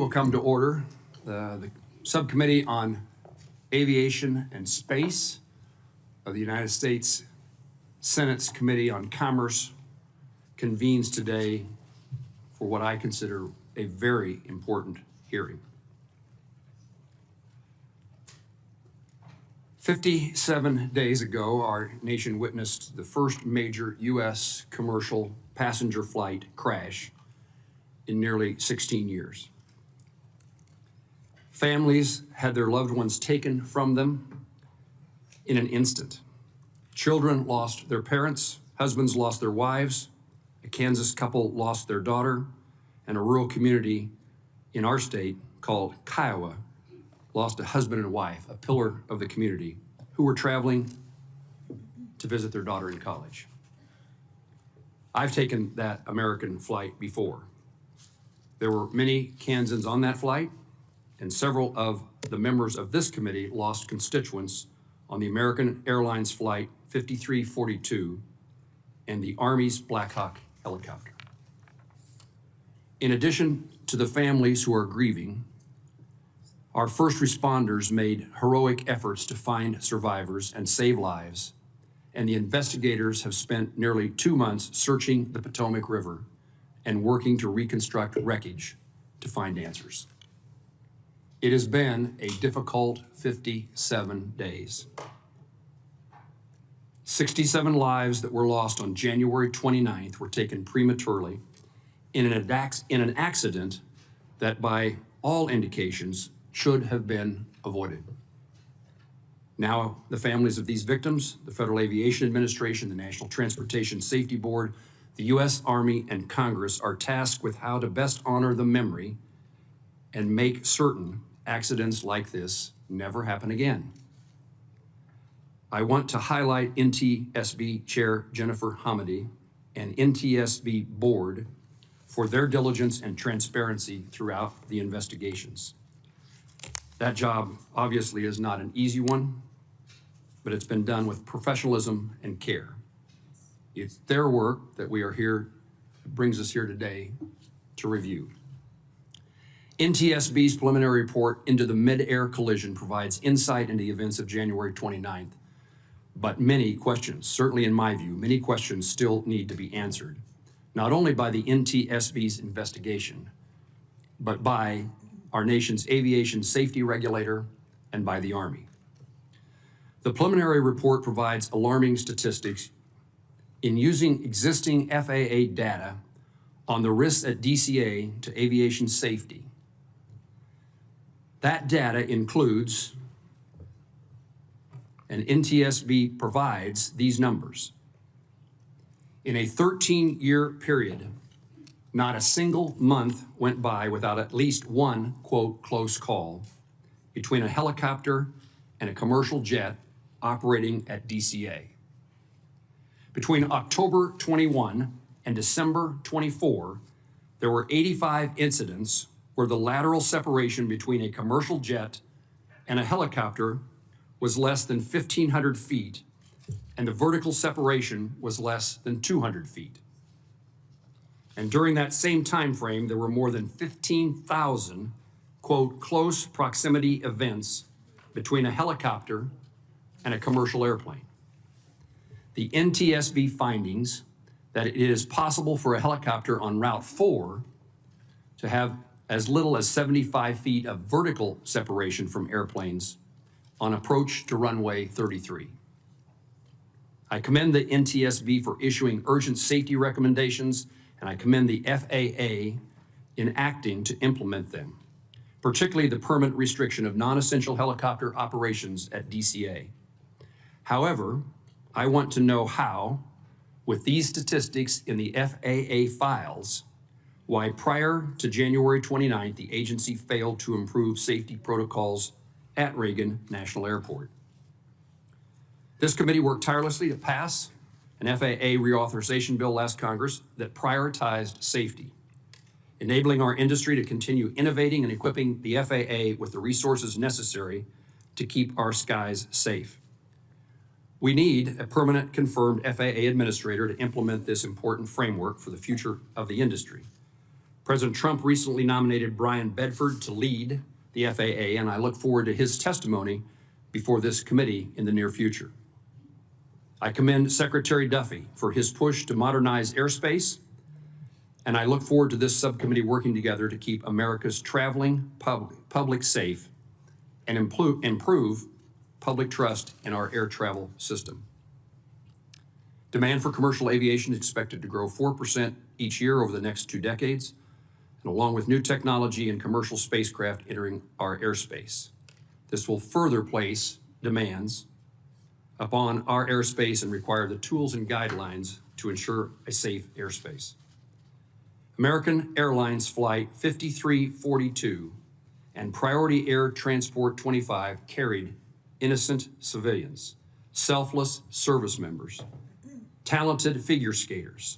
Will come to order. The Subcommittee on Aviation and Space of the United States Senate's Committee on Commerce convenes today for what I consider a very important hearing. 57 days ago, our nation witnessed the first major U.S. commercial passenger flight crash in nearly 16 years. Families had their loved ones taken from them in an instant. Children lost their parents, husbands lost their wives, a Kansas couple lost their daughter, and a rural community in our state called Kiowa lost a husband and wife, a pillar of the community, who were traveling to visit their daughter in college. I've taken that American flight before. There were many Kansans on that flight, and several of the members of this committee lost constituents on the American Airlines flight 5342 and the Army's Blackhawk helicopter. In addition to the families who are grieving, our first responders made heroic efforts to find survivors and save lives, and the investigators have spent nearly 2 months searching the Potomac River and working to reconstruct wreckage to find answers. It has been a difficult 57 days. 67 lives that were lost on January 29th were taken prematurely in an accident that, by all indications, should have been avoided. Now, the families of these victims, the Federal Aviation Administration, the National Transportation Safety Board, the U.S. Army, and Congress are tasked with how to best honor the memory and make certain accidents like this never happen again. I want to highlight NTSB Chair Jennifer Hamady and NTSB Board for their diligence and transparency throughout the investigations. That job obviously is not an easy one, but it's been done with professionalism and care. It's their work that we are here, brings us here today to review. NTSB's preliminary report into the mid-air collision provides insight into the events of January 29th, but many questions, certainly in my view, many questions still need to be answered, not only by the NTSB's investigation, but by our nation's aviation safety regulator and by the Army. The preliminary report provides alarming statistics in using existing FAA data on the risks at DCA to aviation safety. That data includes, and NTSB provides these numbers. In a 13-year period, not a single month went by without at least one, quote, close call between a helicopter and a commercial jet operating at DCA. Between October 21 and December 24, there were 85 incidents where the lateral separation between a commercial jet and a helicopter was less than 1,500 feet, and the vertical separation was less than 200 feet. And during that same time frame, there were more than 15,000, quote, close proximity events between a helicopter and a commercial airplane. The NTSB findings that it is possible for a helicopter on Route 4 to have as little as 75 feet of vertical separation from airplanes on approach to runway 33. I commend the NTSB for issuing urgent safety recommendations, and I commend the FAA in acting to implement them, particularly the permanent restriction of non-essential helicopter operations at DCA. However, I want to know how, with these statistics in the FAA files, why prior to January 29th, the agency failed to improve safety protocols at Reagan National Airport. This committee worked tirelessly to pass an FAA reauthorization bill last Congress that prioritized safety, enabling our industry to continue innovating and equipping the FAA with the resources necessary to keep our skies safe. We need a permanent confirmed FAA administrator to implement this important framework for the future of the industry. President Trump recently nominated Brian Bedford to lead the FAA, and I look forward to his testimony before this committee in the near future. I commend Secretary Duffy for his push to modernize airspace, and I look forward to this subcommittee working together to keep America's traveling public safe and improve public trust in our air travel system. Demand for commercial aviation is expected to grow 4% each year over the next 2 decades, and along with new technology and commercial spacecraft entering our airspace. This will further place demands upon our airspace and require the tools and guidelines to ensure a safe airspace. American Airlines Flight 5342 and Priority Air Transport 25 carried innocent civilians, selfless service members, talented figure skaters,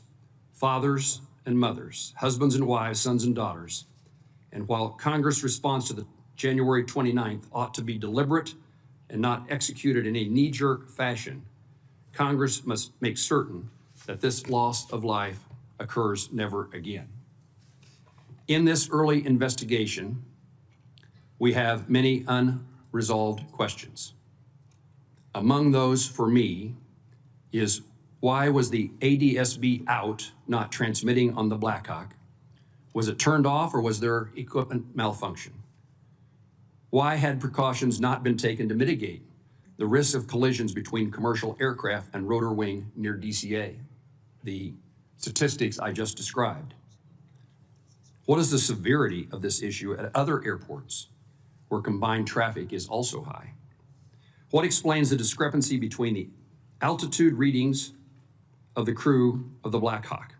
fathers and mothers, husbands and wives, sons and daughters. And while Congress' response to the January 29th ought to be deliberate and not executed in a knee-jerk fashion, Congress must make certain that this loss of life occurs never again. In this early investigation, we have many unresolved questions. Among those for me is, why was the ADS-B out, not transmitting on the Blackhawk? Was it turned off or was there equipment malfunction? Why had precautions not been taken to mitigate the risk of collisions between commercial aircraft and rotor wing near DCA, the statistics I just described? What is the severity of this issue at other airports where combined traffic is also high? What explains the discrepancy between the altitude readings of the crew of the Blackhawk?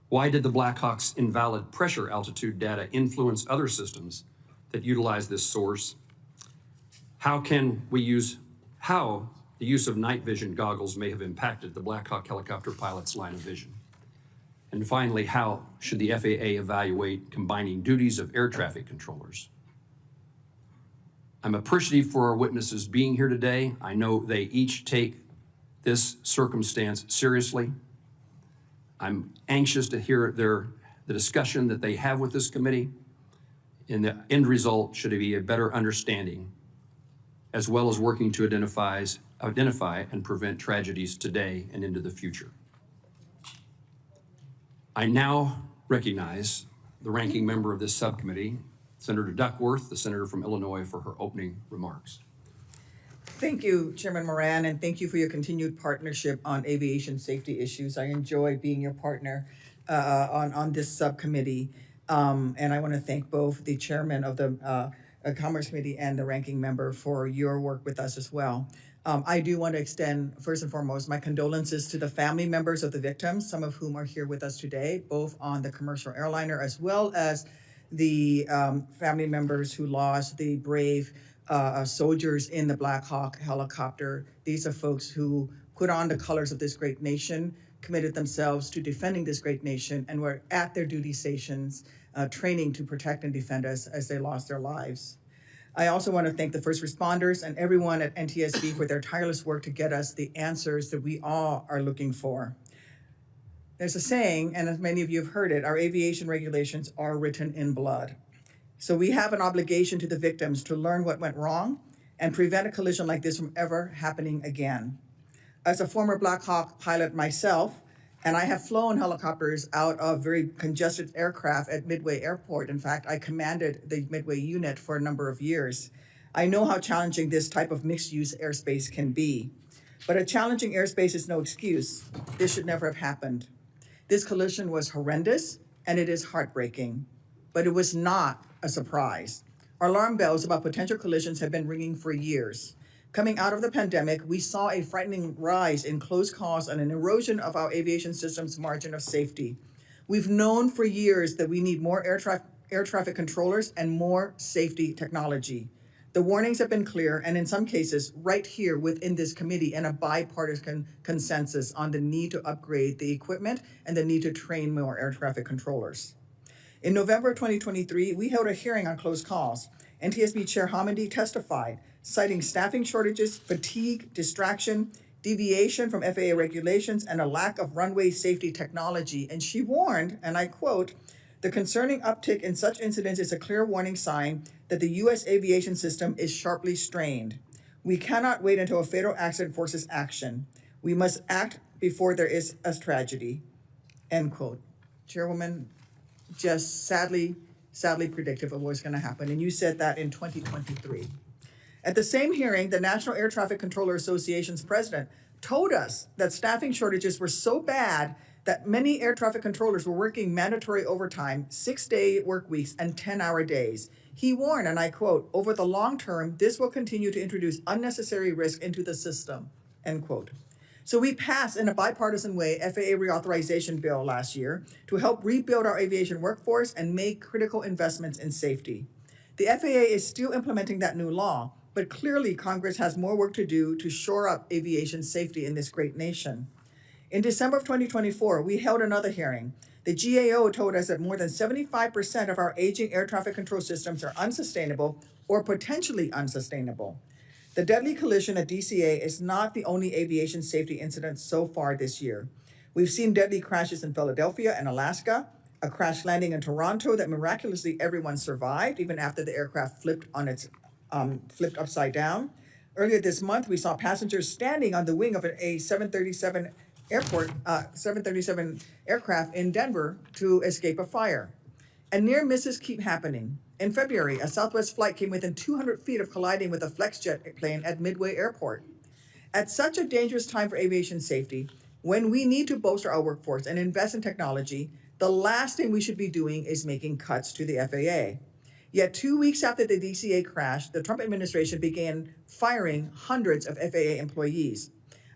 Why did the Blackhawk's invalid pressure altitude data influence other systems that utilize this source? How the use of night vision goggles may have impacted the Blackhawk helicopter pilot's line of vision? And finally, how should the FAA evaluate combining duties of air traffic controllers? I'm appreciative for our witnesses being here today. I know they each take this circumstance seriously. I'm anxious to hear the discussion that they have with this committee. And the end result should be a better understanding, as well as working to identify and prevent tragedies today and into the future. I now recognize the ranking member of this subcommittee, Senator Duckworth, the senator from Illinois, for her opening remarks. Thank you, Chairman Moran, and thank you for your continued partnership on aviation safety issues. I enjoy being your partner on this subcommittee. And I want to thank both the chairman of the Commerce Committee and the ranking member for your work with us as well. I do want to extend, first and foremost, my condolences to the family members of the victims, some of whom are here with us today, both on the commercial airliner as well as the family members who lost the brave soldiers in the Blackhawk helicopter. These are folks who put on the colors of this great nation, committed themselves to defending this great nation, and were at their duty stations training to protect and defend us as they lost their lives. I also want to thank the first responders and everyone at NTSB for their tireless work to get us the answers that we all are looking for. There's a saying, and as many of you have heard it, our aviation regulations are written in blood. So we have an obligation to the victims to learn what went wrong and prevent a collision like this from ever happening again. As a former Blackhawk pilot myself, and I have flown helicopters out of very congested aircraft at Midway Airport. In fact, I commanded the Midway unit for a number of years. I know how challenging this type of mixed-use airspace can be. But a challenging airspace is no excuse. This should never have happened. This collision was horrendous, and it is heartbreaking. But it was not a surprise. Our alarm bells about potential collisions have been ringing for years. Coming out of the pandemic, we saw a frightening rise in close calls and an erosion of our aviation system's margin of safety. We've known for years that we need more air traffic controllers and more safety technology. The warnings have been clear, and in some cases, right here within this committee, and a bipartisan consensus on the need to upgrade the equipment and the need to train more air traffic controllers. In November 2023, we held a hearing on close calls. NTSB Chair Hamady testified, citing staffing shortages, fatigue, distraction, deviation from FAA regulations, and a lack of runway safety technology. And she warned, and I quote, The concerning uptick in such incidents is a clear warning sign that the U.S. aviation system is sharply strained. We cannot wait until a fatal accident forces action. We must act before there is a tragedy. End quote. Chairwoman, just sadly predictive of what's going to happen. And you said that in 2023. At the same hearing, the National Air Traffic Controller Association's president told us that staffing shortages were so bad that many air traffic controllers were working mandatory overtime, 6-day work weeks, and 10-hour days. He warned, and I quote, "Over the long term, this will continue to introduce unnecessary risk into the system," end quote. So we passed in a bipartisan way FAA reauthorization bill last year to help rebuild our aviation workforce and make critical investments in safety. The FAA is still implementing that new law, but clearly Congress has more work to do to shore up aviation safety in this great nation. In December of 2024, we held another hearing. The GAO told us that more than 75% of our aging air traffic control systems are unsustainable or potentially unsustainable. The deadly collision at DCA is not the only aviation safety incident so far this year. We've seen deadly crashes in Philadelphia and Alaska, a crash landing in Toronto that miraculously everyone survived, even after the aircraft flipped upside down. Earlier this month, we saw passengers standing on the wing of a 737 aircraft in Denver to escape a fire. And near misses keep happening. In February, a Southwest flight came within 200 feet of colliding with a FlexJet plane at Midway Airport. At such a dangerous time for aviation safety, when we need to bolster our workforce and invest in technology, the last thing we should be doing is making cuts to the FAA. Yet 2 weeks after the DCA crash, the Trump administration began firing hundreds of FAA employees.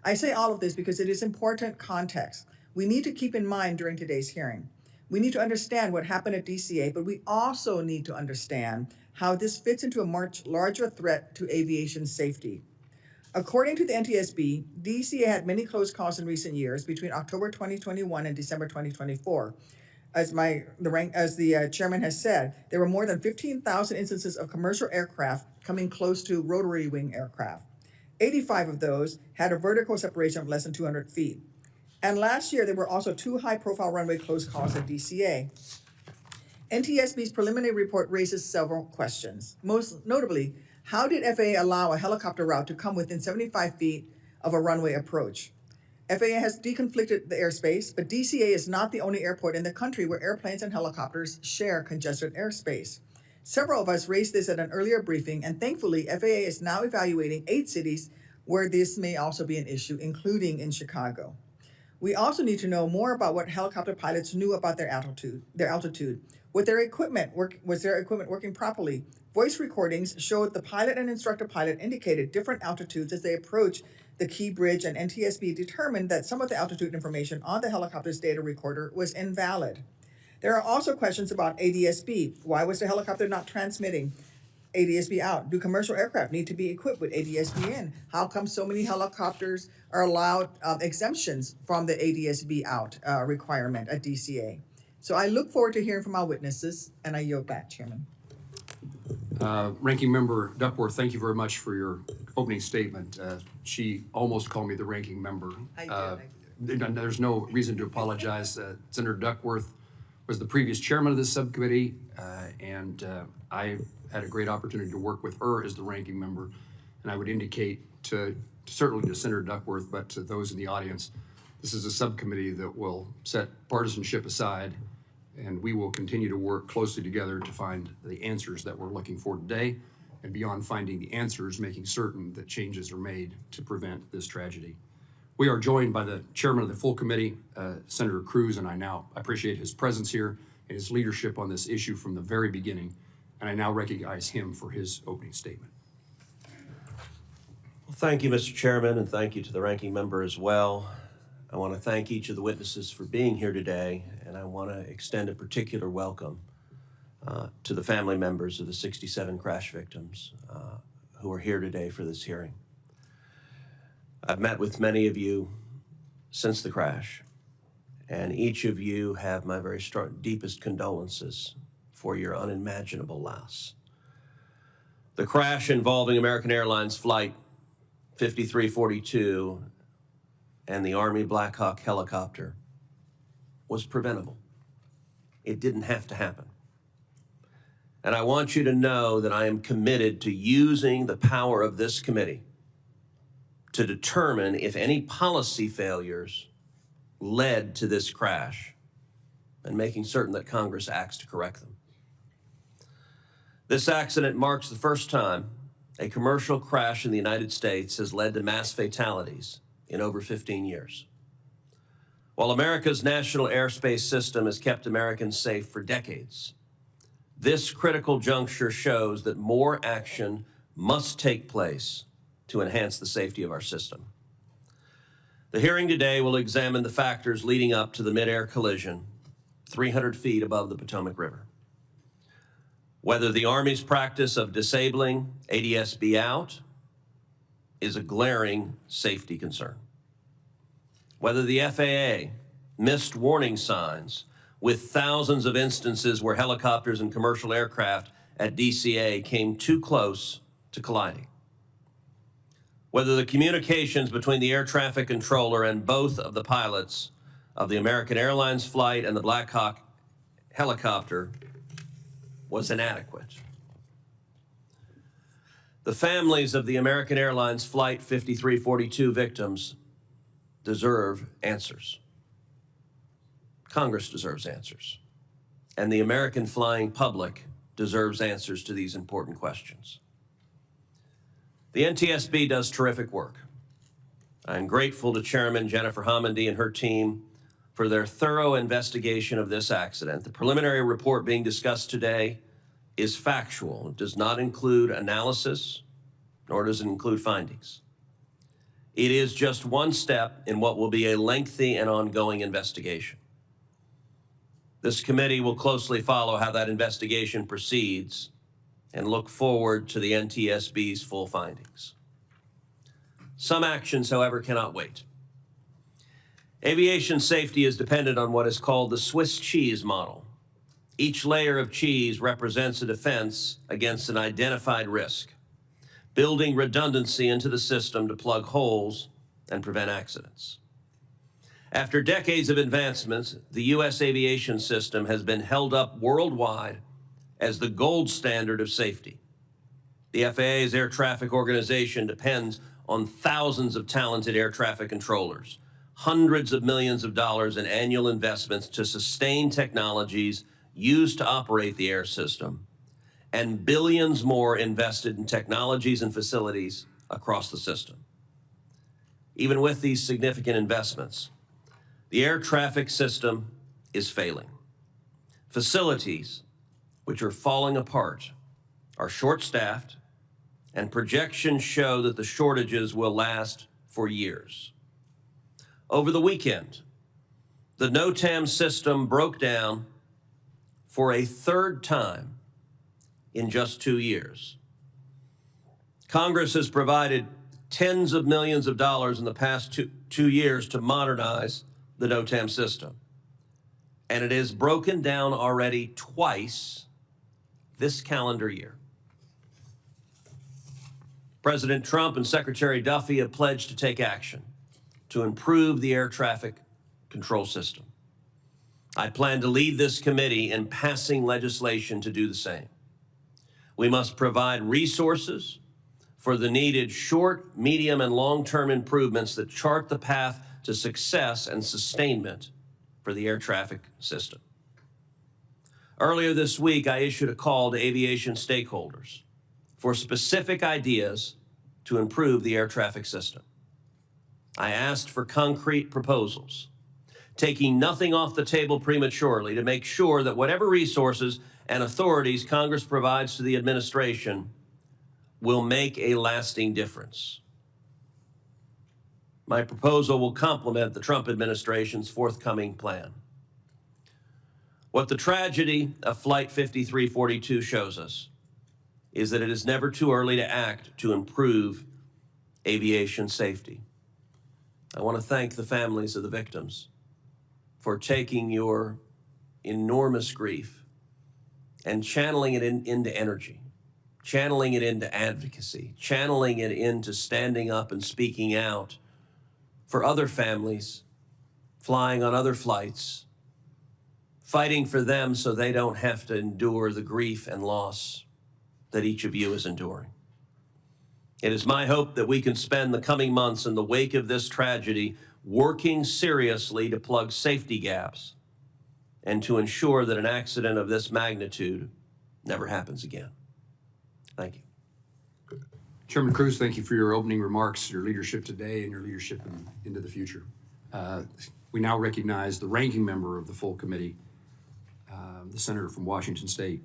I say all of this because it is important context we need to keep in mind during today's hearing. We need to understand what happened at DCA, but we also need to understand how this fits into a much larger threat to aviation safety. According to the NTSB, DCA had many close calls in recent years between October 2021 and December 2024. As the chairman has said, there were more than 15,000 instances of commercial aircraft coming close to rotary wing aircraft. 85 of those had a vertical separation of less than 200 feet. And last year, there were also 2 high-profile runway close calls at DCA. NTSB's preliminary report raises several questions. Most notably, how did FAA allow a helicopter route to come within 75 feet of a runway approach? FAA has deconflicted the airspace, but DCA is not the only airport in the country where airplanes and helicopters share congested airspace. Several of us raised this at an earlier briefing, and thankfully, FAA is now evaluating 8 cities where this may also be an issue, including in Chicago. We also need to know more about what helicopter pilots knew about their altitude. Was their equipment working properly? Voice recordings showed the pilot and instructor pilot indicated different altitudes as they approached the Key Bridge, and NTSB determined that some of the altitude information on the helicopter's data recorder was invalid. There are also questions about ADS-B. Why was the helicopter not transmitting ADS-B out? Do commercial aircraft need to be equipped with ADS-B in? How come so many helicopters are allowed exemptions from the ADS-B out requirement at DCA? So I look forward to hearing from our witnesses, and I yield back, Chairman. Ranking Member Duckworth, thank you very much for your opening statement. She almost called me the ranking member. I did. There's no reason to apologize. Senator Duckworth was the previous chairman of this subcommittee, and I had a great opportunity to work with her as the ranking member. And I would indicate certainly to Senator Duckworth, but to those in the audience, this is a subcommittee that will set partisanship aside, and we will continue to work closely together to find the answers that we're looking for today, and beyond finding the answers, making certain that changes are made to prevent this tragedy. We are joined by the chairman of the full committee, Senator Cruz, and I now appreciate his presence here and his leadership on this issue from the very beginning, and I now recognize him for his opening statement. Well, thank you, Mr. Chairman, and thank you to the ranking member as well. I want to thank each of the witnesses for being here today, and I want to extend a particular welcome to the family members of the 67 crash victims who are here today for this hearing. I've met with many of you since the crash, and each of you have my very deepest condolences for your unimaginable loss. The crash involving American Airlines Flight 5342 and the Army Blackhawk helicopter was preventable. It didn't have to happen. And I want you to know that I am committed to using the power of this committee to determine if any policy failures led to this crash and making certain that Congress acts to correct them. This accident marks the first time a commercial crash in the United States has led to mass fatalities in over 15 years. While America's national airspace system has kept Americans safe for decades, this critical juncture shows that more action must take place to enhance the safety of our system. The hearing today will examine the factors leading up to the mid-air collision 300 feet above the Potomac River. Whether the Army's practice of disabling ADS-B out is a glaring safety concern. Whether the FAA missed warning signs with thousands of instances where helicopters and commercial aircraft at DCA came too close to colliding. Whether the communications between the air traffic controller and both of the pilots of the American Airlines flight and the Blackhawk helicopter was inadequate. The families of the American Airlines Flight 5342 victims deserve answers. Congress deserves answers. And the American flying public deserves answers to these important questions. The NTSB does terrific work. I'm grateful to Chairman Jennifer Homendy and her team for their thorough investigation of this accident. The preliminary report being discussed today is factual. It does not include analysis, nor does it include findings. It is just one step in what will be a lengthy and ongoing investigation. This committee will closely follow how that investigation proceeds and look forward to the NTSB's full findings. Some actions, however, cannot wait. Aviation safety is dependent on what is called the Swiss cheese model. Each layer of cheese represents a defense against an identified risk, building redundancy into the system to plug holes and prevent accidents. After decades of advancements, the U.S. aviation system has been held up worldwide as the gold standard of safety. The FAA's air traffic organization depends on thousands of talented air traffic controllers, hundreds of millions of dollars in annual investments to sustain technologies used to operate the air system, and billions more invested in technologies and facilities across the system. Even with these significant investments, the air traffic system is failing. Facilities, which are falling apart, are short-staffed, and projections show that the shortages will last for years. Over the weekend, the NOTAM system broke down for a third time in just 2 years. Congress has provided tens of millions of dollars in the past two years to modernize the NOTAM system. And it has broken down already twice this calendar year. President Trump and Secretary Duffy have pledged to take action to improve the air traffic control system. I plan to lead this committee in passing legislation to do the same. We must provide resources for the needed short, medium, and long-term improvements that chart the path to success and sustainment for the air traffic system. Earlier this week, I issued a call to aviation stakeholders for specific ideas to improve the air traffic system. I asked for concrete proposals, taking nothing off the table prematurely to make sure that whatever resources and authorities Congress provides to the administration will make a lasting difference. My proposal will complement the Trump administration's forthcoming plan. What the tragedy of Flight 5342 shows us is that it is never too early to act to improve aviation safety. I want to thank the families of the victims for taking your enormous grief and channeling it into energy, channeling it into advocacy, channeling it into standing up and speaking out for other families flying on other flights, fighting for them so they don't have to endure the grief and loss that each of you is enduring. It is my hope that we can spend the coming months in the wake of this tragedy working seriously to plug safety gaps and to ensure that an accident of this magnitude never happens again. Thank you. Chairman Cruz, thank you for your opening remarks, your leadership today, and your leadership into the future. We now recognize the ranking member of the full committee, the senator from Washington State,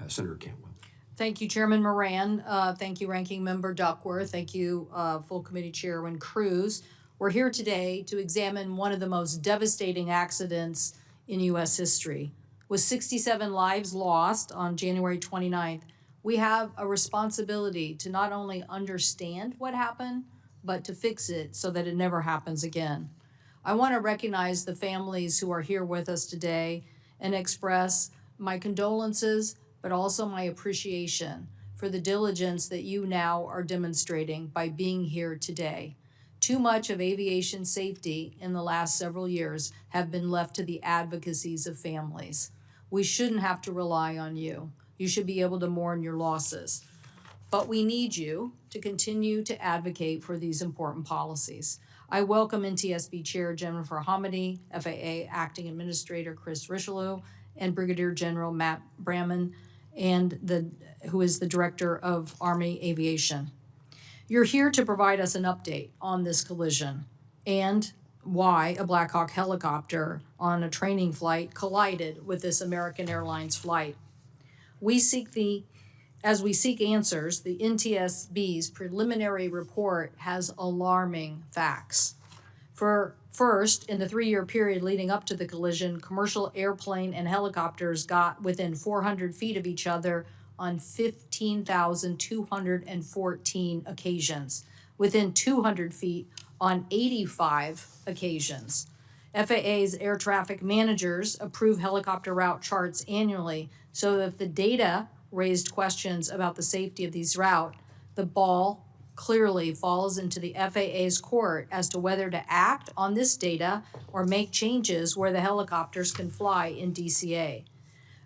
Senator Cantwell. Thank you, Chairman Moran. Thank you, Ranking Member Duckworth. Thank you, Full Committee Chairman Cruz. We're here today to examine one of the most devastating accidents in U.S. history. With 67 lives lost on January 29th, we have a responsibility to not only understand what happened, but to fix it so that it never happens again. I want to recognize the families who are here with us today and express my condolences, but also my appreciation for the diligence that you now are demonstrating by being here today. Too much of aviation safety in the last several years have been left to the advocacies of families. We shouldn't have to rely on you. You should be able to mourn your losses. But we need you to continue to advocate for these important policies. I welcome NTSB Chair Jennifer Hamady, FAA Acting Administrator Chris Richelieu, and Brigadier General Matt Bramman, and who is the Director of Army Aviation. You're here to provide us an update on this collision and why a Blackhawk helicopter on a training flight collided with this American Airlines flight. As we seek answers, the NTSB's preliminary report has alarming facts. First, in the 3-year period leading up to the collision, commercial airplane and helicopters got within 400 feet of each other on 15,214 occasions, within 200 feet on 85 occasions. FAA's air traffic managers approve helicopter route charts annually, so that if the data raised questions about the safety of these routes, the ball clearly falls into the FAA's court as to whether to act on this data or make changes where the helicopters can fly in DCA.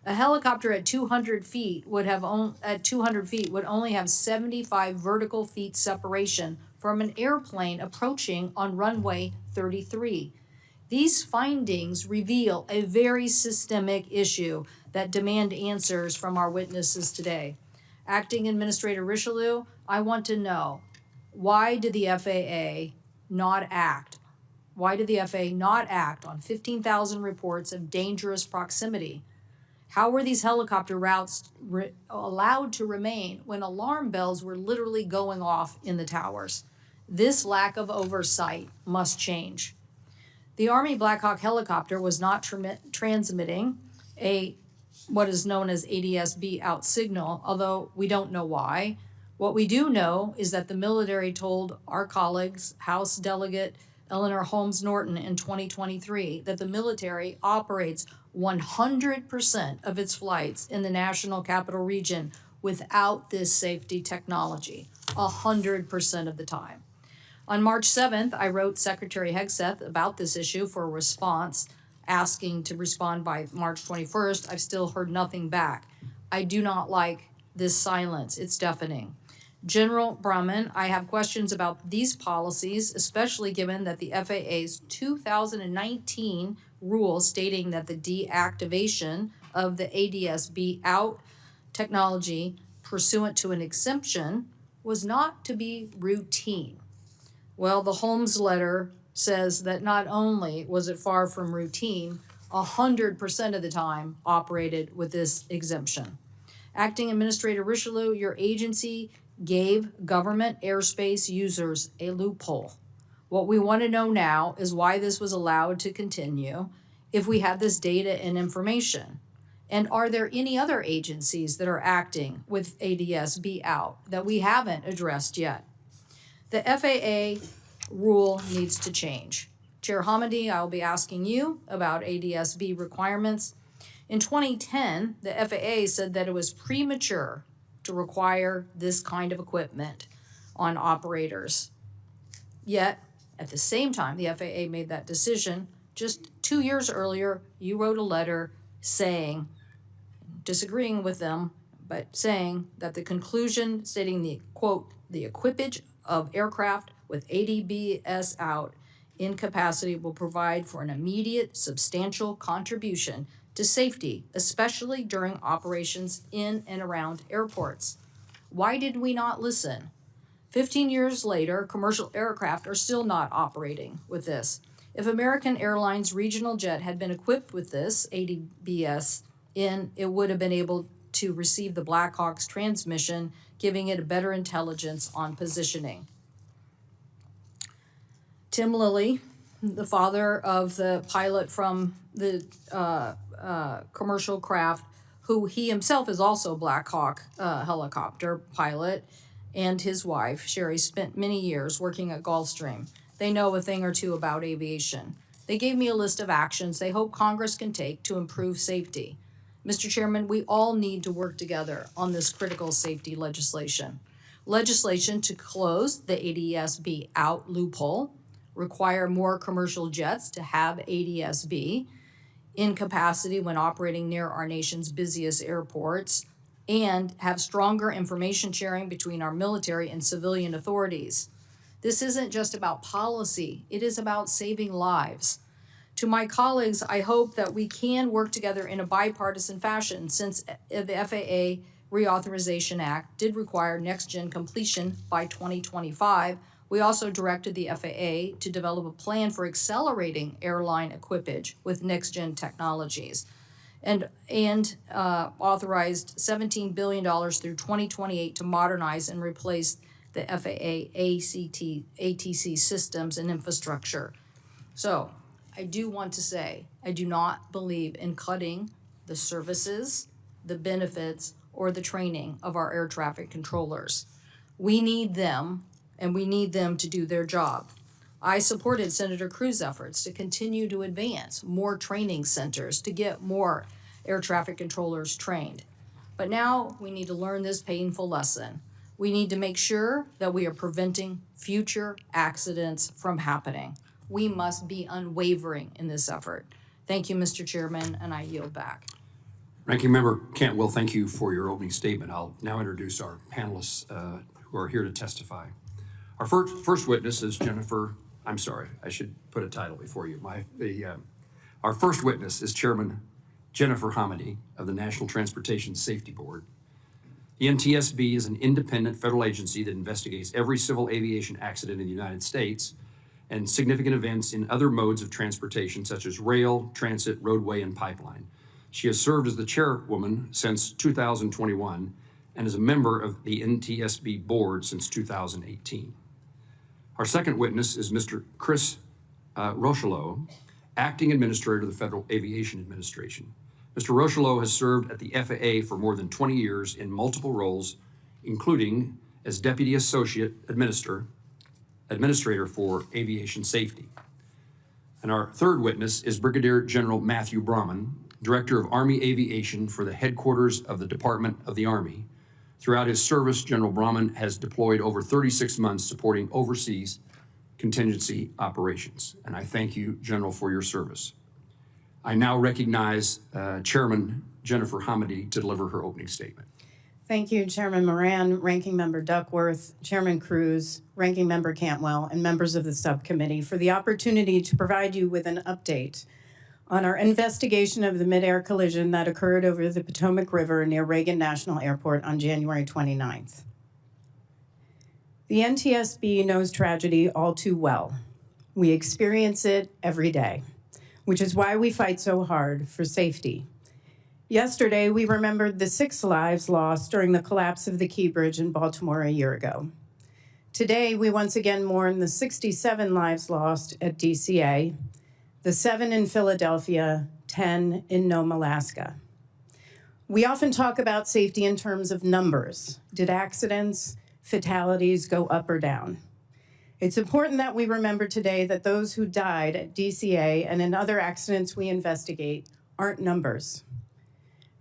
A helicopter at 200 feet would only have 75 vertical feet separation from an airplane approaching on runway 33. These findings reveal a very systemic issue that demand answers from our witnesses today. Acting Administrator Richelieu, I want to know, why did the FAA not act? Why did the FAA not act on 15,000 reports of dangerous proximity? How were these helicopter routes allowed to remain when alarm bells were literally going off in the towers? This lack of oversight must change. The Army Blackhawk helicopter was not transmitting what is known as ADS-B out signal, although we don't know why. What we do know is that the military told our colleagues, House Delegate Eleanor Holmes Norton in 2023, that the military operates 100% of its flights in the National Capital Region without this safety technology, 100% of the time. On March 7th, I wrote Secretary Hegseth about this issue for a response, asking to respond by March 21st. I've still heard nothing back. I do not like this silence. It's deafening. General Bramman, I have questions about these policies, especially given that the FAA's 2019 rule stating that the deactivation of the ADS-B out technology pursuant to an exemption was not to be routine. Well, the Holmes letter says that not only was it far from routine, 100% of the time operated with this exemption. Acting Administrator Richelieu, your agency gave government airspace users a loophole. What we want to know now is why this was allowed to continue if we have this data and information. And are there any other agencies that are acting with ADS-B out that we haven't addressed yet? The FAA rule needs to change. Chair Hamady, I'll be asking you about ADS-B requirements. In 2010, the FAA said that it was premature to require this kind of equipment on operators. Yet, at the same time the FAA made that decision, just 2 years earlier, you wrote a letter saying, disagreeing with them, but saying that the conclusion stating the, quote, the equipage of aircraft with ADBS out in capacity will provide for an immediate substantial contribution to safety, especially during operations in and around airports. Why did we not listen? 15 years later, commercial aircraft are still not operating with this. If American Airlines regional jet had been equipped with this ADBS it would have been able to receive the Blackhawk's transmission, giving it a better intelligence on positioning. Tim Lilly, the father of the pilot from the commercial craft, who he himself is also Blackhawk helicopter pilot, and his wife, Sherry, spent many years working at Gulfstream. They know a thing or two about aviation. They gave me a list of actions they hope Congress can take to improve safety. Mr. Chairman, we all need to work together on this critical safety legislation. Legislation to close the ADSB out loophole, require more commercial jets to have ADSB in capacity when operating near our nation's busiest airports, and have stronger information sharing between our military and civilian authorities. This isn't just about policy, it is about saving lives. To my colleagues, I hope that we can work together in a bipartisan fashion, since the FAA Reauthorization Act did require next-gen completion by 2025. We also directed the FAA to develop a plan for accelerating airline equipage with next-gen technologies, and authorized $17 billion through 2028 to modernize and replace the FAA ATC systems and infrastructure. So I do want to say, I do not believe in cutting the services, the benefits, or the training of our air traffic controllers. We need them, and we need them to do their job. I supported Senator Cruz's efforts to continue to advance more training centers to get more air traffic controllers trained. But now we need to learn this painful lesson. We need to make sure that we are preventing future accidents from happening. We must be unwavering in this effort. Thank you, Mr. Chairman, and I yield back. Ranking Member Cantwell, thank you for your opening statement. I'll now introduce our panelists who are here to testify. Our first witness is Jennifer, I'm sorry, I should put a title before you. Our first witness is Chairman Jennifer Hamady of the National Transportation Safety Board. The NTSB is an independent federal agency that investigates every civil aviation accident in the United States and significant events in other modes of transportation such as rail, transit, roadway, and pipeline. She has served as the chairwoman since 2021 and is a member of the NTSB board since 2018. Our second witness is Mr. Chris Rochelot, acting administrator of the Federal Aviation Administration. Mr. Rochelot has served at the FAA for more than 20 years in multiple roles, including as Deputy Associate Administrator for Aviation Safety. And our third witness is Brigadier General Matthew Brahman, Director of Army Aviation for the headquarters of the Department of the Army. Throughout his service, General Brahman has deployed over 36 months supporting overseas contingency operations. And I thank you, General, for your service. I now recognize Chairman Jennifer Hamady to deliver her opening statement. Thank you, Chairman Moran, Ranking Member Duckworth, Chairman Cruz, Ranking Member Cantwell, and members of the subcommittee for the opportunity to provide you with an update on our investigation of the mid-air collision that occurred over the Potomac River near Reagan National Airport on January 29th. The NTSB knows tragedy all too well. We experience it every day, which is why we fight so hard for safety. Yesterday, we remembered the 6 lives lost during the collapse of the Key Bridge in Baltimore a year ago. Today, we once again mourn the 67 lives lost at DCA, the 7 in Philadelphia, 10 in Nome, Alaska. We often talk about safety in terms of numbers. Did accidents, fatalities go up or down? It's important that we remember today that those who died at DCA and in other accidents we investigate aren't numbers.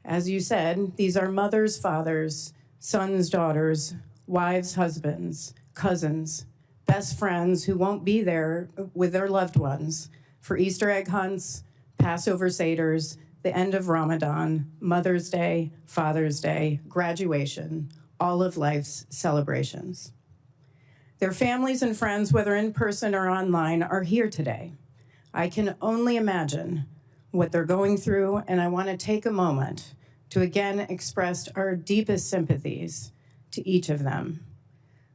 As you said, these are mothers, fathers, sons, daughters, wives, husbands, cousins, best friends who won't be there with their loved ones for Easter egg hunts, Passover seders, the end of Ramadan, Mother's Day, Father's Day, graduation, all of life's celebrations. Their families and friends, whether in person or online, are here today. I can only imagine what they're going through, and I want to take a moment to again express our deepest sympathies to each of them.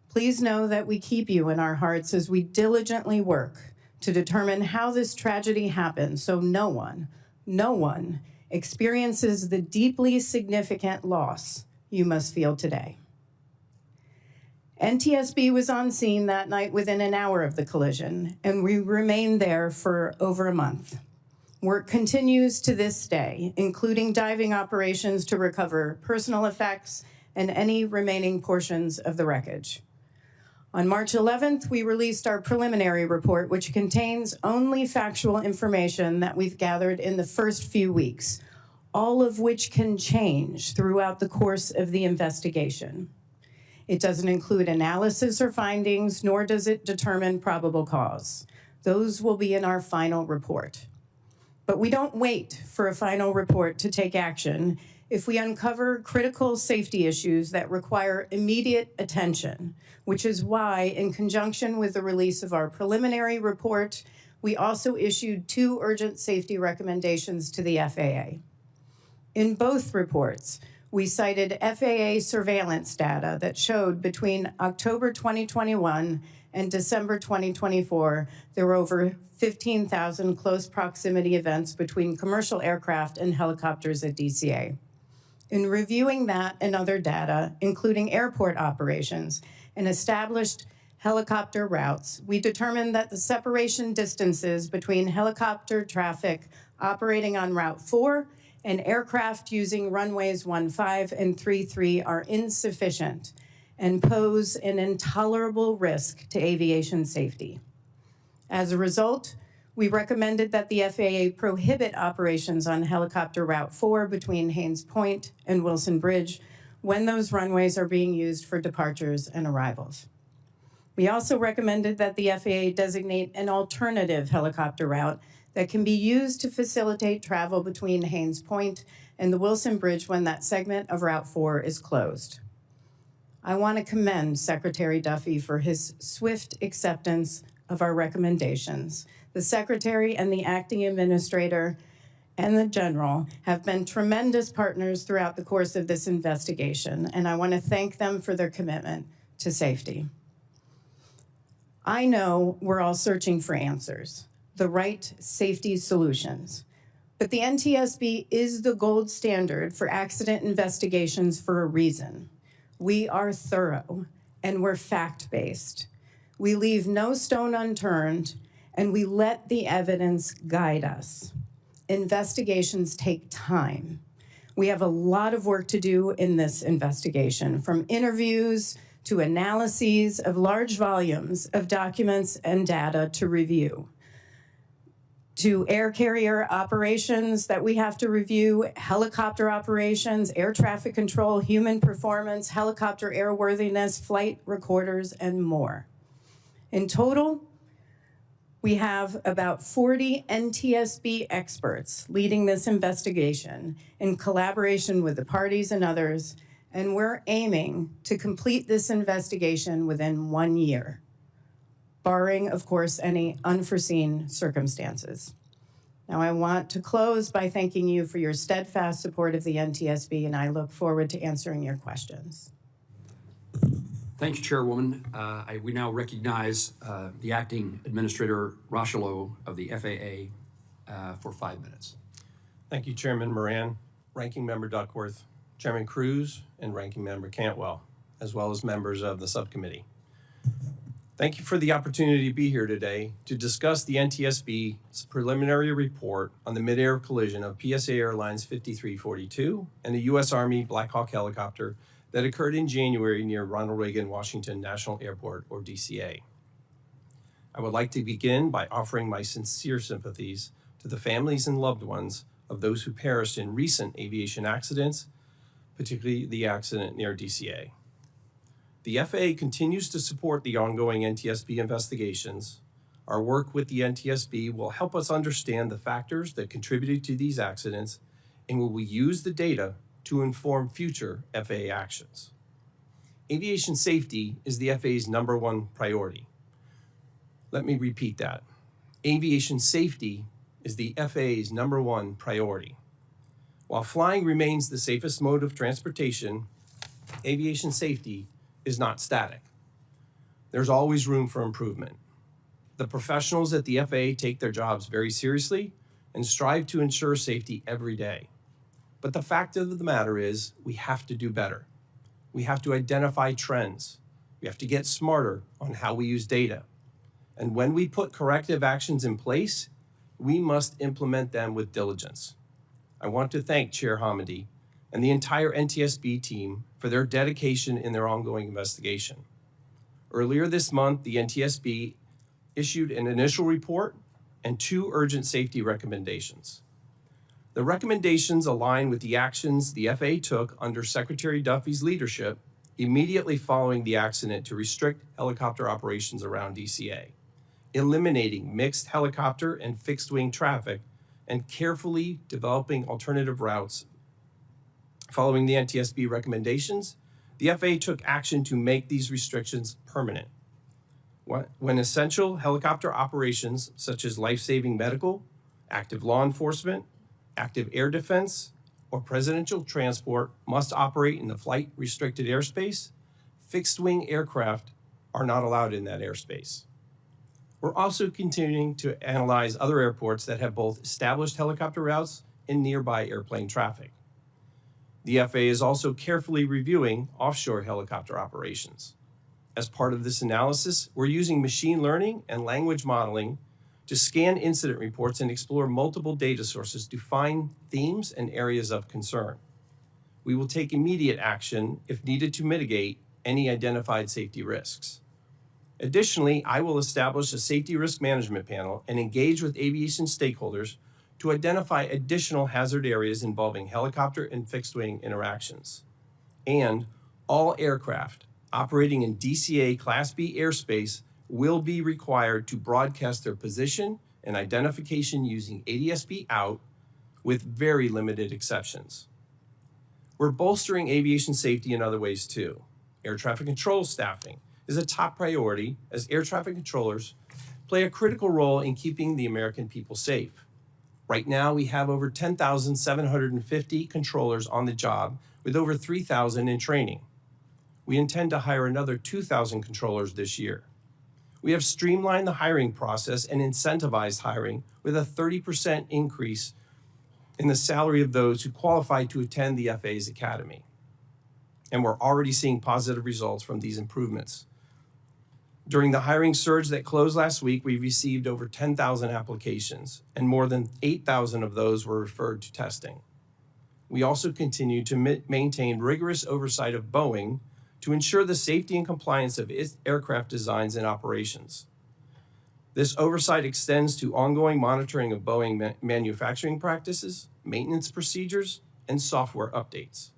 Please know that we keep you in our hearts as we diligently work to determine how this tragedy happened so no one experiences the deeply significant loss you must feel today. NTSB was on scene that night within an hour of the collision, and we remained there for over a month. Work continues to this day, including diving operations to recover personal effects and any remaining portions of the wreckage. On March 11th, we released our preliminary report, which contains only factual information that we've gathered in the first few weeks, all of which can change throughout the course of the investigation. It doesn't include analysis or findings, nor does it determine probable cause. Those will be in our final report. But we don't wait for a final report to take action if we uncover critical safety issues that require immediate attention, which is why, in conjunction with the release of our preliminary report, we also issued 2 urgent safety recommendations to the FAA. In both reports, we cited FAA surveillance data that showed between October 2021 and December 2024, there were over 15,000 close proximity events between commercial aircraft and helicopters at DCA. In reviewing that and other data, including airport operations and established helicopter routes, we determined that the separation distances between helicopter traffic operating on Route 4 and aircraft using runways 15 and 33 are insufficient and pose an intolerable risk to aviation safety. As a result, we recommended that the FAA prohibit operations on helicopter Route 4 between Haynes Point and Wilson Bridge when those runways are being used for departures and arrivals. We also recommended that the FAA designate an alternative helicopter route that can be used to facilitate travel between Haynes Point and the Wilson Bridge when that segment of Route 4 is closed. I want to commend Secretary Duffy for his swift acceptance of our recommendations. The Secretary and the Acting Administrator and the General have been tremendous partners throughout the course of this investigation, and I want to thank them for their commitment to safety. I know we're all searching for answers, the right safety solutions, but the NTSB is the gold standard for accident investigations for a reason. We are thorough and we're fact-based. We leave no stone unturned and we let the evidence guide us. Investigations take time. We have a lot of work to do in this investigation, from interviews to analyses of large volumes of documents and data to review, to air carrier operations that we have to review, helicopter operations, air traffic control, human performance, helicopter airworthiness, flight recorders, and more. In total, we have about 40 NTSB experts leading this investigation in collaboration with the parties and others, and we're aiming to complete this investigation within 1 year, barring, of course, any unforeseen circumstances. Now, I want to close by thanking you for your steadfast support of the NTSB, and I look forward to answering your questions. Thank you, Chairwoman. We now recognize the Acting Administrator Rocheleau of the FAA for 5 minutes. Thank you, Chairman Moran, Ranking Member Duckworth, Chairman Cruz, and Ranking Member Cantwell, as well as members of the subcommittee. Thank you for the opportunity to be here today to discuss the NTSB's preliminary report on the mid-air collision of PSA Airlines 5342 and the U.S. Army Blackhawk helicopter that occurred in January near Ronald Reagan Washington National Airport, or DCA. I would like to begin by offering my sincere sympathies to the families and loved ones of those who perished in recent aviation accidents, particularly the accident near DCA. The FAA continues to support the ongoing NTSB investigations. Our work with the NTSB will help us understand the factors that contributed to these accidents and we will use the data to inform future FAA actions. Aviation safety is the FAA's #1 priority. Let me repeat that. Aviation safety is the FAA's #1 priority. While flying remains the safest mode of transportation, aviation safety is not static. There's always room for improvement. The professionals at the FAA take their jobs very seriously and strive to ensure safety every day. But the fact of the matter is, we have to do better. We have to identify trends. We have to get smarter on how we use data. And when we put corrective actions in place, we must implement them with diligence. I want to thank Chair Hamady and the entire NTSB team for their dedication in their ongoing investigation. Earlier this month, the NTSB issued an initial report and 2 urgent safety recommendations. The recommendations align with the actions the FAA took under Secretary Duffy's leadership immediately following the accident to restrict helicopter operations around DCA, eliminating mixed helicopter and fixed-wing traffic, and carefully developing alternative routes. Following the NTSB recommendations, the FAA took action to make these restrictions permanent. When essential helicopter operations such as life-saving medical, active law enforcement, active air defense, or presidential transport must operate in the flight-restricted airspace, fixed-wing aircraft are not allowed in that airspace. We're also continuing to analyze other airports that have both established helicopter routes and nearby airplane traffic. The FAA is also carefully reviewing offshore helicopter operations. As part of this analysis, we're using machine learning and language modeling to scan incident reports and explore multiple data sources to find themes and areas of concern. We will take immediate action if needed to mitigate any identified safety risks. Additionally, I will establish a safety risk management panel and engage with aviation stakeholders to identify additional hazard areas involving helicopter and fixed-wing interactions. And all aircraft operating in DCA Class B airspace will be required to broadcast their position and identification using ADS-B out, with very limited exceptions. We're bolstering aviation safety in other ways too. Air traffic control staffing is a top priority as air traffic controllers play a critical role in keeping the American people safe. Right now, we have over 10,750 controllers on the job with over 3,000 in training. We intend to hire another 2,000 controllers this year. We have streamlined the hiring process and incentivized hiring with a 30% increase in the salary of those who qualify to attend the FAA's academy. And we're already seeing positive results from these improvements. During the hiring surge that closed last week, we received over 10,000 applications, and more than 8,000 of those were referred to testing. We also continue to maintain rigorous oversight of Boeing to ensure the safety and compliance of its aircraft designs and operations. This oversight extends to ongoing monitoring of Boeing manufacturing practices, maintenance procedures, and software updates.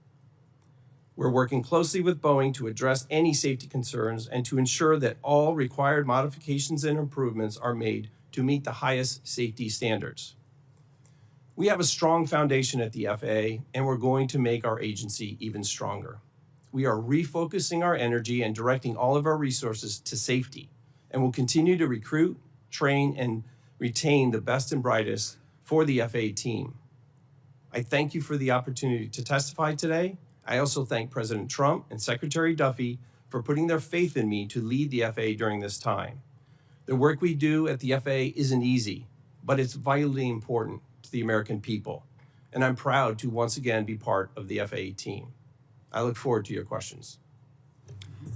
We're working closely with Boeing to address any safety concerns and to ensure that all required modifications and improvements are made to meet the highest safety standards. We have a strong foundation at the FAA, and we're going to make our agency even stronger. We are refocusing our energy and directing all of our resources to safety, and will continue to recruit, train, and retain the best and brightest for the FAA team. I thank you for the opportunity to testify today. I also thank President Trump and Secretary Duffy for putting their faith in me to lead the FAA during this time. The work we do at the FAA isn't easy, but it's vitally important to the American people, and I'm proud to once again be part of the FAA team. I look forward to your questions.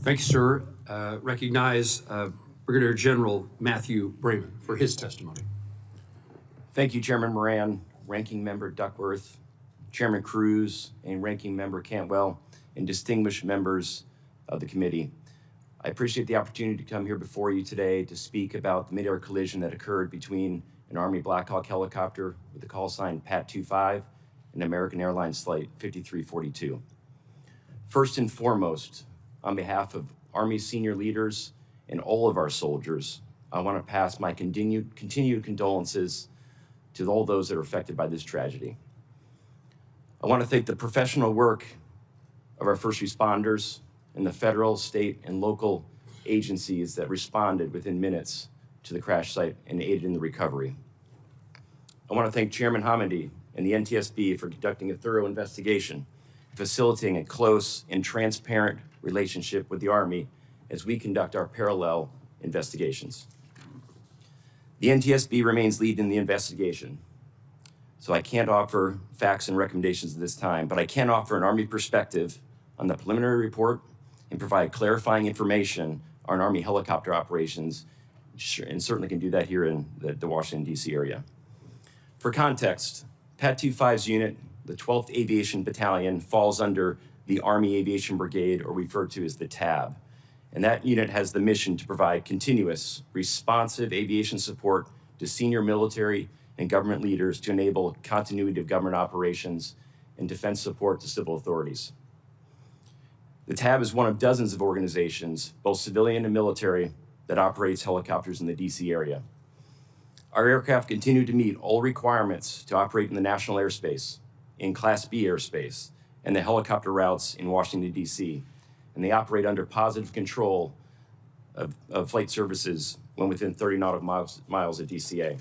Thank you, sir. Recognize Brigadier General Matthew Brayman for his testimony. Thank you, Chairman Moran, Ranking Member Duckworth, Chairman Cruz, and Ranking Member Cantwell, and distinguished members of the committee. I appreciate the opportunity to come here before you today to speak about the mid-air collision that occurred between an Army Blackhawk helicopter with the call sign PAT-25 and American Airlines Flight 5342. First and foremost, on behalf of Army senior leaders and all of our soldiers, I want to pass my continued condolences to all those that are affected by this tragedy. I want to thank the professional work of our first responders and the federal, state, and local agencies that responded within minutes to the crash site and aided in the recovery. I want to thank Chairman Hamidi and the NTSB for conducting a thorough investigation, facilitating a close and transparent relationship with the Army as we conduct our parallel investigations. The NTSB remains lead in the investigation, so I can't offer facts and recommendations at this time, but I can offer an Army perspective on the preliminary report and provide clarifying information on Army helicopter operations, and certainly can do that here in the Washington, D.C. area. For context, Pat 25's unit, the 12th Aviation Battalion, falls under the Army Aviation Brigade, or referred to as the TAB. And that unit has the mission to provide continuous, responsive aviation support to senior military and government leaders to enable continuity of government operations and defense support to civil authorities. The TAB is one of dozens of organizations, both civilian and military, that operates helicopters in the DC area. Our aircraft continue to meet all requirements to operate in the national airspace, in Class B airspace, and the helicopter routes in Washington, D.C., and they operate under positive control of flight services when within 30 nautical miles of DCA.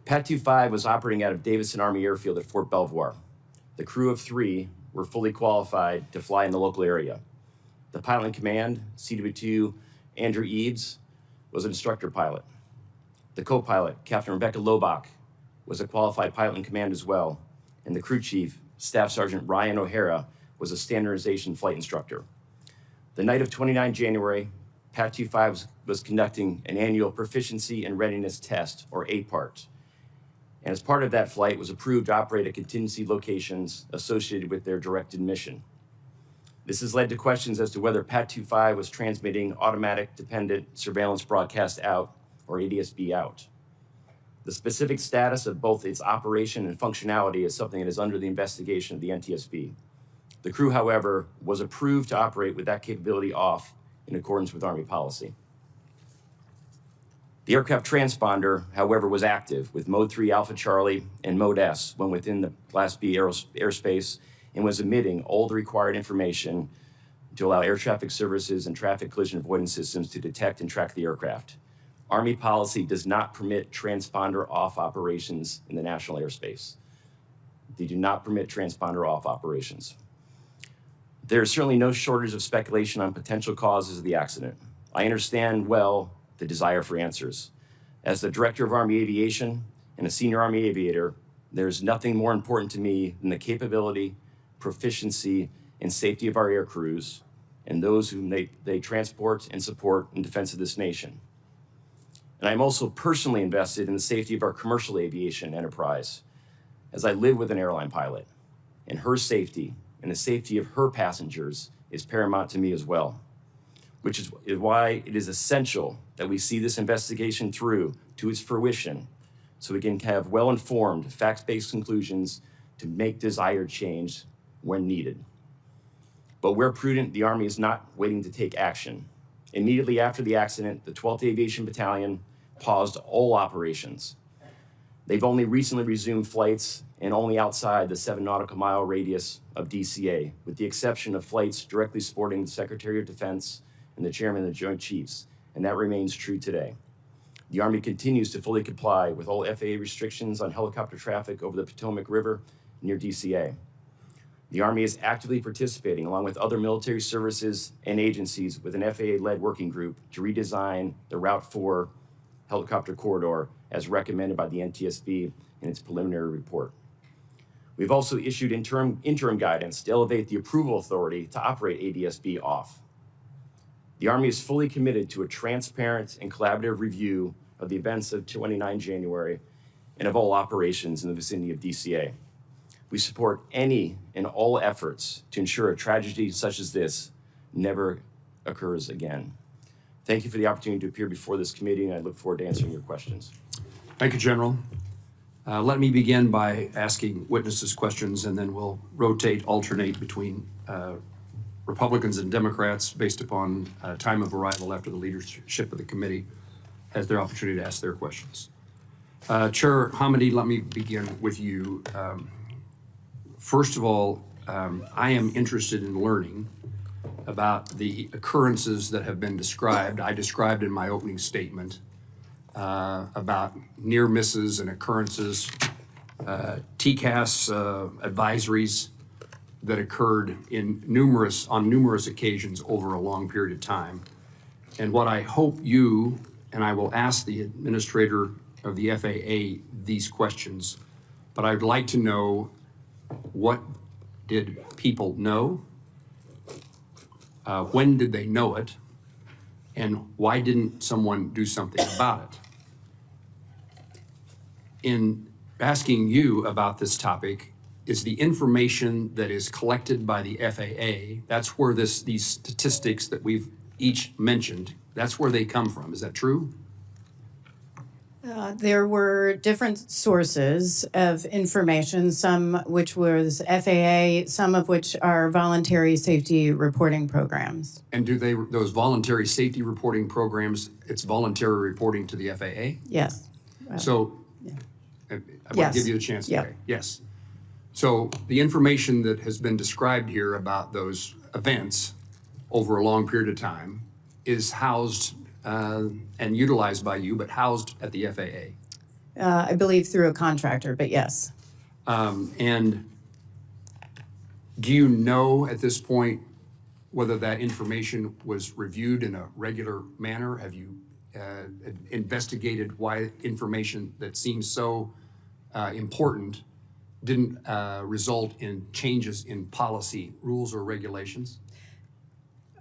Pat 25 was operating out of Davison Army Airfield at Fort Belvoir. The crew of 3 were fully qualified to fly in the local area. The pilot in command, CW2 Andrew Eads, was an instructor pilot. The co-pilot, Captain Rebecca Lobach, was a qualified pilot in command as well, and the crew chief, Staff Sergeant Ryan O'Hara, was a standardization flight instructor. The night of 29 January, Pat 25 was conducting an annual proficiency and readiness test, or APART. And as part of that flight, was approved to operate at contingency locations associated with their directed mission. This has led to questions as to whether Pat 25 was transmitting automatic dependent surveillance broadcast out, or ADSB out. The specific status of both its operation and functionality is something that is under the investigation of the NTSB. The crew, however, was approved to operate with that capability off in accordance with Army policy. The aircraft transponder, however, was active with Mode 3 Alpha Charlie and Mode S when within the Class B airspace, and was emitting all the required information to allow air traffic services and traffic collision avoidance systems to detect and track the aircraft. Army policy does not permit transponder off operations in the national airspace. They do not permit transponder off operations. There is certainly no shortage of speculation on potential causes of the accident. I understand well the desire for answers. As the director of Army Aviation and a senior Army aviator, there is nothing more important to me than the capability, proficiency, and safety of our air crews and those whom they transport and support in defense of this nation. And I'm also personally invested in the safety of our commercial aviation enterprise, as I live with an airline pilot, and her safety and the safety of her passengers is paramount to me as well, which is why it is essential that we see this investigation through to its fruition so we can have well-informed, fact-based conclusions to make desired change when needed. But where prudent, the Army is not waiting to take action. Immediately after the accident, the 12th Aviation Battalion paused all operations. They've only recently resumed flights and only outside the 7 nautical mile radius of DCA, with the exception of flights directly supporting the Secretary of Defense and the Chairman of the Joint Chiefs, and that remains true today. The Army continues to fully comply with all FAA restrictions on helicopter traffic over the Potomac River near DCA. The Army is actively participating, along with other military services and agencies, with an FAA-led working group to redesign the Route 4 helicopter corridor as recommended by the NTSB in its preliminary report. We've also issued interim guidance to elevate the approval authority to operate ADSB off. The Army is fully committed to a transparent and collaborative review of the events of 29 January and of all operations in the vicinity of DCA. We support any and all efforts to ensure a tragedy such as this never occurs again. Thank you for the opportunity to appear before this committee, and I look forward to answering your questions. Thank you, General. Let me begin by asking witnesses questions, and then we'll alternate between Republicans and Democrats based upon time of arrival after the leadership of the committee has their opportunity to ask their questions. Chair Hamidi, let me begin with you. First of all, I am interested in learning about the occurrences that have been described. I described in my opening statement about near misses and occurrences, TCAS advisories that occurred on numerous occasions over a long period of time. And what I hope you, and I will ask the administrator of the FAA these questions, but I'd like to know, what did people know? When did they know it? And why didn't someone do something about it? In asking you about this topic, is the information that is collected by the FAA, that's where these statistics that we've each mentioned, that's where they come from. Is that true? There were different sources of information, some which was FAA, some of which are voluntary safety reporting programs. And do those voluntary safety reporting programs, it's voluntary reporting to the FAA? Yes. So, I want Yes. to give you a chance Yeah. today. Yes. So the information that has been described here about those events over a long period of time is housed and utilized by you, but housed at the FAA. I believe through a contractor, but yes. And do you know at this point whether that information was reviewed in a regular manner? Have you investigated why information that seems so important didn't result in changes in policy, rules, or regulations?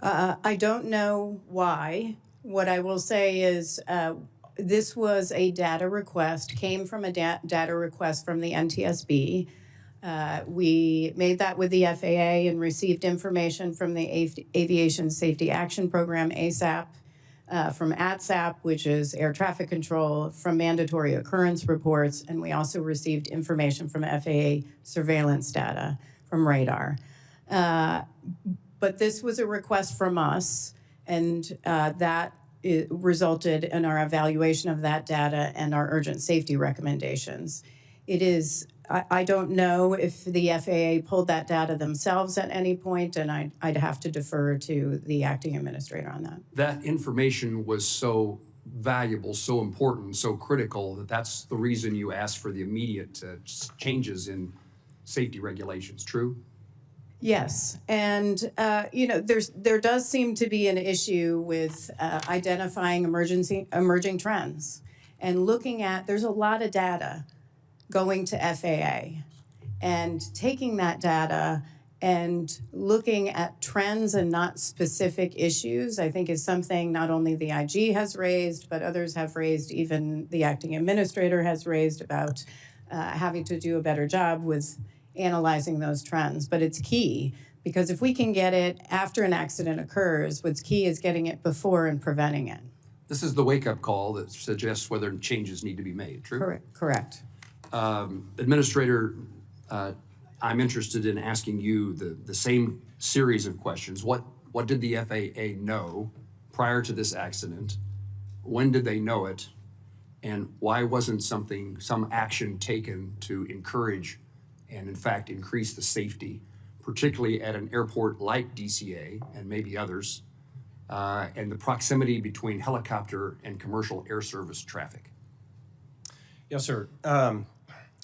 I don't know why. What I will say is this was a data request, came from a data request from the NTSB. We made that with the FAA and received information from the Aviation Safety Action Program, ASAP, from ATSAP, which is air traffic control, from mandatory occurrence reports, and we also received information from FAA surveillance data from radar. But this was a request from us, and that resulted in our evaluation of that data and our urgent safety recommendations. It is, I don't know if the FAA pulled that data themselves at any point, and I'd have to defer to the acting administrator on that. That information was so valuable, so important, so critical that that's the reason you asked for the immediate changes in safety regulations, true? Yes, and there does seem to be an issue with identifying emerging trends, and looking at, there's a lot of data going to FAA, and taking that data and looking at trends and not specific issues, I think is something not only the IG has raised, but others have raised, even the acting administrator has raised about having to do a better job with analyzing those trends. But it's key, because if we can get it after an accident occurs, what's key is getting it before and preventing it. This is the wake-up call that suggests whether changes need to be made, true? Correct. Administrator, I'm interested in asking you the same series of questions. What did the FAA know prior to this accident? When did they know it? And why wasn't some action taken to encourage and in fact increase the safety, particularly at an airport like DCA and maybe others, and the proximity between helicopter and commercial air service traffic? Yes, sir.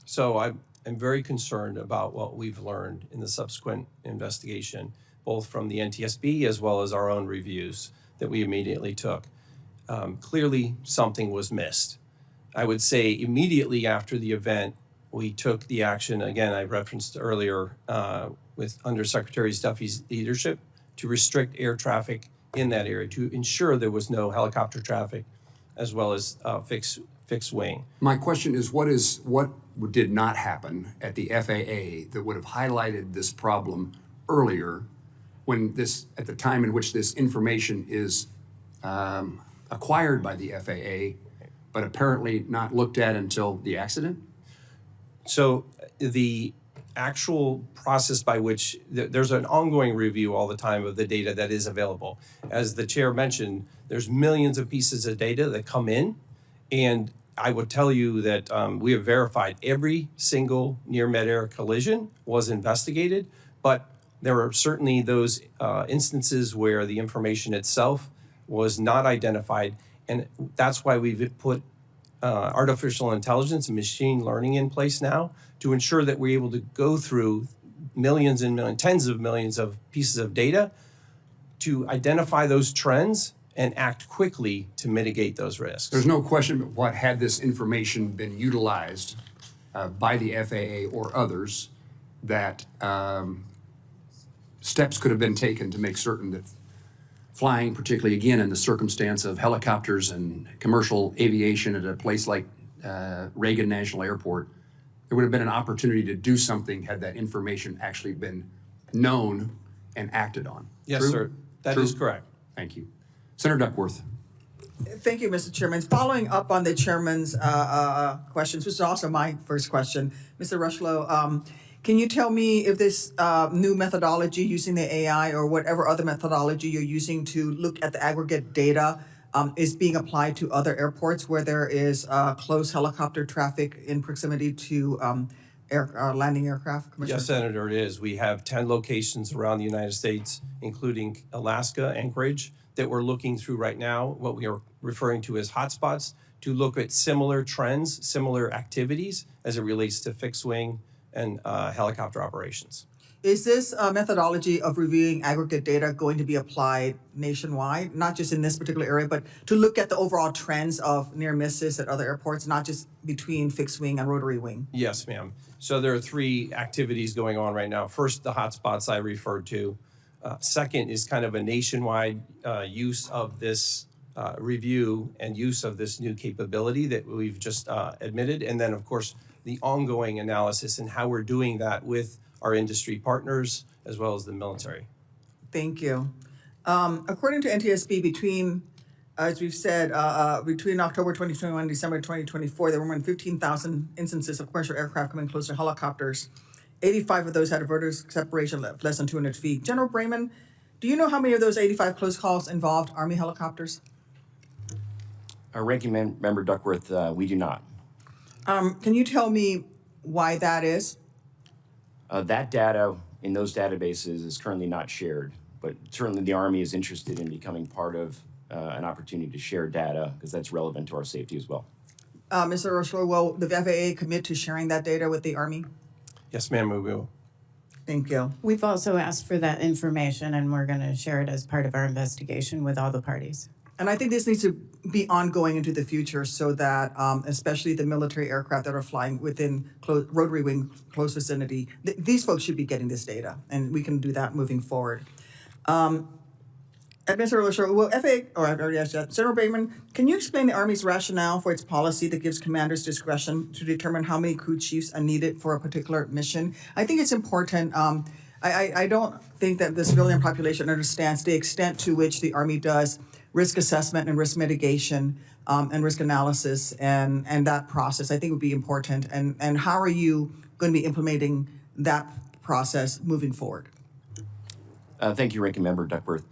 So I'm very concerned about what we've learned in the subsequent investigation, both from the NTSB as well as our own reviews that we immediately took. Clearly, something was missed. I would say immediately after the event, we took the action, again, I referenced earlier, with Undersecretary Duffy's leadership, to restrict air traffic in that area, to ensure there was no helicopter traffic, as well as fixed wing. My question is, what did not happen at the FAA that would have highlighted this problem earlier, at the time in which this information is acquired by the FAA, but apparently not looked at until the accident? So the actual process by which there's an ongoing review all the time of the data that is available. As the chair mentioned, there's millions of pieces of data that come in, and I would tell you that we have verified every single near mid-air collision was investigated, but there are certainly those instances where the information itself was not identified, and that's why we've put artificial intelligence and machine learning in place now to ensure that we're able to go through millions and millions, tens of millions of pieces of data to identify those trends and act quickly to mitigate those risks. There's no question but what, had this information been utilized by the FAA or others, that steps could have been taken to make certain that flying, particularly again in the circumstance of helicopters and commercial aviation at a place like Reagan National Airport, there would have been an opportunity to do something had that information actually been known and acted on. Yes, True? sir. That True? is correct. Thank you. Senator Duckworth. Thank you, Mr. Chairman. Following up on the chairman's questions, which is also my first question, Mr. Rushlow, can you tell me if this new methodology using the AI or whatever other methodology you're using to look at the aggregate data is being applied to other airports where there is close helicopter traffic in proximity to landing aircraft? Commissioner? Yes, Senator, it is. We have 10 locations around the United States, including Alaska, Anchorage, that we're looking through right now, what we are referring to as hotspots, to look at similar trends, similar activities as it relates to fixed wing and helicopter operations. Is this methodology of reviewing aggregate data going to be applied nationwide, not just in this particular area, but to look at the overall trends of near misses at other airports, not just between fixed wing and rotary wing? Yes, ma'am. So there are 3 activities going on right now. First, the hotspots I referred to. Second is kind of a nationwide use of this review and use of this new capability that we've just admitted. And then, of course, the ongoing analysis and how we're doing that with our industry partners as well as the military. Thank you. According to NTSB, between, as we've said, between October 2021 and December 2024, there were more than 15,000 instances of commercial aircraft coming close to helicopters. 85 of those had a vertical separation of less than 200 feet. General Brayman, do you know how many of those 85 close calls involved Army helicopters? Ranking Member Duckworth, we do not. Can you tell me why that is? That data in those databases is currently not shared, but certainly the Army is interested in becoming part of an opportunity to share data because that's relevant to our safety as well. Mr. Rushlow, will the FAA commit to sharing that data with the Army? Yes, ma'am, we will. Thank you. We've also asked for that information, and we're going to share it as part of our investigation with all the parties. And I think this needs to be ongoing into the future so that, especially the military aircraft that are flying within rotary wing close vicinity, these folks should be getting this data, and we can do that moving forward. Mr. Rushlow, will FAA, or I've already asked that, General Brayman, can you explain the Army's rationale for its policy that gives commanders discretion to determine how many crew chiefs are needed for a particular mission? I think it's important. I don't think that the civilian population understands the extent to which the Army does risk assessment and risk mitigation and risk analysis and that process. I think would be important. And how are you going to be implementing that process moving forward? Thank you, Ranking Member Duckworth.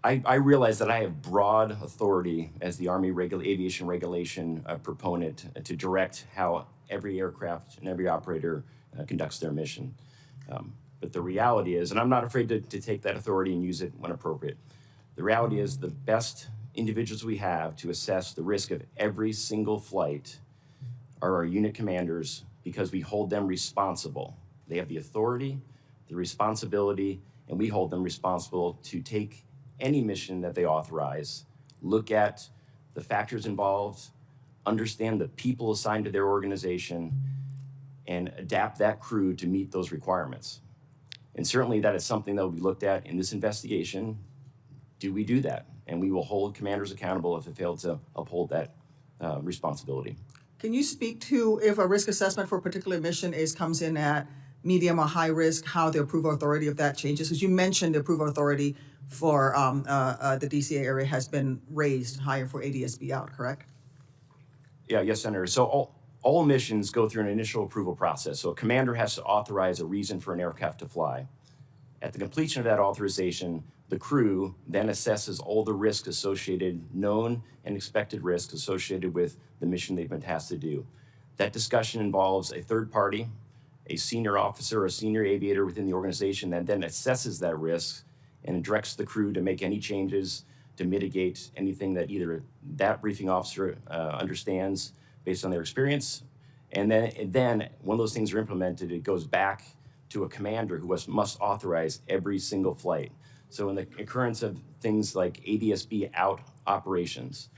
I realize that I have broad authority as the Army aviation regulation proponent to direct how every aircraft and every operator conducts their mission. But the reality is, and I'm not afraid to take that authority and use it when appropriate, the reality is the best individuals we have to assess the risk of every single flight are our unit commanders because we hold them responsible. They have the authority, the responsibility, and we hold them responsible to take any mission that they authorize, look at the factors involved, understand the people assigned to their organization, and adapt that crew to meet those requirements. And certainly that is something that will be looked at in this investigation. Do we do that? And we will hold commanders accountable if they fail to uphold that responsibility. Can you speak to if a risk assessment for a particular mission comes in at medium or high risk, how the approval authority of that changes? Because you mentioned the approval authority for the DCA area has been raised higher for ADSB out, correct? Yeah, yes, Senator. So all missions go through an initial approval process. So a commander has to authorize a reason for an aircraft to fly. At the completion of that authorization, the crew then assesses all the risks associated, known and expected risks associated with the mission they've been tasked to do. That discussion involves a third party, a senior officer or senior aviator within the organization that then assesses that risk and directs the crew to make any changes to mitigate anything that either that briefing officer understands based on their experience. And then when those things are implemented, it goes back to a commander who must authorize every single flight. So in the occurrence of things like ADSB out operations,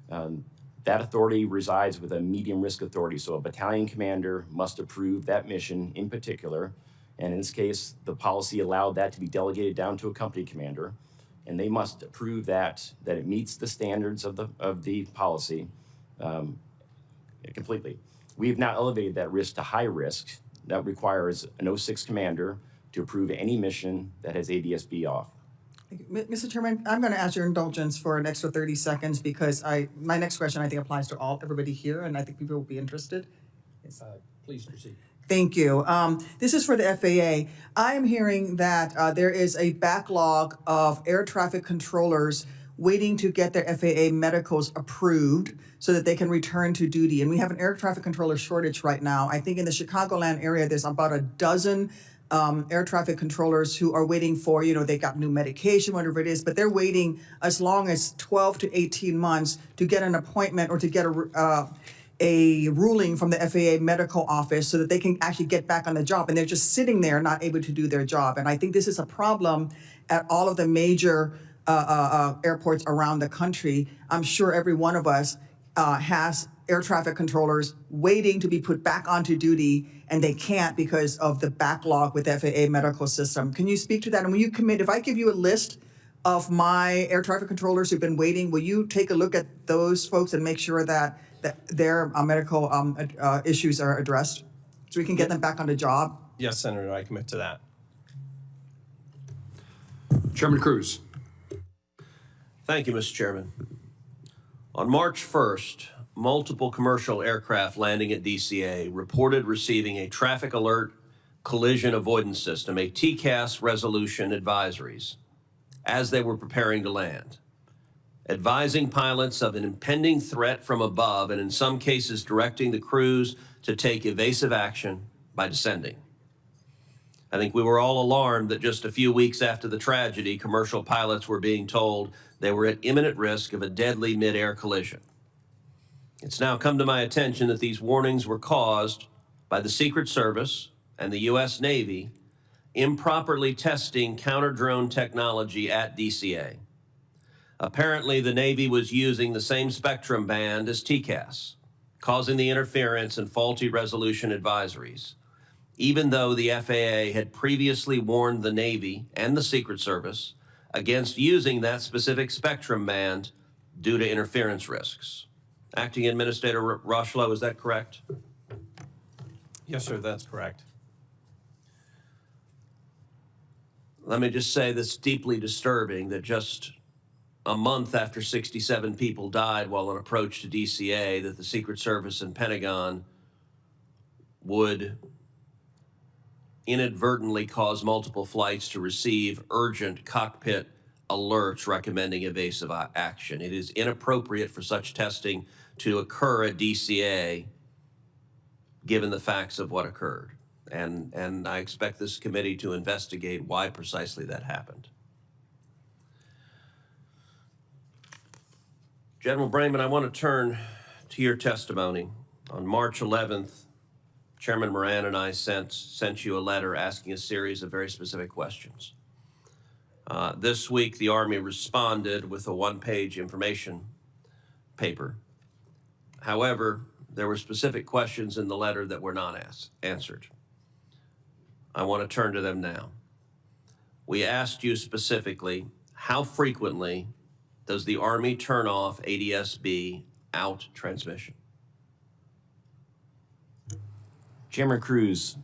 that authority resides with a medium risk authority. So a battalion commander must approve that mission in particular. And in this case, the policy allowed that to be delegated down to a company commander. And they must approve that it meets the standards of the policy completely. We've now elevated that risk to high risk. That requires an 06 commander to approve any mission that has ADSB off. Mr. Chairman, I'm going to ask your indulgence for an extra 30 seconds because my next question I think applies to everybody here, and I think people will be interested. Please proceed. Thank you. This is for the FAA. I am hearing that there is a backlog of air traffic controllers waiting to get their FAA medicals approved so that they can return to duty. And we have an air traffic controller shortage right now. I think in the Chicagoland area, there's about a dozen air traffic controllers who are waiting for, they got new medication, whatever it is, but they're waiting as long as 12 to 18 months to get an appointment or to get a ruling from the FAA medical office so that they can actually get back on the job. And they're just sitting there not able to do their job. And I think this is a problem at all of the major airports around the country. I'm sure every one of us has air traffic controllers waiting to be put back onto duty, and they can't because of the backlog with the FAA medical system. Can you speak to that? And when you commit, if I give you a list of my air traffic controllers who've been waiting, will you take a look at those folks and make sure that their medical issues are addressed so we can get them back on the job? Yes, Senator, I commit to that. Chairman Cruz. Thank you, Mr. Chairman. On March 1st, multiple commercial aircraft landing at DCA reported receiving a traffic alert collision avoidance system, a TCAS resolution advisories, as they were preparing to land, advising pilots of an impending threat from above and in some cases directing the crews to take evasive action by descending. I think we were all alarmed that just a few weeks after the tragedy, commercial pilots were being told they were at imminent risk of a deadly mid-air collision. It's now come to my attention that these warnings were caused by the Secret Service and the U.S. Navy improperly testing counter-drone technology at DCA. Apparently, the Navy was using the same spectrum band as TCAS, causing the interference and faulty resolution advisories, even though the FAA had previously warned the Navy and the Secret Service against using that specific spectrum band due to interference risks. Acting Administrator Rocheleau, is that correct? Yes, sir, that's correct. Let me just say that's deeply disturbing that just a month after 67 people died while on approach to DCA, that the Secret Service and Pentagon would inadvertently cause multiple flights to receive urgent cockpit alerts recommending evasive action. It is inappropriate for such testing to occur at DCA given the facts of what occurred. And I expect this committee to investigate why precisely that happened. General Brayman, I want to turn to your testimony. On March 11th, Chairman Moran and I sent you a letter asking a series of very specific questions. This week, the Army responded with a one-page information paper. However, there were specific questions in the letter that were not answered. I want to turn to them now. We asked you specifically, how frequently does the Army turn off ADSB out transmission? Chairman Cruz,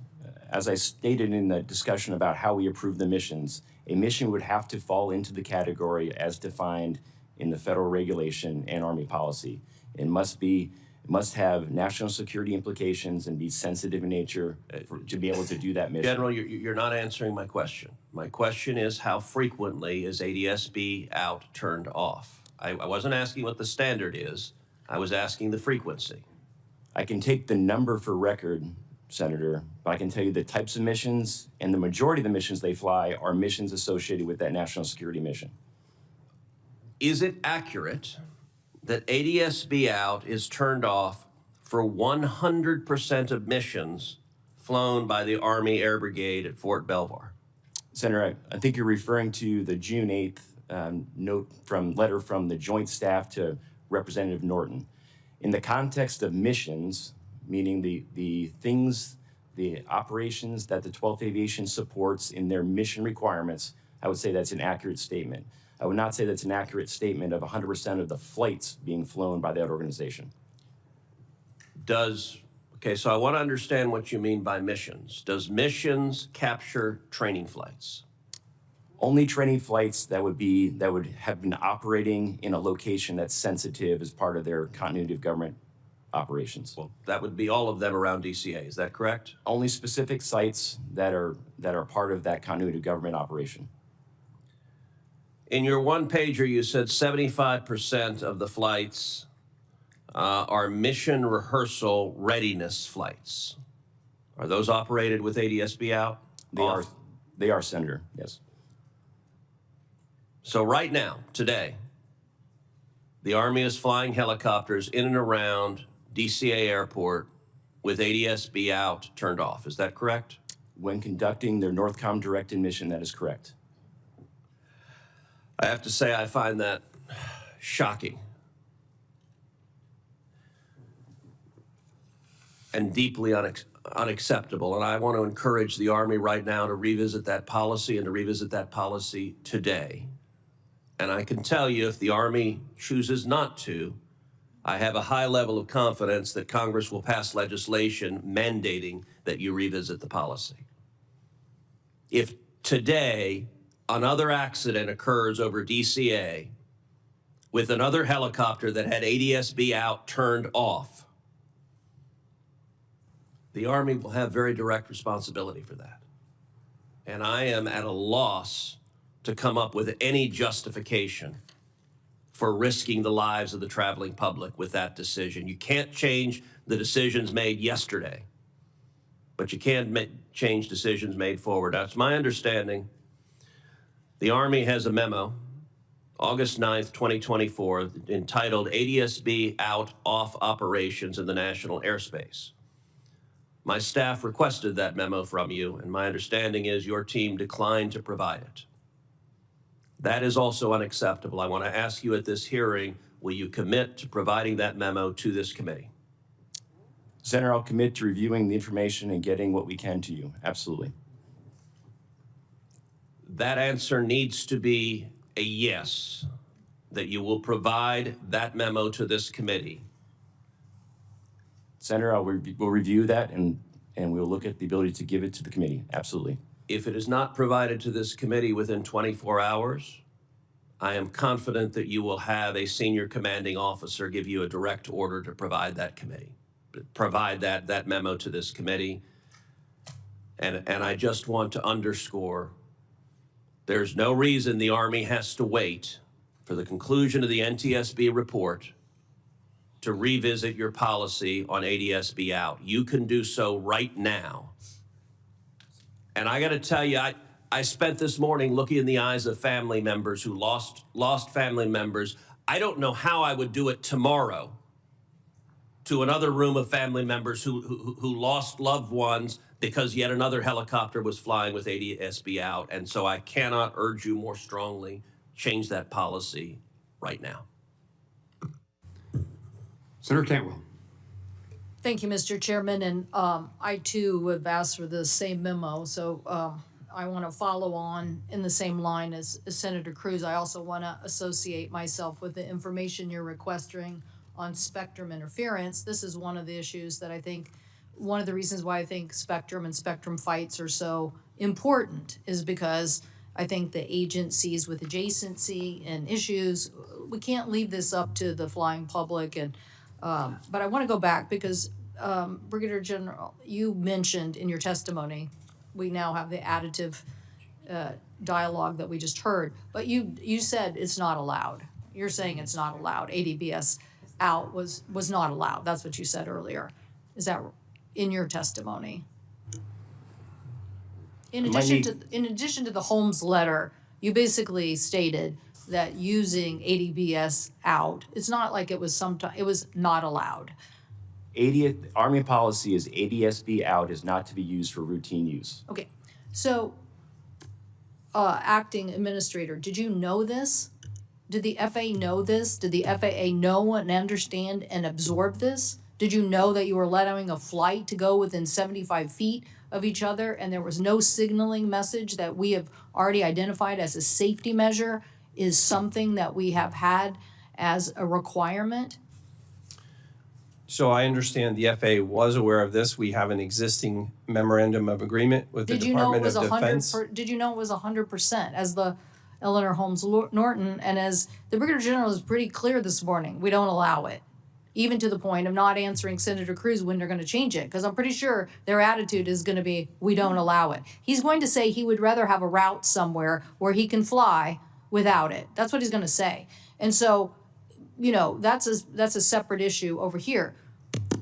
as I stated in the discussion about how we approve the missions, a mission would have to fall into the category as defined in the federal regulation and Army policy. It must be It must have national security implications and be sensitive in nature to be able to do that mission. General, you're not answering my question. My question is, how frequently is ADS-B out turned off? I wasn't asking what the standard is. I was asking the frequency. I can take the number for record, Senator, but I can tell you the types of missions, and the majority of the missions they fly are missions associated with that national security mission. Is it accurate that ADS-B out is turned off for 100% of missions flown by the Army Air Brigade at Fort Belvoir? Senator, I think you're referring to the June 8th letter from the Joint Staff to Representative Norton. In the context of missions, meaning the things, the operations that the 12th Aviation supports in their mission requirements, I would say that's an accurate statement. I would not say that's an accurate statement of 100% of the flights being flown by that organization. Okay, so I want to understand what you mean by missions. Does missions capture training flights? Only training flights that would have been operating in a location that's sensitive as part of their continuity of government operations. Well, that would be all of them around DCA, is that correct? Only specific sites that are part of that continuity of government operation. In your one-pager, you said 75% of the flights are mission rehearsal readiness flights. Are those operated with ADS-B out? They are, Senator, yes. So right now, today, the Army is flying helicopters in and around DCA Airport with ADS-B out turned off. Is that correct? When conducting their NORTHCOM directed mission, that is correct. I have to say I find that shocking and deeply unacceptable. And I want to encourage the Army right now to revisit that policy and to revisit that policy today. And I can tell you, if the Army chooses not to, I have a high level of confidence that Congress will pass legislation mandating that you revisit the policy. If today another accident occurs over DCA with another helicopter that had ADS-B out turned off, the Army will have very direct responsibility for that. And I am at a loss to come up with any justification for risking the lives of the traveling public with that decision. You can't change the decisions made yesterday, but you can change decisions made forward. That's my understanding. The Army has a memo, August 9th, 2024, entitled ADS-B Out Off Operations in the National Airspace. My staff requested that memo from you, and my understanding is your team declined to provide it. That is also unacceptable. I want to ask you at this hearing, will you commit to providing that memo to this committee? Senator, I'll commit to reviewing the information and getting what we can to you. Absolutely. That answer needs to be a yes, that you will provide that memo to this committee. Senator, we'll review that and we'll look at the ability to give it to the committee. Absolutely. If it is not provided to this committee within 24 hours, I am confident that you will have a senior commanding officer give you a direct order to provide that that memo to this committee. And I just want to underscore, there's no reason the Army has to wait for the conclusion of the NTSB report to revisit your policy on ADS-B out. You can do so right now. And I got to tell you, I spent this morning looking in the eyes of family members who lost family members. I don't know how I would do it tomorrow to another room of family members who lost loved ones because yet another helicopter was flying with ADS-B out. And so I cannot urge you more strongly, change that policy right now. Senator Cantwell. Thank you, Mr. Chairman, and I too have asked for the same memo, so I want to follow on in the same line as Senator Cruz. I also want to associate myself with the information you're requesting on spectrum interference. This is one of the issues that I think, one of the reasons why I think spectrum and spectrum fights are so important is because I think the agencies with adjacency and issues, we can't leave this up to the flying public and But I want to go back because, Brigadier General, you mentioned in your testimony, we now have the additive dialogue that we just heard, but you said it's not allowed. You're saying it's not allowed. ADBS out was not allowed. That's what you said earlier. Is that in your testimony? In addition to the Holmes letter, you basically stated that using ADBS out, it's not like it was it was not allowed. Army policy is ADSB out is not to be used for routine use. Okay, so, acting administrator, did you know this? Did the FAA know this? Did the FAA know and understand and absorb this? Did you know that you were allowing a flight to go within 75 feet of each other and there was no signaling message that we have already identified as a safety measure is something that we have had as a requirement? So I understand the FAA was aware of this. We have an existing memorandum of agreement with the Did you know it Department was of Defense. Did you know it was 100% as the Eleanor Holmes Norton and as the Brigadier General is pretty clear this morning, we don't allow it. Even to the point of not answering Senator Cruz when they're going to change it, because I'm pretty sure their attitude is going to be, we don't allow it. He's going to say he would rather have a route somewhere where he can fly without it. That's what he's going to say. And so, you know, that's a separate issue over here.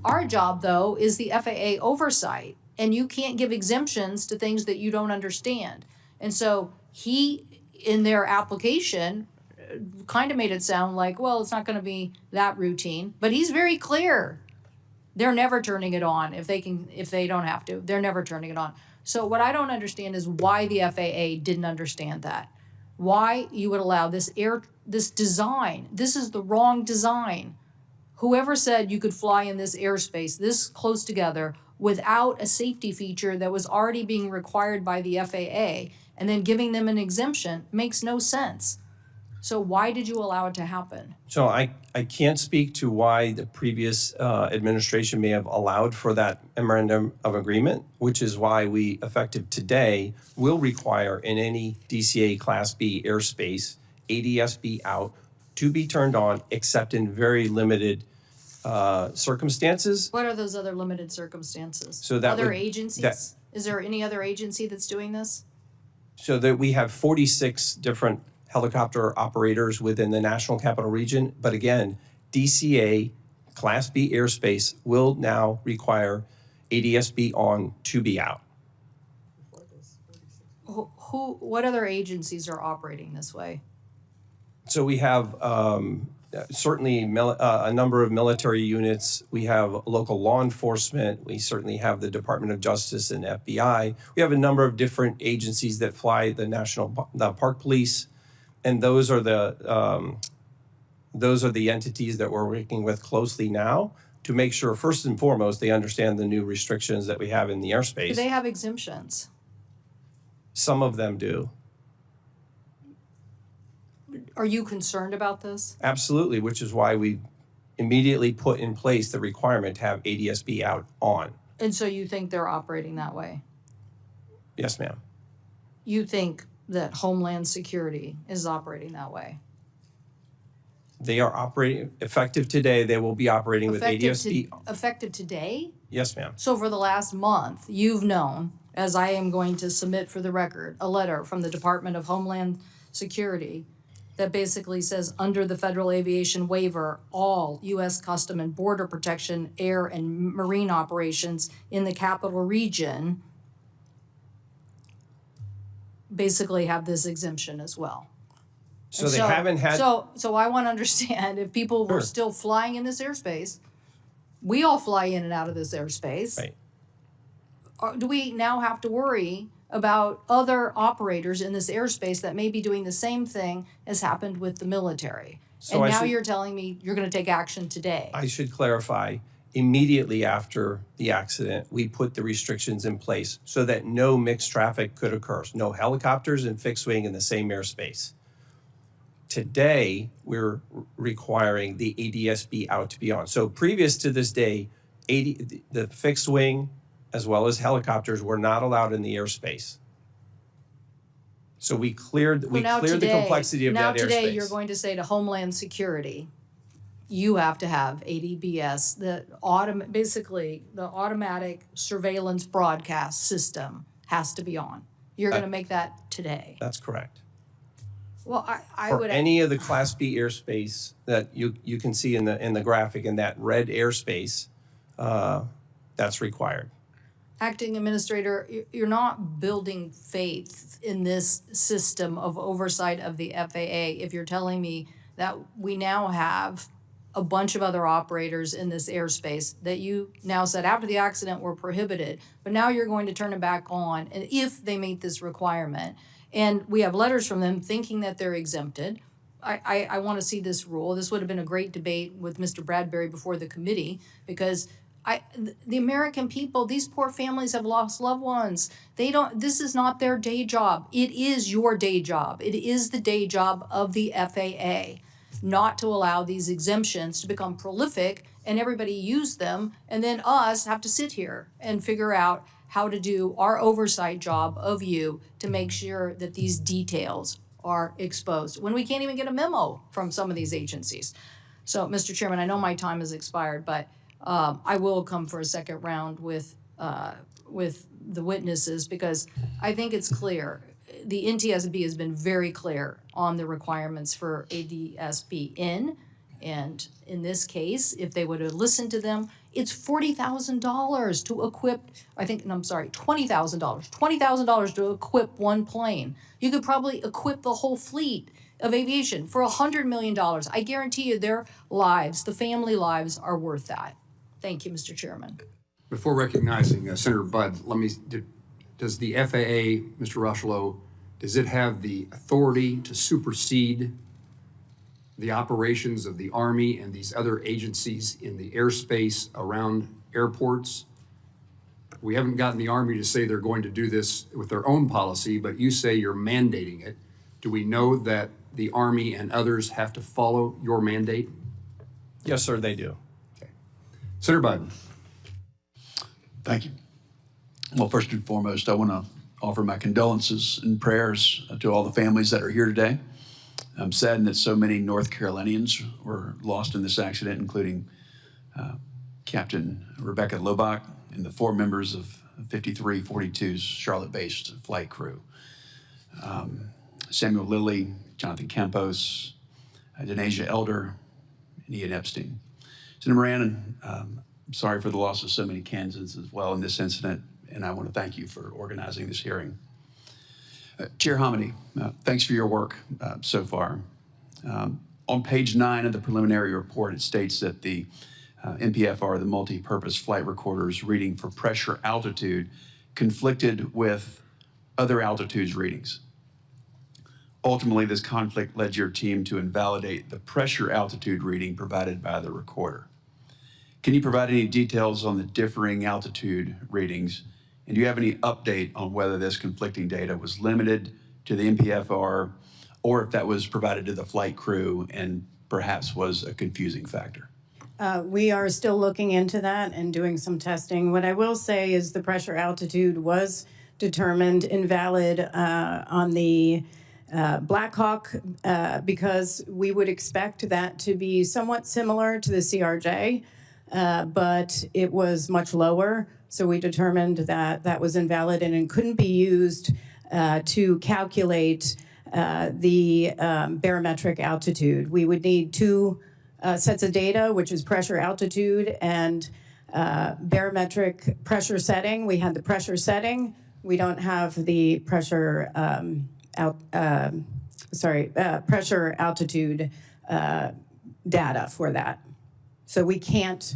Our job, though, is the FAA oversight, and you can't give exemptions to things that you don't understand. And so he, in their application, kind of made it sound like, well, it's not going to be that routine, but he's very clear. They're never turning it on if they don't have to. They're never turning it on. So what I don't understand is why the FAA didn't understand that. Why you would allow this design. This is the wrong design. Whoever said you could fly in this airspace this close together without a safety feature that was already being required by the FAA and then giving them an exemption makes no sense. So why did you allow it to happen? So I can't speak to why the previous administration may have allowed for that memorandum of agreement, which is why we, effective today, will require in any DCA Class B airspace, ADSB out to be turned on, except in very limited circumstances. What are those other limited circumstances? So that other would- agencies? Is there any other agency that's doing this? So that we have 46 different helicopter operators within the National Capital Region. But again, DCA Class B airspace will now require ADSB on to be out. What other agencies are operating this way? So we have certainly a number of military units. We have local law enforcement. We certainly have the Department of Justice and FBI. We have a number of different agencies that fly the Park Police. And those are the entities that we're working with closely now to make sure, first and foremost, they understand the new restrictions that we have in the airspace. Do they have exemptions? Some of them do. Are you concerned about this? Absolutely, which is why we immediately put in place the requirement to have ADSB out on. And so you think they're operating that way? Yes, ma'am. You think that Homeland Security is operating that way? They are operating, effective today, they will be operating with ADSB. Effective today? Yes, ma'am. So for the last month, you've known, as I am going to submit for the record, a letter from the Department of Homeland Security that basically says, under the Federal Aviation Waiver, all U.S. Custom and Border Protection, air and marine operations in the capital region basically have this exemption as well. So they haven't had. So I want to understand, if people were Sure. still flying in this airspace, we all fly in and out of this airspace. Right. Do we now have to worry about other operators in this airspace that may be doing the same thing as happened with the military? So And I now should- you're telling me you're going to take action today. I should clarify, immediately after the accident, we put the restrictions in place so that no mixed traffic could occur. No helicopters and fixed wing in the same airspace. Today, we're requiring the ADSB out to be on. So previous to this day, the fixed wing as well as helicopters were not allowed in the airspace. So we cleared the complexity of that airspace. Now today, you're going to say to Homeland Security, you have to have ADBS, basically the automatic surveillance broadcast system has to be on. You're going to make that today. That's correct. Well, I For would. any of the Class B airspace that you can see in the graphic, in that red airspace, that's required. Acting Administrator, you're not building faith in this system of oversight of the FAA if you're telling me that we now have a bunch of other operators in this airspace that you now said after the accident were prohibited, but now you're going to turn it back on, and if they meet this requirement. And we have letters from them thinking that they're exempted. I want to see this rule. This would have been a great debate with Mr. Bradbury before the committee, because the American people, these poor families have lost loved ones. This is not their day job. It is your day job. It is the day job of the FAA not to allow these exemptions to become prolific and everybody use them, and then us have to sit here and figure out how to do our oversight job of you to make sure that these details are exposed when we can't even get a memo from some of these agencies. So, Mr. Chairman, I know my time has expired, but I will come for a second round with the witnesses, because I think it's clear. The NTSB has been very clear on the requirements for ADSB and in this case, if they would have listened to them, it's $40,000 to equip, $20,000 to equip one plane. You could probably equip the whole fleet of aviation for $100 million. I guarantee you their lives, the family lives, are worth that. Thank you, Mr. Chairman. Before recognizing Senator Budd, does the FAA, Mr. Rushlow, does it have the authority to supersede the operations of the Army and these other agencies in the airspace around airports? We haven't gotten the Army to say they're going to do this with their own policy, but you say you're mandating it. Do we know that the Army and others have to follow your mandate? Yes, sir, they do. Okay. Senator Budd. Thank you. Well, first and foremost, I want to offer my condolences and prayers to all the families that are here today. I'm saddened that so many North Carolinians were lost in this accident, including Captain Rebecca Lobach and the 4 members of 5342's Charlotte-based flight crew. Samuel Lilly, Jonathan Campos, Denasia Elder, and Ian Epstein. Senator Moran, I'm sorry for the loss of so many Kansans as well in this incident, and I want to thank you for organizing this hearing. Chair Hominy, thanks for your work so far. On page 9 of the preliminary report, it states that the MPFR, the multi-purpose flight recorder's reading for pressure altitude conflicted with other altitudes readings. Ultimately, this conflict led your team to invalidate the pressure altitude reading provided by the recorder. Can you provide any details on the differing altitude readings? And do you have any update on whether this conflicting data was limited to the MPFR or if that was provided to the flight crew and perhaps was a confusing factor? We are still looking into that and doing some testing. What I will say is the pressure altitude was determined invalid on the Blackhawk because we would expect that to be somewhat similar to the CRJ, but it was much lower. So we determined that that was invalid and it couldn't be used to calculate the barometric altitude. We would need 2 sets of data, which is pressure altitude and barometric pressure setting. We had the pressure setting. We don't have the pressure pressure altitude data for that. So we can't.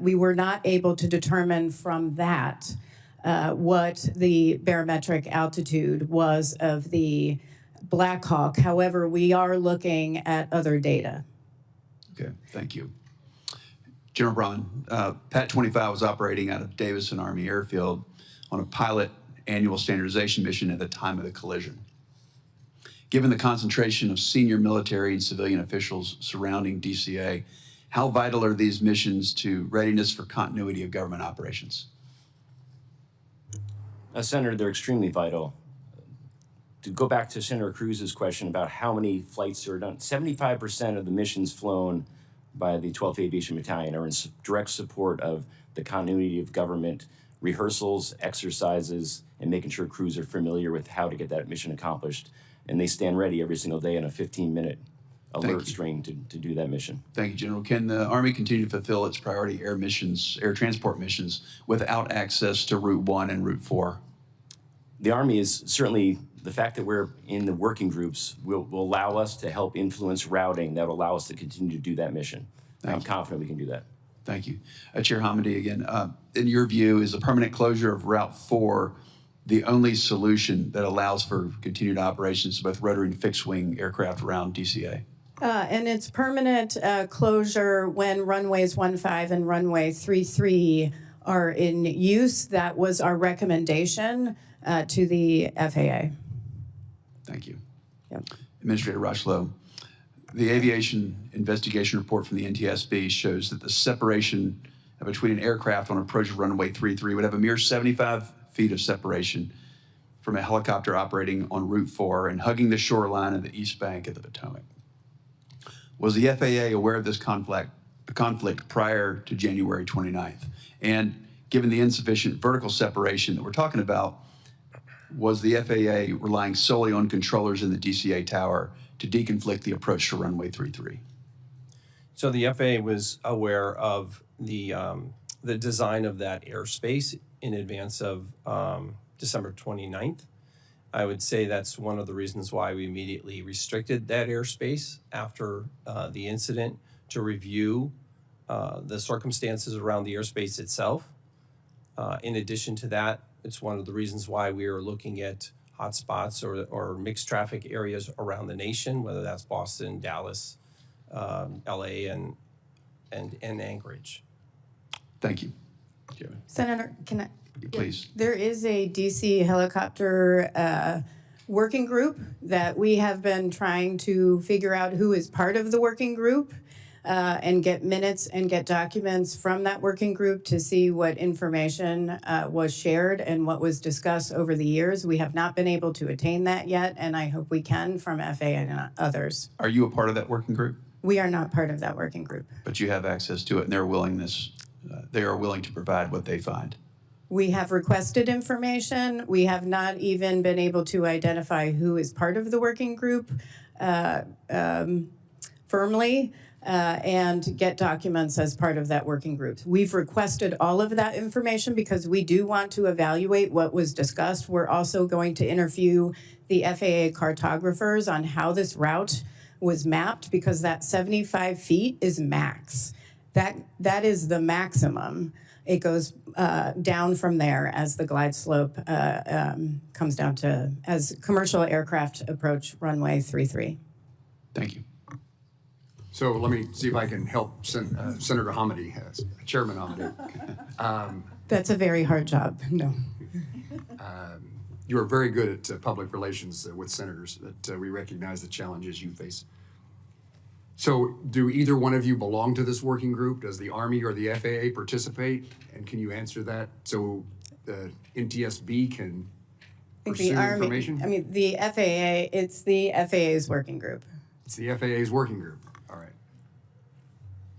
We were not able to determine from that what the barometric altitude was of the Blackhawk. However, we are looking at other data. Okay, thank you. General Braun, PAT 25 was operating out of Davison Army Airfield on a pilot annual standardization mission at the time of the collision. Given the concentration of senior military and civilian officials surrounding DCA, how vital are these missions to readiness for continuity of government operations? Senator, they're extremely vital. To go back to Senator Cruz's question about how many flights are done, 75% of the missions flown by the 12th Aviation Battalion are in direct support of the continuity of government rehearsals, exercises, and making sure crews are familiar with how to get that mission accomplished. And they stand ready every single day on a 15-minute alert string to do that mission. Thank you, General. Can the Army continue to fulfill its priority air missions, air transport missions, without access to Route 1 and Route 4? The Army is certainly, the fact that we're in the working groups will allow us to help influence routing that will allow us to continue to do that mission. I'm confident we can do that. Thank you. Chair Hamady again. In your view, is the permanent closure of Route 4 the only solution that allows for continued operations of both rotary and fixed-wing aircraft around DCA? And it's permanent closure when runways 15 and runway 33 are in use. That was our recommendation to the FAA. Thank you. Yep. Administrator Rushlow, the aviation investigation report from the NTSB shows that the separation between an aircraft on approach of runway 33 would have a mere 75 feet of separation from a helicopter operating on Route 4 and hugging the shoreline of the east bank of the Potomac. Was the FAA aware of this conflict prior to January 29th? And given the insufficient vertical separation that we're talking about, was the FAA relying solely on controllers in the DCA tower to deconflict the approach to runway 33? So the FAA was aware of the design of that airspace in advance of December 29th. I would say that's one of the reasons why we immediately restricted that airspace after the incident to review the circumstances around the airspace itself. In addition to that, it's one of the reasons why we are looking at hotspots or mixed traffic areas around the nation, whether that's Boston, Dallas, LA, and Anchorage. Thank you. Senator, can I? Please. There is a DC helicopter working group that we have been trying to figure out who is part of the working group and get minutes and get documents from that working group to see what information was shared and what was discussed over the years. We have not been able to attain that yet, and I hope we can from FAA and others. Are you a part of that working group? We are not part of that working group. But you have access to it, and they are willing to provide what they find. We have requested information. We have not even been able to identify who is part of the working group firmly and get documents as part of that working group. We've requested all of that information because we do want to evaluate what was discussed. We're also going to interview the FAA cartographers on how this route was mapped because that 75 feet is max. That is the maximum. It goes down from there as the glide slope comes down to, as commercial aircraft approach runway 33. Thank you. So let me see if I can help Senator Hamady, Chairman Hamady. That's a very hard job, no. You are very good at public relations with senators, that we recognize the challenges you face. So do either one of you belong to this working group? Does the Army or the FAA participate? And can you answer that so the NTSB can pursue information? I mean, the FAA, it's the FAA's working group. It's the FAA's working group. All right.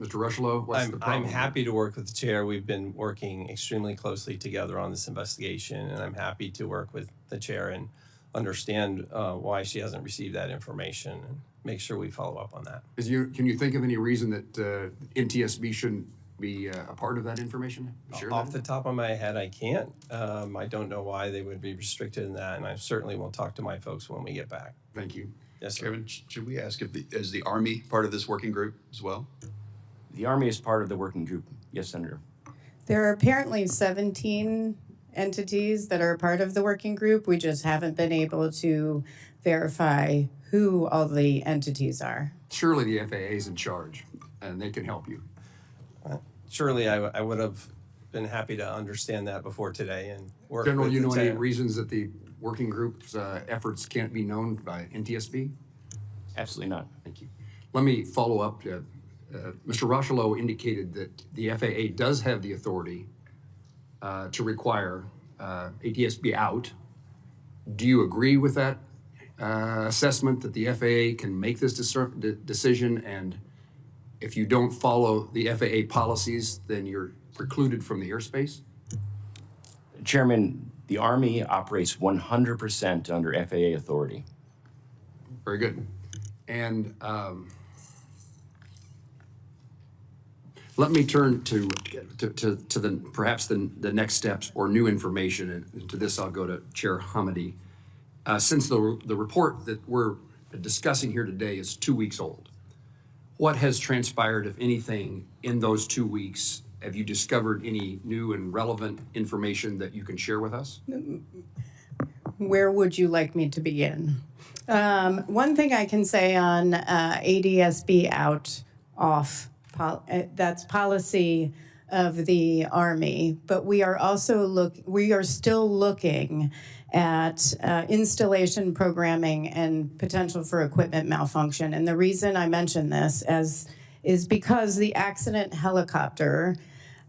Mr. Rushlow, what's the problem? I'm happy to work with the chair. We've been working extremely closely together on this investigation, and I'm happy to work with the chair and understand why she hasn't received that information and make sure we follow up on that. Can you think of any reason that NTSB shouldn't be a part of that information? Off the top of my head, I can't. I don't know why they would be restricted in that, and I certainly will talk to my folks when we get back. Thank you. Yes, sir. Chairman, should we ask is the Army part of this working group as well? The Army is part of the working group. Yes, Senator. There are apparently 17 entities that are part of the working group. We just haven't been able to verify who all the entities are. Surely the FAA is in charge, and they can help you. Surely I would have been happy to understand that before today and work General, with you the know any chair. reasons that the working group's efforts can't be known by NTSB? Absolutely not. Thank you. Let me follow up. Mr. Rochelow indicated that the FAA does have the authority to require ATSB out. Do you agree with that assessment that the FAA can make this decision and if you don't follow the FAA policies, then you're precluded from the airspace? Chairman, the Army operates 100% under FAA authority. Very good. And let me turn to the perhaps the next steps or new information, and to this I'll go to Chair Hamady. Since the report that we're discussing here today is 2 weeks old, what has transpired, if anything, in those 2 weeks? Have you discovered any new and relevant information that you can share with us? Where would you like me to begin? One thing I can say on ADSB out, off, that's policy of the Army, but we are also we are still looking at installation programming and potential for equipment malfunction. And the reason I mention this is because the accident helicopter,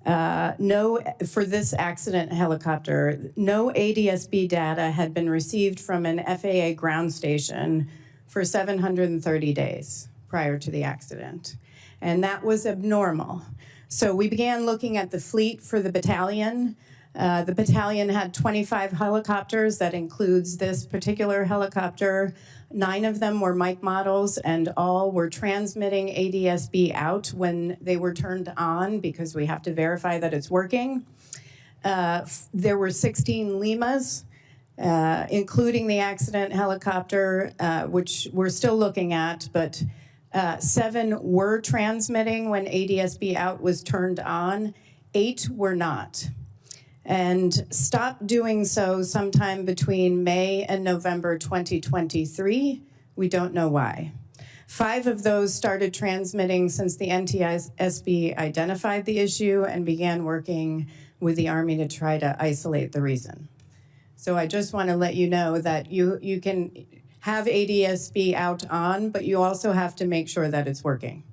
for this accident helicopter, no ADSB data had been received from an FAA ground station for 730 days prior to the accident. And that was abnormal. So we began looking at the fleet for the battalion. The battalion had 25 helicopters. That includes this particular helicopter. 9 of them were Mike models, and all were transmitting ADSB out when they were turned on, because we have to verify that it's working. There were 16 Limas, including the accident helicopter, which we're still looking at, but 7 were transmitting when ADSB out was turned on. 8 were not, and stopped doing so sometime between May and November 2023. We don't know why. 5 of those started transmitting since the NTSB identified the issue and began working with the Army to try to isolate the reason. So I just want to let you know that you can have ADSB out on, but you also have to make sure that it's working.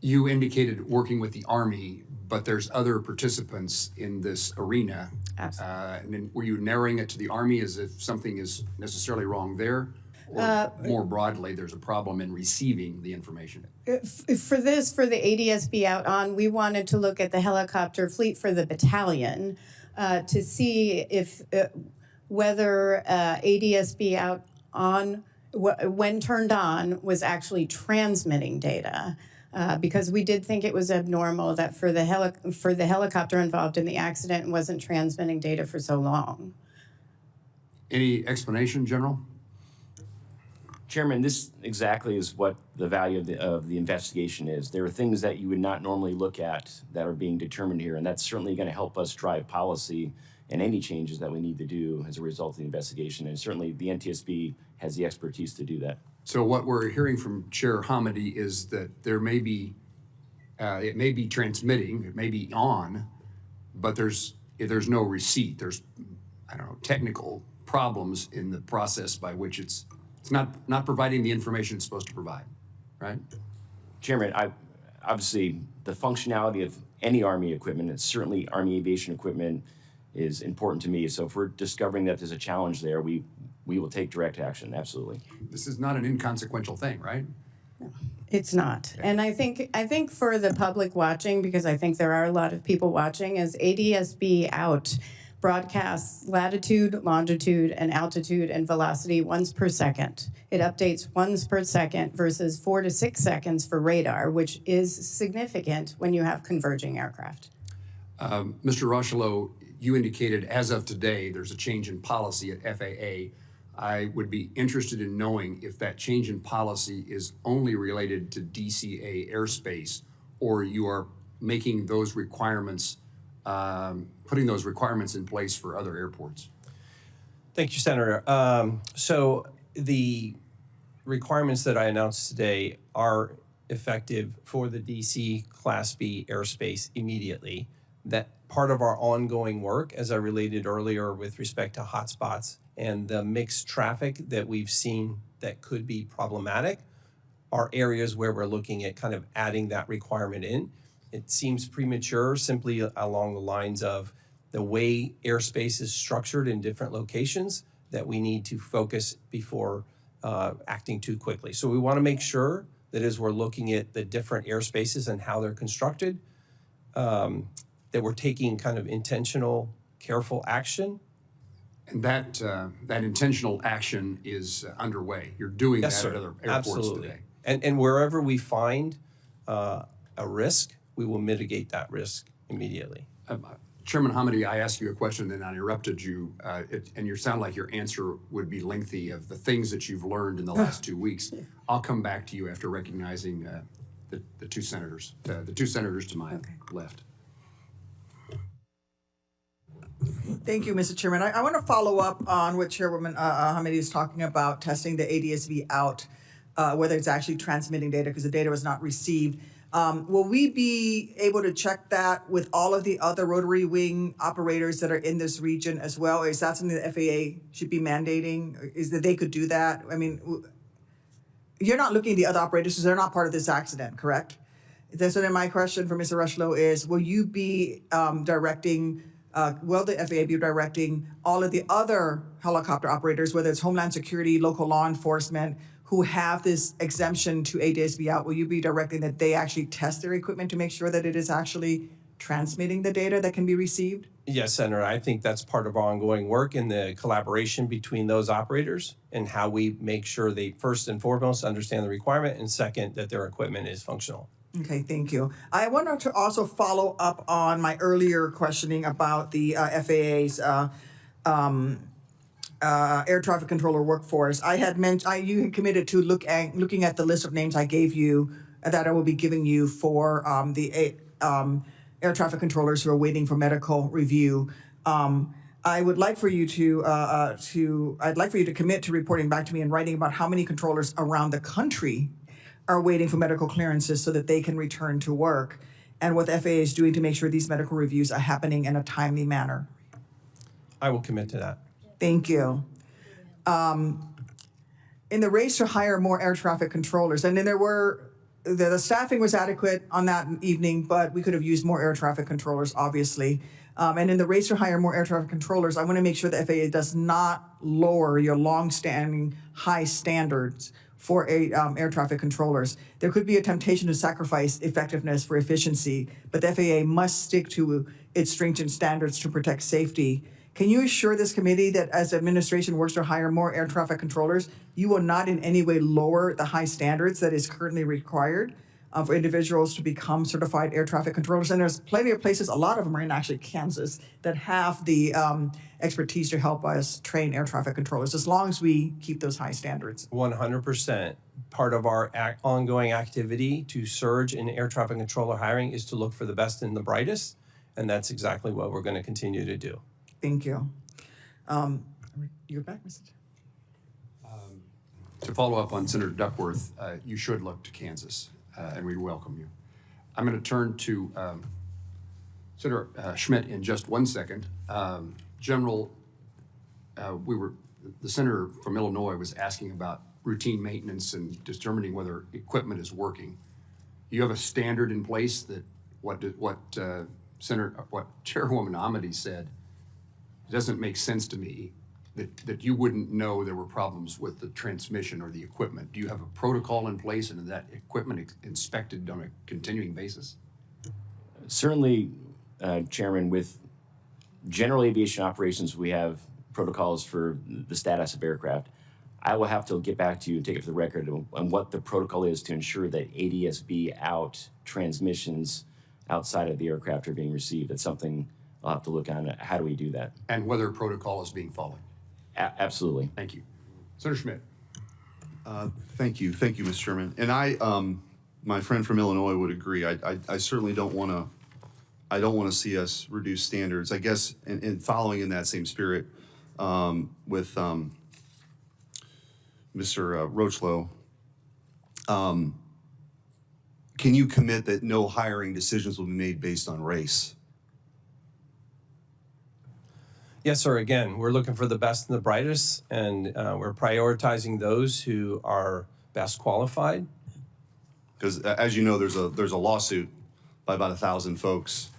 You indicated working with the Army, but there's other participants in this arena. Absolutely. And then were you narrowing it to the Army as if something is necessarily wrong there? Or more broadly, there's a problem in receiving the information? For the ADSB out on, we wanted to look at the helicopter fleet for the battalion to see if whether ADSB out on, when turned on, was actually transmitting data. Because we did think it was abnormal that for the helicopter involved in the accident wasn't transmitting data for so long. Any explanation, General? Chairman, this exactly is what the value of the investigation is. There are things that you would not normally look at that are being determined here, and that's certainly going to help us drive policy and any changes that we need to do as a result of the investigation. And certainly the NTSB has the expertise to do that. So what we're hearing from Chair Hamady is that there may be, it may be transmitting, it may be on, but there's no receipt. There's, I don't know, technical problems in the process by which it's not providing the information it's supposed to provide, right? Chairman, obviously the functionality of any Army equipment, and certainly Army aviation equipment, is important to me. So if we're discovering that there's a challenge there, we will take direct action, absolutely. This is not an inconsequential thing, right? It's not. And I think for the public watching, because I think there are a lot of people watching, is ADSB out broadcasts latitude, longitude, and altitude and velocity once per second. It updates once per second versus 4 to 6 seconds for radar, which is significant when you have converging aircraft. Mr. Rochelow, you indicated as of today there's a change in policy at FAA. I would be interested in knowing if that change in policy is only related to DCA airspace, or you are making those requirements, putting those requirements in place for other airports. Thank you, Senator. So the requirements that I announced today are effective for the DC Class B airspace immediately. That part of our ongoing work, as I related earlier with respect to hotspots and the mixed traffic that we've seen that could be problematic, are areas where we're looking at kind of adding that requirement in. It seems premature simply along the lines of the way airspace is structured in different locations that we need to focus before acting too quickly. So we want to make sure That is, we're looking at the different airspaces and how they're constructed, that we're taking kind of intentional, careful action. And that intentional action is underway. You're doing Yes, that sir. at other airports Absolutely. today. And wherever we find a risk, we will mitigate that risk immediately. Chairman Hamady, I asked you a question, then I interrupted you, and you sound like your answer would be lengthy of the things that you've learned in the last 2 weeks. I'll come back to you after recognizing the two senators to my left. Thank you, Mr. Chairman. I want to follow up on what Chairwoman Hamidi is talking about, testing the ADSB out, whether it's actually transmitting data, because the data was not received. Will we be able to check that with all of the other rotary wing operators that are in this region as well? Is that something the FAA should be mandating? Is that they could do that? I mean, you're not looking at the other operators because they're not part of this accident, correct? So then my question for Mr. Rushlow is, will you be directing, will the FAA be directing all of the other helicopter operators, whether it's Homeland Security, local law enforcement, who have this exemption to ADSB out, will you be directing that they actually test their equipment to make sure that it is actually transmitting the data that can be received? Yes, Senator, I think that's part of our ongoing work in the collaboration between those operators and how we make sure they first and foremost understand the requirement, and second, that their equipment is functional. Okay, thank you. I wanted to also follow up on my earlier questioning about the FAA's air traffic controller workforce. I had mentioned you had committed to looking at the list of names I gave you that I will be giving you for the air traffic controllers who are waiting for medical review. I would like for you to commit to reporting back to me in writing about how many controllers around the country are waiting for medical clearances so that they can return to work, and what the FAA is doing to make sure these medical reviews are happening in a timely manner. I will commit to that. Thank you. In the race to hire more air traffic controllers, and then the staffing was adequate on that evening, but we could have used more air traffic controllers, obviously. And in the race to hire more air traffic controllers, I want to make sure the FAA does not lower your long-standing high standards for air traffic controllers. There could be a temptation to sacrifice effectiveness for efficiency, but the FAA must stick to its stringent standards to protect safety. Can you assure this committee that as administration works to hire more air traffic controllers, you will not in any way lower the high standards that is currently required for individuals to become certified air traffic controllers? And there's plenty of places, a lot of them are in actually Kansas, that have the expertise to help us train air traffic controllers, as long as we keep those high standards. 100%. Part of our ongoing activity to surge in air traffic controller hiring is to look for the best and the brightest, and that's exactly what we're going to continue to do. Thank you. You're back, Mr. To follow up on Senator Duckworth, you should look to Kansas, and we welcome you. I'm going to turn to Senator Schmidt in just 1 second. General, the senator from Illinois was asking about routine maintenance and determining whether equipment is working. You have a standard in place that what Chairwoman Amity said. It doesn't make sense to me that you wouldn't know there were problems with the transmission or the equipment. Do you have a protocol in place and that equipment inspected on a continuing basis? Certainly, Chairman, with general aviation operations, we have protocols for the status of aircraft. I will have to get back to you and take it for the record on what the protocol is to ensure that ADSB out transmissions outside of the aircraft are being received. That's something I'll have to look on. How do we do that? And whether protocol is being followed? Absolutely. Thank you. Senator Schmidt. Thank you, Mr. Chairman. And my friend from Illinois would agree. I certainly don't want to. I don't want to see us reduce standards. I guess, and following in that same spirit, with Mr. Rochlow, can you commit that no hiring decisions will be made based on race? Yes, sir. Again, we're looking for the best and the brightest, and we're prioritizing those who are best qualified. Because as you know, there's a lawsuit by about 1,000 folks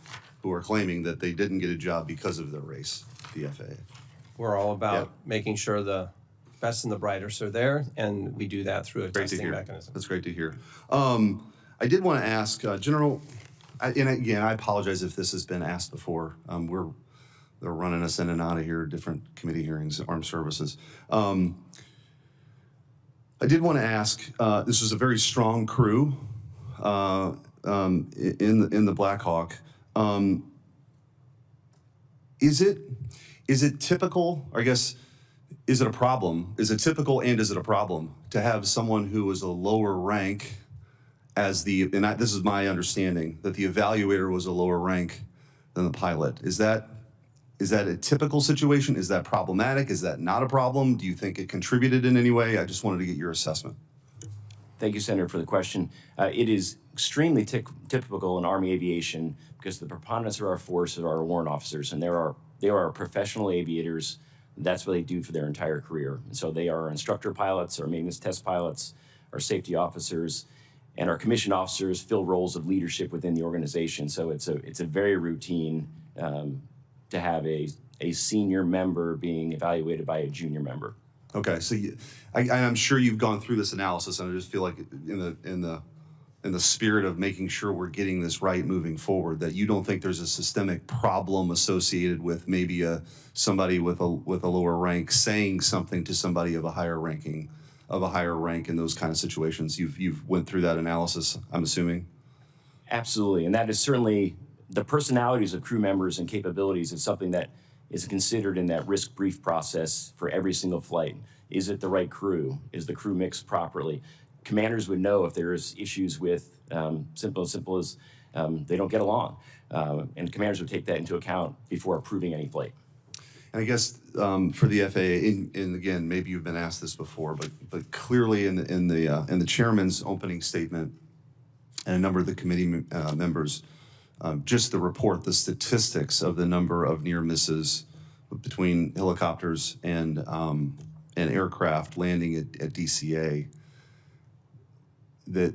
who are claiming that they didn't get a job because of their race, the FAA. We're all about making sure the best and the brightest are there, and we do that through a Great to testing hear. mechanism. That's great to hear. I did want to ask, General, and again, I apologize if this has been asked before. They're running us in and out of here, different committee hearings, armed services. I did want to ask, this was a very strong crew in the Blackhawk. Is it typical, or I guess, is it a problem? Is it typical and is it a problem to have someone who is a lower rank as this is my understanding, that the evaluator was a lower rank than the pilot? Is that a typical situation? Is that problematic? Is that not a problem? Do you think it contributed in any way? I just wanted to get your assessment. Thank you, Senator, for the question. It is extremely typical in Army aviation because the preponderance of our force are our warrant officers, and they are professional aviators. That's what they do for their entire career. And so they are instructor pilots, our maintenance test pilots, our safety officers, and our commissioned officers fill roles of leadership within the organization. So it's a very routine to have a senior member being evaluated by a junior member. Okay, so I'm sure you've gone through this analysis, and I just feel like in the spirit of making sure we're getting this right moving forward, that you don't think there's a systemic problem associated with maybe somebody with a lower rank saying something to somebody of a higher rank in those kind of situations. You've went through that analysis, I'm assuming. Absolutely, and that is certainly the personalities of crew members and capabilities is something that is considered in that risk brief process for every single flight. Is it the right crew? Is the crew mixed properly? Commanders would know if there's issues with simple as they don't get along, and commanders would take that into account before approving any flight. And I guess for the FAA, and again, maybe you've been asked this before, but clearly in the chairman's opening statement and a number of the committee members, just the statistics of the number of near misses between helicopters and aircraft landing at DCA, that,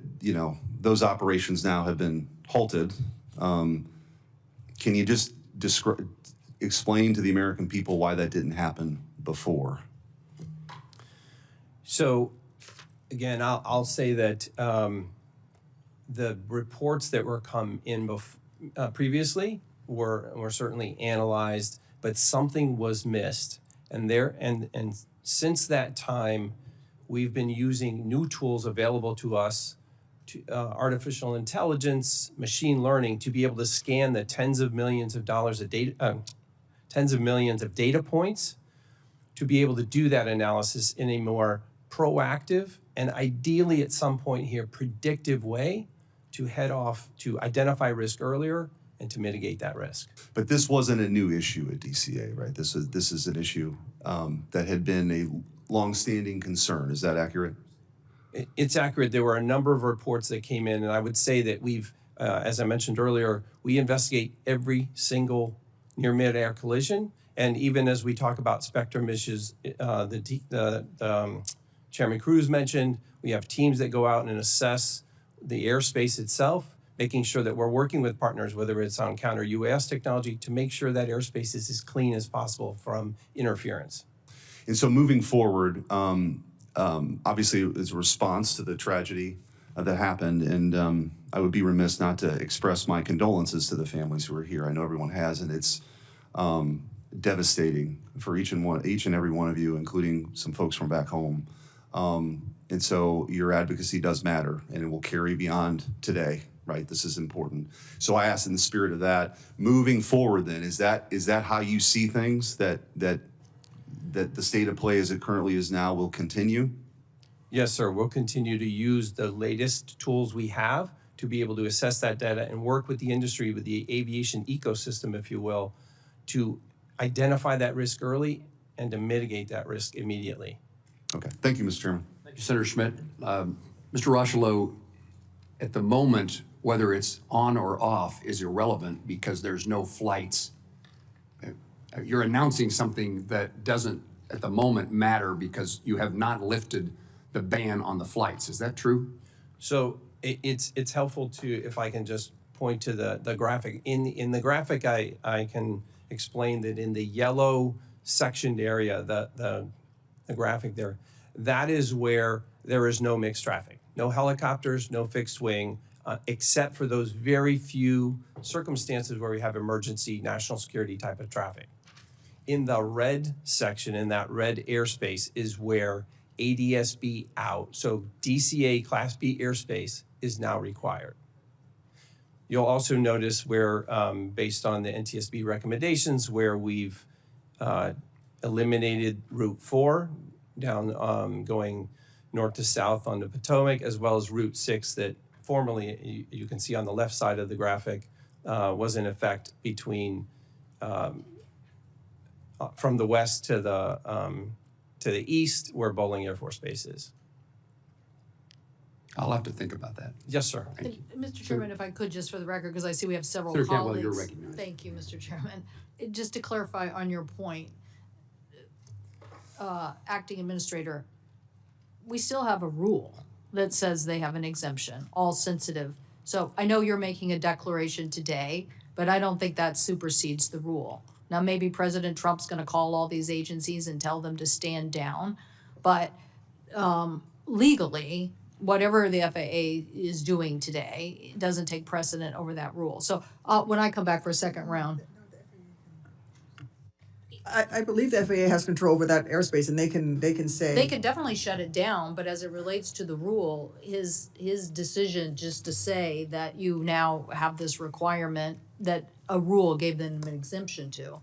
those operations now have been halted. Can you just explain to the American people why that didn't happen before? So, again, I'll say that the reports that were come in previously were certainly analyzed, but something was missed, and since that time, we've been using new tools available to us, to artificial intelligence, machine learning, to be able to scan the tens of millions of data points, to be able to do that analysis in a more proactive and ideally at some point here predictive way to identify risk earlier and to mitigate that risk. But this wasn't a new issue at DCA, right? This is an issue that had been a longstanding concern. Is that accurate? It's accurate. There were a number of reports that came in, and I would say that we've, as I mentioned earlier, we investigate every single near mid-air collision, and even as we talk about spectrum issues, Chairman Cruz mentioned, we have teams that go out and assess the airspace itself, making sure that we're working with partners, whether it's on counter-UAS technology, to make sure that airspace is as clean as possible from interference. And so moving forward, obviously it's a response to the tragedy that happened, and I would be remiss not to express my condolences to the families who are here. I know everyone has, and it's devastating for each and every one of you, including some folks from back home. And so your advocacy does matter, and it will carry beyond today, right? This is important. So I ask in the spirit of that, moving forward then, is that how you see things, that the state of play as it currently is now will continue? Yes, sir. We'll continue to use the latest tools we have to be able to assess that data and work with the industry, with the aviation ecosystem, if you will, to identify that risk early and to mitigate that risk immediately. Okay. Thank you, Mr. Chairman. Thank you, Senator Schmidt. Mr. Rocheleau, at the moment, whether it's on or off is irrelevant because there's no flights. You're announcing something that doesn't, at the moment, matter because you have not lifted the ban on the flights. Is that true? So it's helpful to, if I can just point to the graphic. In the graphic, I can explain that in the yellow sectioned area, the the graphic there, that is where there is no mixed traffic. No helicopters, no fixed wing, except for those very few circumstances where we have emergency national security type of traffic. In the red section, in that red airspace, is where ADS-B out, so DCA Class B airspace is now required. You'll also notice where, based on the NTSB recommendations, where we've eliminated Route 4 down going north to south on the Potomac, as well as Route 6 that formerly, you can see on the left side of the graphic, was in effect between from the west to the east, where Bowling Air Force Base is. I'll have to think about that. Yes, sir. Thank you. Mr. Chairman, if I could, just for the record, because I see we have several Senator Cantwell, colleagues. you're recognized. Thank you, Mr. Chairman. Just to clarify on your point, Acting Administrator, we still have a rule that says they have an exemption, all sensitive. So I know you're making a declaration today, but I don't think that supersedes the rule. Now, maybe President Trump's gonna call all these agencies and tell them to stand down, but legally, whatever the FAA is doing today doesn't take precedent over that rule. So when I come back for a second round, I believe the FAA has control over that airspace, and they can say. they could definitely shut it down, but as it relates to the rule, his decision just to say that you now have this requirement that a rule gave them an exemption to.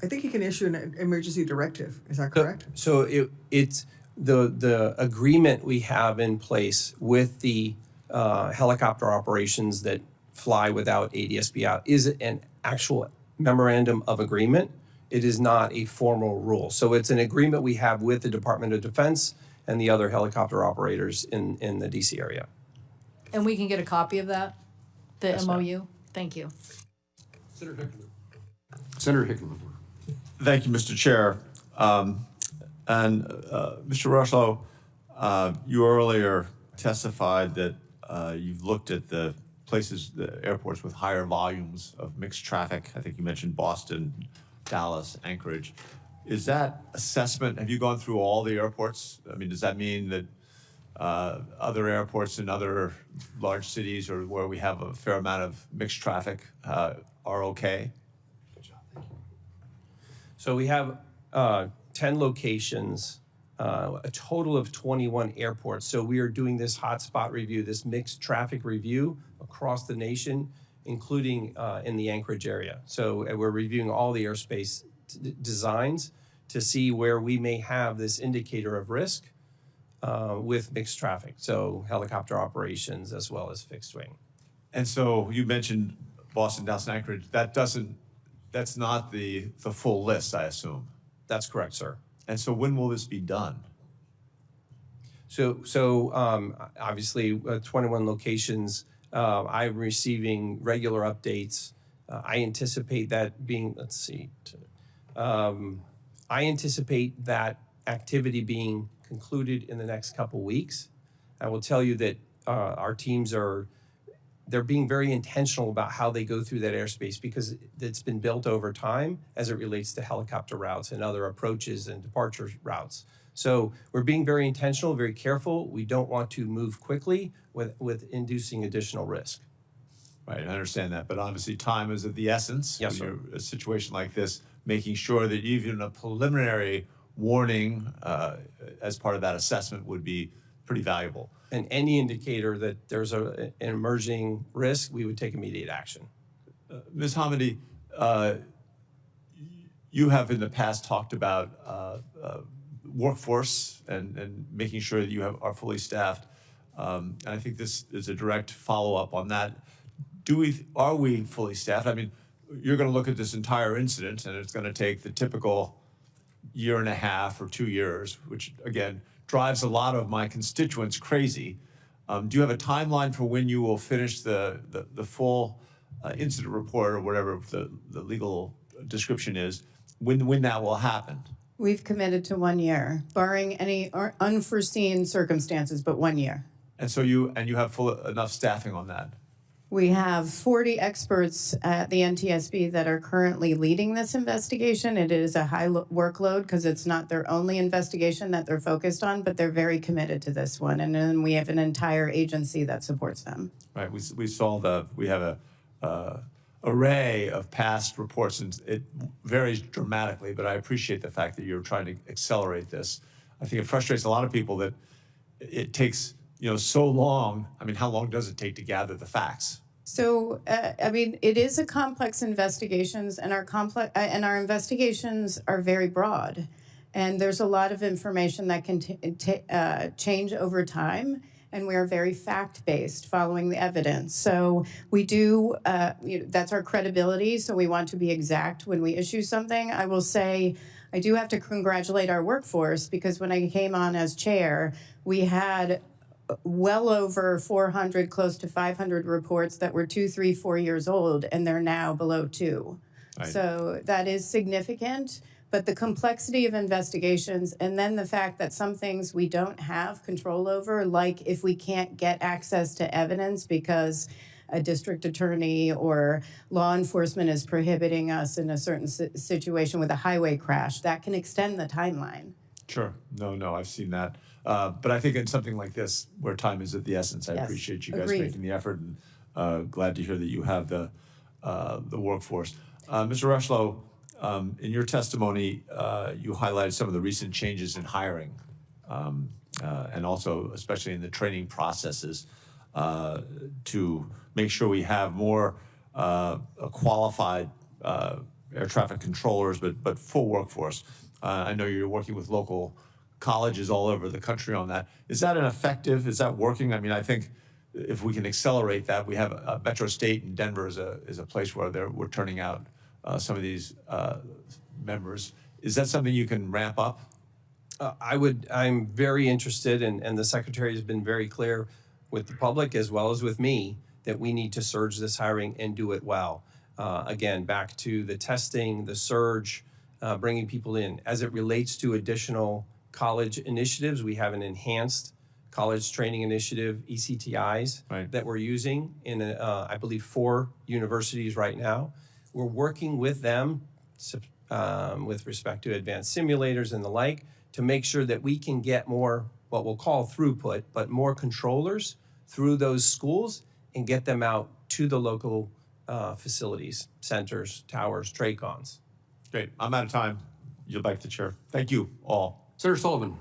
I think he can issue an emergency directive. Is that correct? So it's the agreement we have in place with the helicopter operations that fly without ADS-B out is an actual memorandum of agreement. It is not a formal rule. So it's an agreement we have with the Department of Defense and the other helicopter operators in the DC area. And we can get a copy of that, the Yes, ma'am. MOU? Thank you. Senator Hickenlooper. Senator Hickenlooper. Thank you, Mr. Chair. Mr. Rushlow, you earlier testified that you've looked at the places, the airports with higher volumes of mixed traffic. I think you mentioned Boston, Dallas, Anchorage. Is that assessment, have you gone through all the airports? I mean, does that mean that other airports in other large cities or where we have a fair amount of mixed traffic are okay? So we have 10 locations, a total of 21 airports. So we are doing this hotspot review, this mixed traffic review across the nation, including in the Anchorage area. So we're reviewing all the airspace designs to see where we may have this indicator of risk with mixed traffic. So helicopter operations as well as fixed wing. And so you mentioned Boston, Dallas, and Anchorage. That's not the full list, I assume. That's correct, sir. And so when will this be done? So obviously 21 locations. I'm receiving regular updates. I anticipate that being, I anticipate that activity being concluded in the next couple weeks. I will tell you that our teams they're being very intentional about how they go through that airspace because it's been built over time as it relates to helicopter routes and other approaches and departure routes. So we're being very intentional, very careful. We don't want to move quickly with inducing additional risk. Right, I understand that, but obviously time is of the essence. Yes, when sir. you're a situation like this, making sure that even a preliminary warning as part of that assessment would be pretty valuable. And any indicator that there's an emerging risk, we would take immediate action. Ms. Hamady, you have in the past talked about workforce and making sure that you are fully staffed. And I think this is a direct follow-up on that. Are we fully staffed? I mean, you're going to look at this entire incident, and it's going to take the typical year and a half or 2 years, which again drives a lot of my constituents crazy. Do you have a timeline for when you will finish the full incident report or whatever the legal description is? When that will happen? We've committed to 1 year, barring any unforeseen circumstances, but 1 year. And so you have enough staffing on that. We have 40 experts at the NTSB that are currently leading this investigation. It is a high workload because it's not their only investigation that they're focused on, but they're very committed to this one. And then we have an entire agency that supports them. Right, we have a array of past reports, and it varies dramatically, but I appreciate the fact that you're trying to accelerate this. I think it frustrates a lot of people that it takes, so long. I mean, how long does it take to gather the facts? So, it is a complex investigations, and our investigations are very broad, and there's a lot of information that can change over time. And we are very fact-based, following the evidence. So we do, that's our credibility. So we want to be exact when we issue something. I will say, I do have to congratulate our workforce, because when I came on as chair, we had well over 400, close to 500 reports that were 2, 3, 4 years old, and they're now below 2. Right. So that is significant, but the complexity of investigations, and then the fact that some things we don't have control over, like if we can't get access to evidence because a district attorney or law enforcement is prohibiting us in a certain situation with a highway crash, that can extend the timeline. Sure. No, I've seen that. But I think in something like this, where time is of the essence, I appreciate you guys making the effort, and glad to hear that you have the workforce. Mr. Rushlow, in your testimony, you highlighted some of the recent changes in hiring, and also especially in the training processes, to make sure we have more qualified air traffic controllers, but full workforce. I know you're working with local colleges all over the country on that. Is that is that working? I mean, I think if we can accelerate that, we have a Metro State in Denver is a place where we're turning out some of these members. Is that something you can ramp up? I'm very interested, and the Secretary has been very clear with the public as well as with me that we need to surge this hiring and do it well. Again, back to the testing, the surge, bringing people in. As it relates to additional college initiatives, we have an enhanced college training initiative, ECTIs, that we're using in, I believe, 4 universities right now. We're working with them with respect to advanced simulators and the like to make sure that we can get more, what we'll call throughput, but more controllers through those schools and get them out to the local facilities, centers, towers, TRACONs. Great. I'm out of time. Yield back to the chair. Thank you all. Senator Sullivan.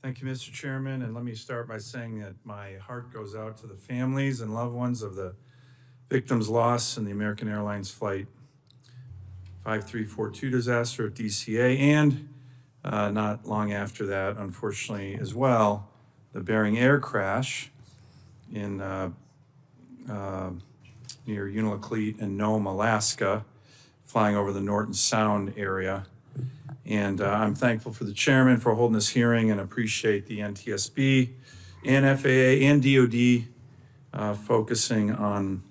Thank you, Mr. Chairman. And let me start by saying that my heart goes out to the families and loved ones of the victims lost in the American Airlines flight 5342 disaster at DCA, and not long after that, unfortunately, as well, the Bering Air crash in near Unalakleet and Nome, Alaska, flying over the Norton Sound area. And I'm thankful for the chairman for holding this hearing, and appreciate the NTSB and FAA and DOD focusing on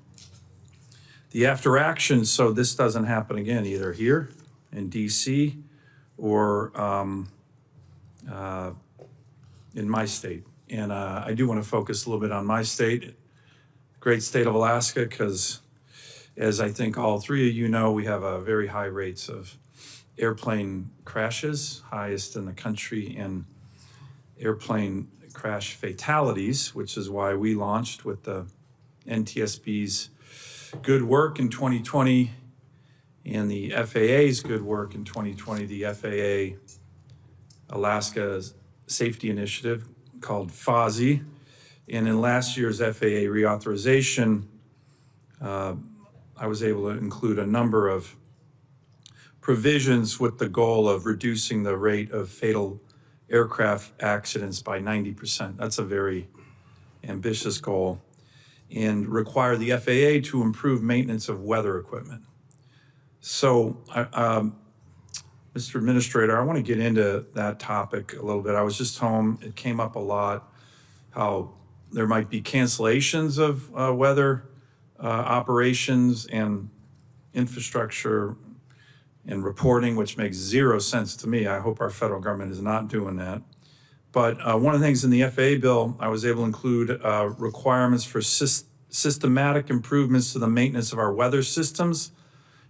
the after action so this doesn't happen again, either here in DC or in my state. And I do want to focus a little bit on my state, great state of Alaska, because as I think all 3 of you know, we have a very high rates of airplane crashes, highest in the country, and airplane crash fatalities, which is why we launched with the NTSB's good work in 2020 and the FAA's good work in 2020, the FAA Alaska Safety Initiative called FOSI. And in last year's FAA reauthorization, I was able to include a number of provisions with the goal of reducing the rate of fatal aircraft accidents by 90%. That's a very ambitious goal. And require the FAA to improve maintenance of weather equipment. So, Mr. Administrator, I want to get into that topic a little bit. I was just home, it came up a lot, how there might be cancellations of weather operations and infrastructure and reporting, which makes 0 sense to me. I hope our federal government is not doing that. But one of the things in the FAA bill, I was able to include requirements for systematic improvements to the maintenance of our weather systems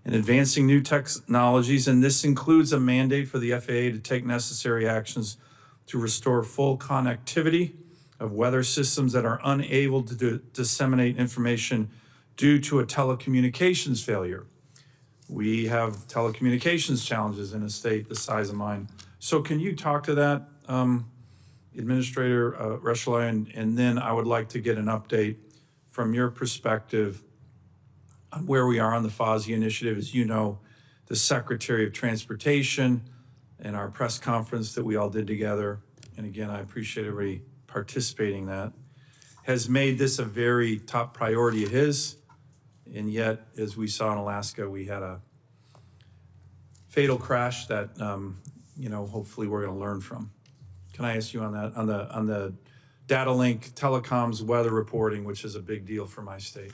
and advancing new technologies, and this includes a mandate for the FAA to take necessary actions to restore full connectivity of weather systems that are unable to disseminate information due to a telecommunications failure. We have telecommunications challenges in a state the size of mine. So can you talk to that, Administrator Rechelay? And then I would like to get an update from your perspective on where we are on the FOSI initiative. As you know, the Secretary of Transportation and our press conference that we all did together, and again, I appreciate everybody participating in that, has made this a very top priority of his. And yet, as we saw in Alaska, we had a fatal crash that, hopefully we're going to learn from. Can I ask you on that, on the data link, telecoms, weather reporting, which is a big deal for my state?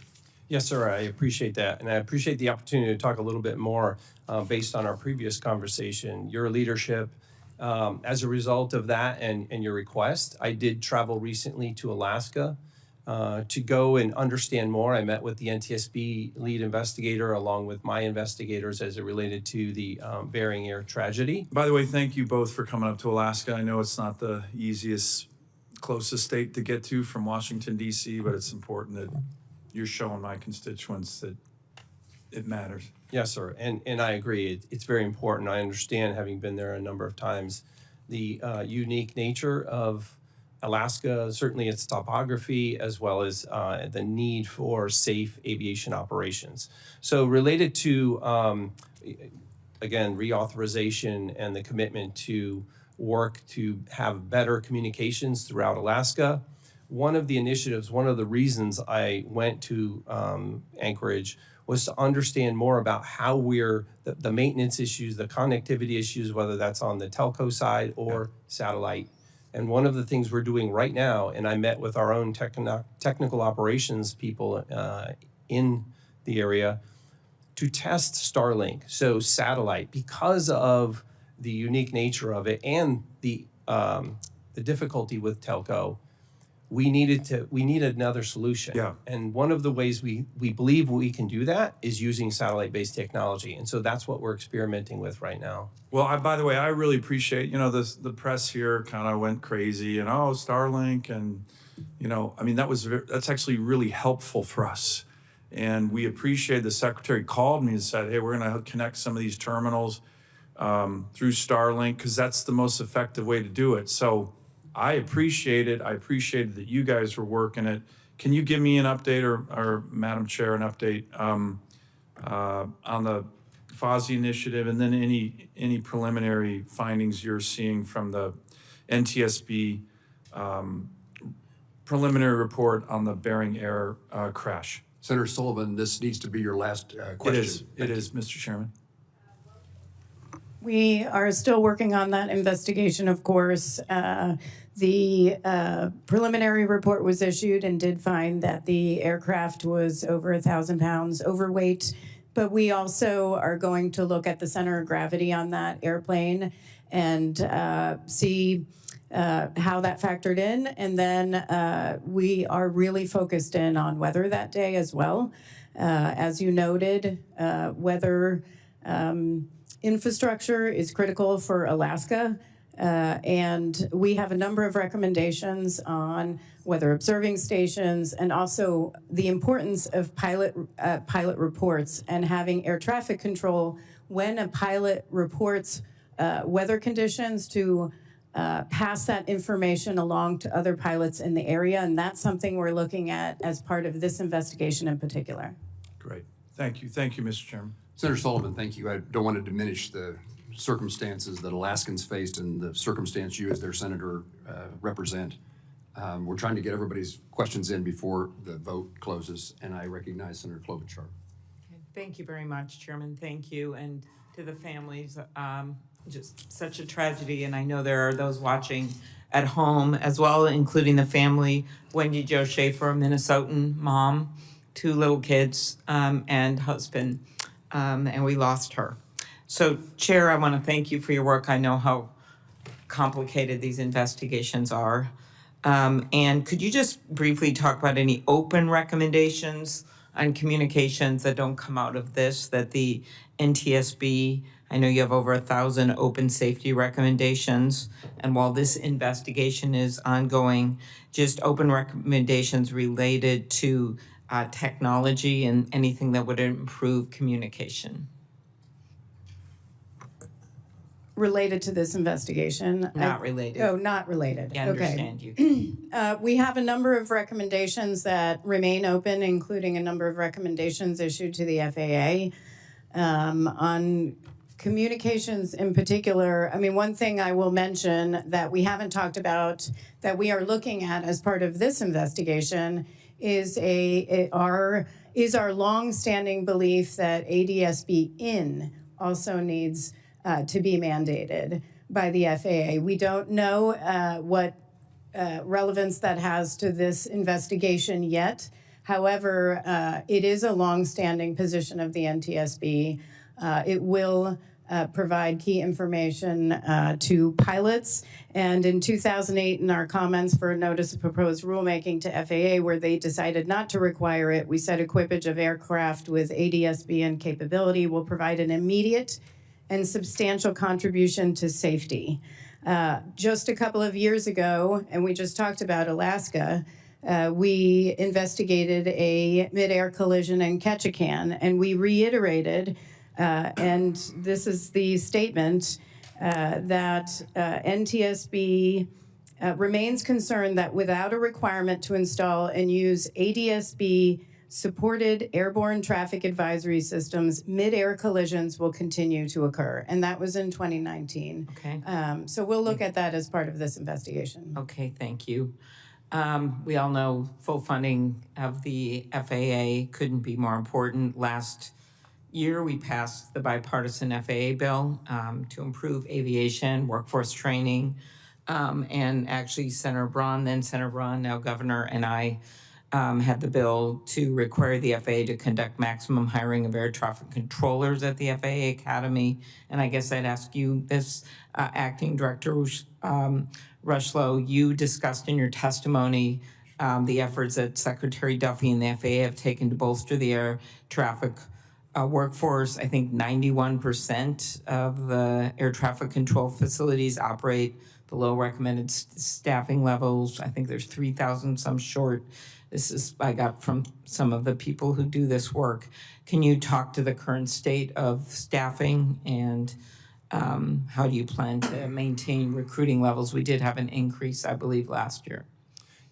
Yes, sir. I appreciate that. And I appreciate the opportunity to talk a little bit more based on our previous conversation. Your leadership, as a result of that and your request, I did travel recently to Alaska to go and understand more. I met with the NTSB lead investigator along with my investigators as it related to the Bering Air tragedy. By the way, thank you both for coming up to Alaska. I know it's not the closest state to get to from Washington, D.C., but it's important that you're showing my constituents that it matters. Yes, sir. And I agree. It's very important. I understand, having been there a number of times, the unique nature of Alaska, certainly its topography, as well as the need for safe aviation operations. So related to, again, reauthorization and the commitment to work to have better communications throughout Alaska, one of the initiatives, one of the reasons I went to Anchorage was to understand more about how the maintenance issues, the connectivity issues, whether that's on the telco side or satellite. And one of the things we're doing right now, and I met with our own technical operations people in the area to test Starlink, so satellite, because of the unique nature of it and the difficulty with telco. We needed another solution. Yeah. And one of the ways we believe we can do that is using satellite-based technology. And so that's what we're experimenting with right now. Well, by the way, I really appreciate, the press here kind of went crazy and, Starlink and, that's actually really helpful for us. And we appreciate the secretary called me and said, hey, we're going to connect some of these terminals through Starlink because that's the most effective way to do it. So I appreciate it. I appreciated that you guys were working it. Can you give me an update or Madam Chair, an update on the FOSI initiative and then any preliminary findings you're seeing from the NTSB preliminary report on the Bering Air crash? Senator Sullivan, this needs to be your last question. It is, Mr. Chairman. We are still working on that investigation, of course. The preliminary report was issued and did find that the aircraft was over 1,000 pounds overweight, but we also are going to look at the center of gravity on that airplane and see how that factored in. And then we are really focused in on weather that day as well. As you noted, weather infrastructure is critical for Alaska. And we have a number of recommendations on weather observing stations and also the importance of pilot reports and having air traffic control when a pilot reports weather conditions to pass that information along to other pilots in the area. And that's something we're looking at as part of this investigation in particular. Great. Thank you. Thank you, Mr. Chairman. Senator Sullivan, thank you. I don't want to diminish the circumstances that Alaskans faced and the circumstance you as their senator represent. We're trying to get everybody's questions in before the vote closes, and I recognize Senator Klobuchar. Thank you very much, Chairman. Thank you. And to the families, just such a tragedy. And I know there are those watching at home as well, including the family, Wendy Jo Schaefer, a Minnesotan mom, 2 little kids and husband, and we lost her. So, Chair, I want to thank you for your work. I know how complicated these investigations are. And could you just briefly talk about any open recommendations on communications that don't come out of this, that the NTSB, I know you have over 1,000 open safety recommendations, and while this investigation is ongoing, just open recommendations related to technology and anything that would improve communication? Related to this investigation? Not related. Oh, not related. I Okay. understand you. We have a number of recommendations that remain open, including a number of recommendations issued to the FAA. On communications in particular, I mean, one thing I will mention that we haven't talked about that we are looking at as part of this investigation is our longstanding belief that ADSB in also needs to be mandated by the FAA. We don't know what relevance that has to this investigation yet. However, it is a longstanding position of the NTSB. It will provide key information to pilots. And in 2008, in our comments for a notice of proposed rulemaking to FAA, where they decided not to require it, we said equipage of aircraft with ADSB in capability will provide an immediate and substantial contribution to safety. Just a couple of years ago, and we just talked about Alaska, we investigated a mid-air collision in Ketchikan, and we reiterated, and this is the statement, that NTSB remains concerned that without a requirement to install and use ADSB supported airborne traffic advisory systems, mid-air collisions will continue to occur. And that was in 2019. Okay. So we'll look at that as part of this investigation. Okay, thank you. We all know full funding of the FAA couldn't be more important. Last year, we passed the bipartisan FAA bill to improve aviation, workforce training, and actually Senator Braun, now Governor, and I had the bill to require the FAA to conduct maximum hiring of air traffic controllers at the FAA Academy. And I guess I'd ask you this, Acting Director Rushlow, you discussed in your testimony the efforts that Secretary Duffy and the FAA have taken to bolster the air traffic workforce. I think 91% of the air traffic control facilities operate below recommended staffing levels. I think there's 3,000, some short. This is, I got from some of the people who do this work. Can you talk to the current state of staffing and how do you plan to maintain recruiting levels? We did have an increase, I believe, last year.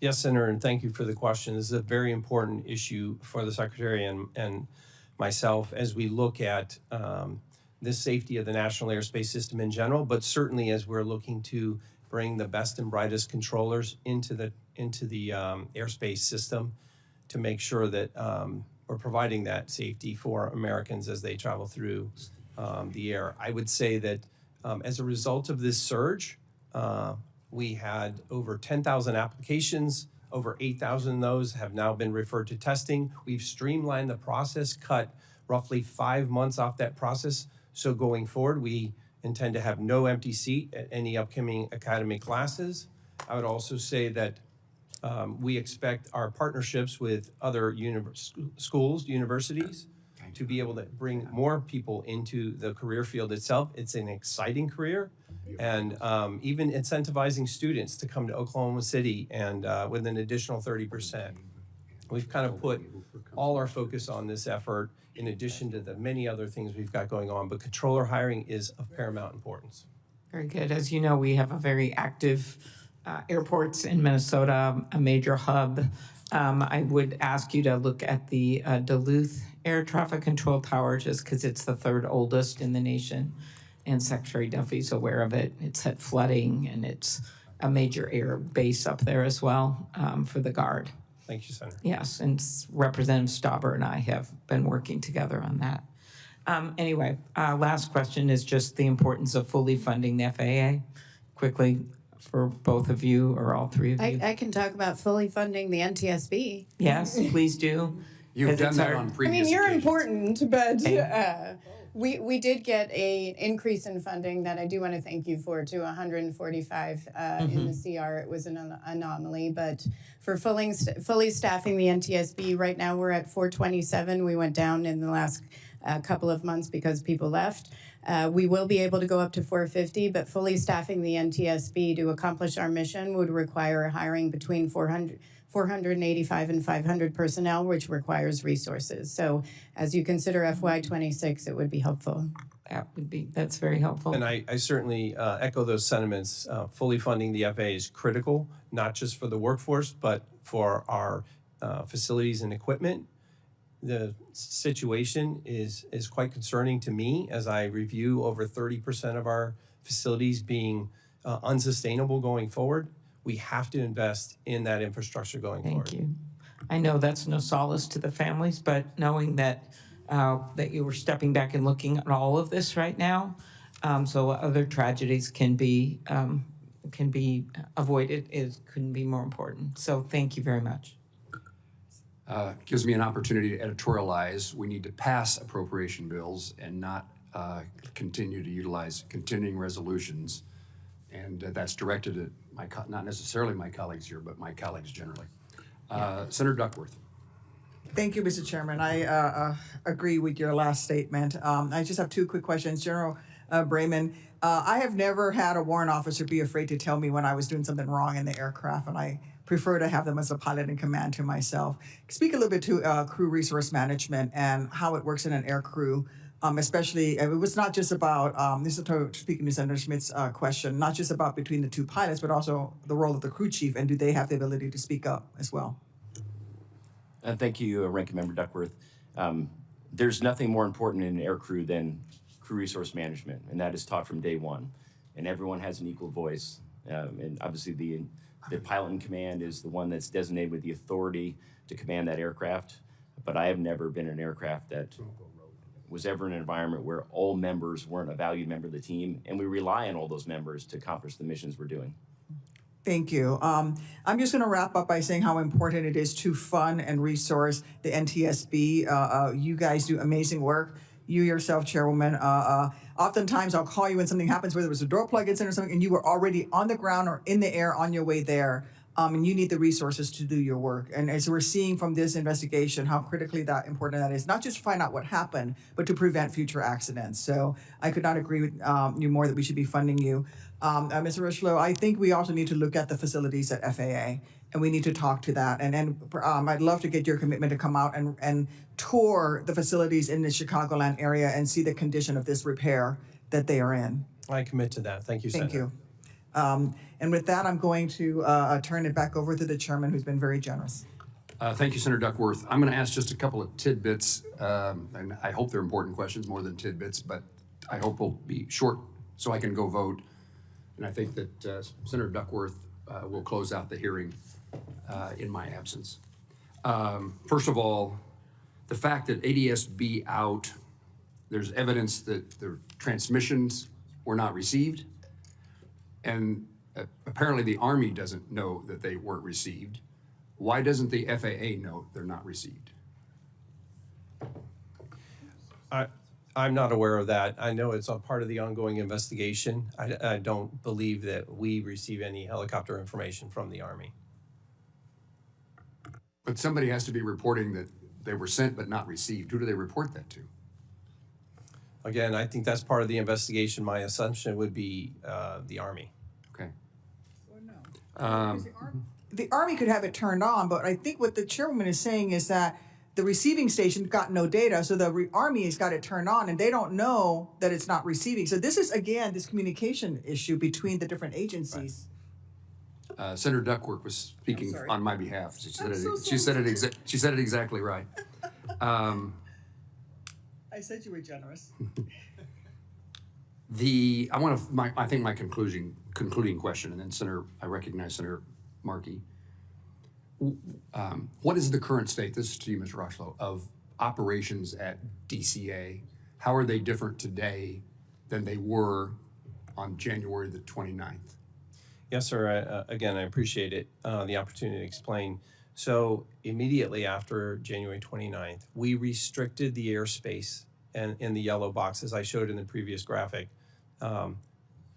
Yes, Senator, and thank you for the question. This is a very important issue for the Secretary and myself as we look at the safety of the national airspace system in general, but certainly as we're looking to bring the best and brightest controllers into the airspace system to make sure that we're providing that safety for Americans as they travel through the air. I would say that as a result of this surge, we had over 10,000 applications. Over 8,000 of those have now been referred to testing. We've streamlined the process, cut roughly 5 months off that process. So going forward, we intend to have no empty seat at any upcoming academy classes. I would also say that we expect our partnerships with other schools, universities, to be able to bring more people into the career field itself. It's an exciting career, and even incentivizing students to come to Oklahoma City and with an additional 30%. We've kind of put all our focus on this effort in addition to the many other things we've got going on, but controller hiring is of paramount importance. Very good. As you know, we have a very active airports in Minnesota, a major hub. I would ask you to look at the Duluth Air Traffic Control Tower, just because it's the third oldest in the nation, and Secretary Duffy's aware of it. It's had flooding, and it's a major air base up there as well for the Guard. Thank you, Senator. Yes, and Representative Stauber and I have been working together on that. Anyway, last question is just the importance of fully funding the FAA. Quickly, for both of you or all three of you. I can talk about fully funding the NTSB. Yes, please do. You've done that on previous I mean, you're occasions. important, but We did get a increase in funding that I do want to thank you for, to 145 in the CR. It was an anomaly, but for fully staffing the NTSB, right now we're at 427. We went down in the last couple of months because people left. We will be able to go up to 450, but fully staffing the NTSB to accomplish our mission would require hiring between 485 and 500 personnel, which requires resources. So as you consider FY26, it would be helpful. That's very helpful. And I certainly echo those sentiments. Fully funding the FAA is critical, not just for the workforce, but for our facilities and equipment. The situation is quite concerning to me as I review over 30% of our facilities being unsustainable going forward. We have to invest in that infrastructure going forward. Thank you. I know that's no solace to the families, but knowing that that you were stepping back and looking at all of this right now, so other tragedies can be avoided, couldn't be more important. So thank you very much. Gives me an opportunity to editorialize. We need to pass appropriation bills and not continue to utilize continuing resolutions. And that's directed at not necessarily my colleagues here, but my colleagues generally. Senator Duckworth. Thank you, Mr. Chairman. I agree with your last statement. I just have two quick questions. General Brayman, I have never had a warrant officer be afraid to tell me when I was doing something wrong in the aircraft, and I prefer to have them as a pilot in command to myself. Speak a little bit to crew resource management and how it works in an air crew, especially, it was not just about, this is speaking to Senator Schmidt's question, not just about between the two pilots, but also the role of the crew chief, and do they have the ability to speak up as well? Thank you, Ranking Member Duckworth. There's nothing more important in an air crew than crew resource management, and that is taught from day one. And everyone has an equal voice. And obviously the pilot in command is the one that's designated with the authority to command that aircraft. But I have never been in an aircraft that was ever in an environment where all members weren't a valued member of the team, and we rely on all those members to accomplish the missions we're doing. Thank you. I'm just going to wrap up by saying how important it is to fund and resource the NTSB. You guys do amazing work. You yourself, Chairwoman, oftentimes I'll call you when something happens, whether it was a door plug gets in or something, and you were already on the ground or in the air on your way there. And you need the resources to do your work. And as we're seeing from this investigation, how critically that important that is, not just to find out what happened, but to prevent future accidents. So I could not agree with you more that we should be funding you. Mr. Rushlow, I think we also need to look at the facilities at FAA, and we need to talk to that. And I'd love to get your commitment to come out and tour the facilities in the Chicagoland area and see the condition of this repair that they are in. I commit to that. Thank you, Senator. Thank you. And with that, I'm going to turn it back over to the chairman, who's been very generous. Thank you, Senator Duckworth. I'm going to ask just a couple of tidbits, and I hope they're important questions more than tidbits, but I hope we'll be short so I can go vote. And I think that Senator Duckworth will close out the hearing in my absence. First of all, the fact that ADS-B out, there's evidence that the transmissions were not received, and apparently the Army doesn't know that they weren't received. Why doesn't the FAA know they're not received? I'm not aware of that. I know it's a part of the ongoing investigation. I don't believe that we receive any helicopter information from the Army. But somebody has to be reporting that they were sent but not received. Who do they report that to? Again, I think that's part of the investigation. My assumption would be the Army. Okay. The Army could have it turned on, but I think what the chairwoman is saying is that the receiving station got no data, so the Army has got it turned on, and they don't know that it's not receiving. So this is, again, this communication issue between the different agencies. Right. Senator Duckworth was speaking on my behalf. She said it exactly right. I said you were generous. I think my concluding question, and then I recognize Senator Markey. What is the current state, this is to you, Mr. Rushlow, of operations at DCA? How are they different today than they were on January the 29th? Yes, sir. Again, I appreciate it, the opportunity to explain. So immediately after January 29th, we restricted the airspace and in the yellow box, as I showed in the previous graphic,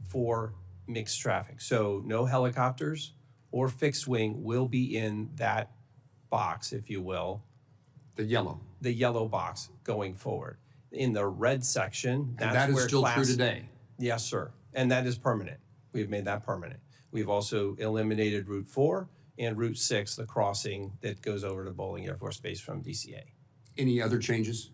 for mixed traffic. So no helicopters or fixed wing will be in that box, if you will, The yellow. the yellow box going forward. In the red section, And that's that is where still true class. today. Yes, sir. And that is permanent. We've made that permanent. We've also eliminated Route 4 and Route 6, the crossing that goes over to Bowling Air Force Base from DCA. Any other changes?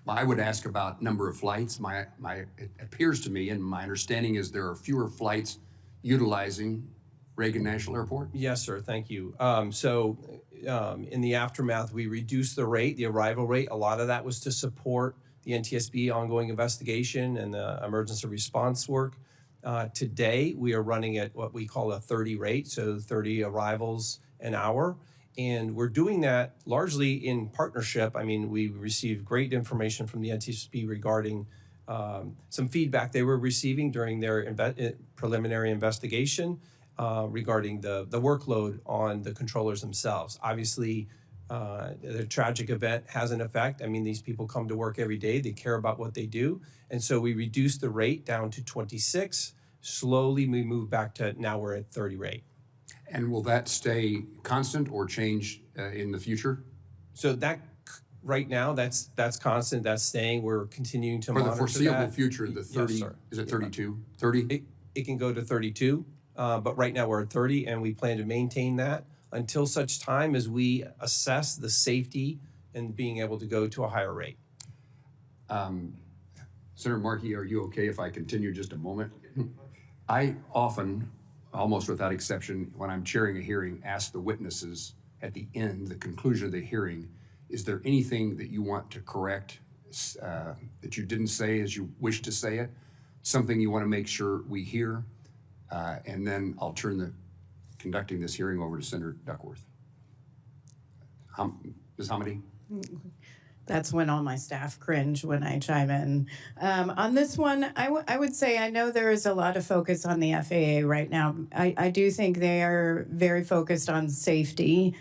Well, I would ask about number of flights. It appears to me, and my understanding is there are fewer flights utilizing Reagan National Airport? Yes, sir. Thank you. In the aftermath, we reduced the rate, the arrival rate. A lot of that was to support the NTSB ongoing investigation and the emergency response work. Today, we are running at what we call a 30 rate, so 30 arrivals an hour. And we're doing that largely in partnership. I mean, we received great information from the NTSB regarding some feedback they were receiving during their preliminary investigation regarding the workload on the controllers themselves. Obviously, the tragic event has an effect. I mean, these people come to work every day. They care about what they do. And so we reduced the rate down to 26. Slowly, we move back to now we're at 30 rate. And will that stay constant or change in the future? So that right now, that's constant. That's staying. We're continuing to monitor that. For the foreseeable future, the 30, yes, sir. is it 32? 30? It can go to 32, but right now we're at 30, and we plan to maintain that until such time as we assess the safety and being able to go to a higher rate. Senator Markey, are you okay if I continue just a moment? I often, almost without exception, when I'm chairing a hearing, ask the witnesses at the end, the conclusion of the hearing, is there anything that you want to correct that you didn't say as you wish to say it? Something you want to make sure we hear? And then I'll turn conducting this hearing over to Senator Duckworth. Ms. Hamady? That's when all my staff cringe when I chime in. On this one, I would say I know there is a lot of focus on the FAA right now. I do think they are very focused on safety.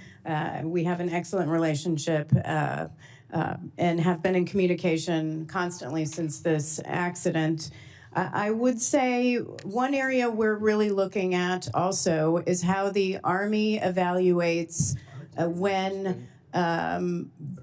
We have an excellent relationship and have been in communication constantly since this accident. I would say one area we're really looking at also is how the Army evaluates when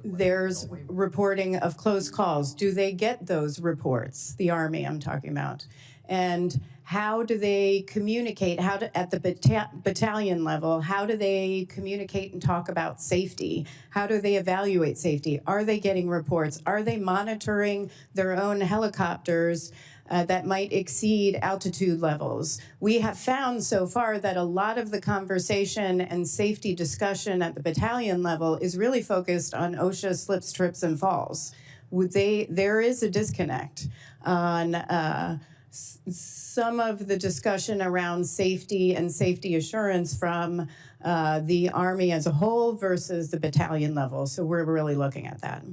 there's reporting of close calls. Do they get those reports? The Army, I'm talking about. And how do they communicate? At the battalion level, how do they communicate and talk about safety? How do they evaluate safety? Are they getting reports? Are they monitoring their own helicopters that might exceed altitude levels? We have found so far that a lot of the conversation and safety discussion at the battalion level is really focused on OSHA slips, trips, and falls. There is a disconnect on some of the discussion around safety and safety assurance from the Army as a whole versus the battalion level. So we're really looking at that.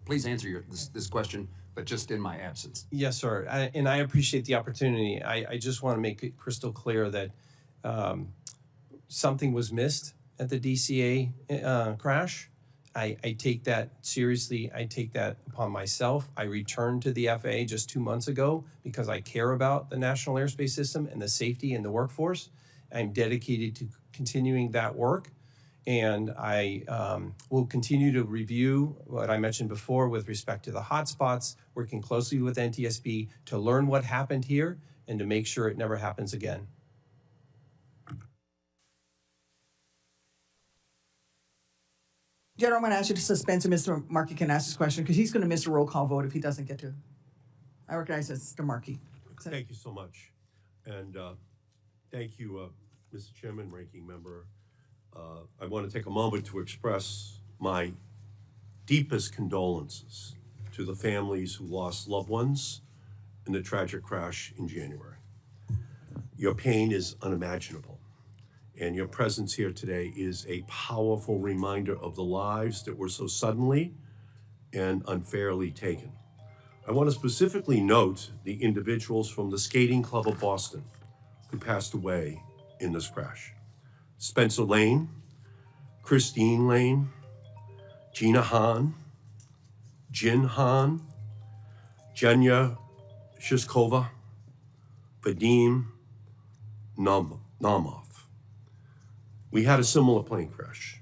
Please answer this question, but just in my absence. Yes, sir. And I appreciate the opportunity. I just want to make it crystal clear that something was missed at the DCA crash. I take that seriously. I take that upon myself. I returned to the FAA just 2 months ago because I care about the National Airspace System and the safety in the workforce. I'm dedicated to continuing that work. And I will continue to review what I mentioned before with respect to the hotspots, working closely with NTSB to learn what happened here and to make sure it never happens again. General, I'm going to ask you to suspend so Mr. Markey can ask his question because he's going to miss a roll call vote if he doesn't get to. I recognize Mr. Markey. Thank you so much. And thank you, Mr. Chairman, Ranking Member. I want to take a moment to express my deepest condolences to the families who lost loved ones in the tragic crash in January. Your pain is unimaginable, and your presence here today is a powerful reminder of the lives that were so suddenly and unfairly taken. I want to specifically note the individuals from the Skating Club of Boston who passed away in this crash. Spencer Lane, Christine Lane, Gina Han, Jin Han, Jenya Shishkova, Vadim Namov. We had a similar plane crash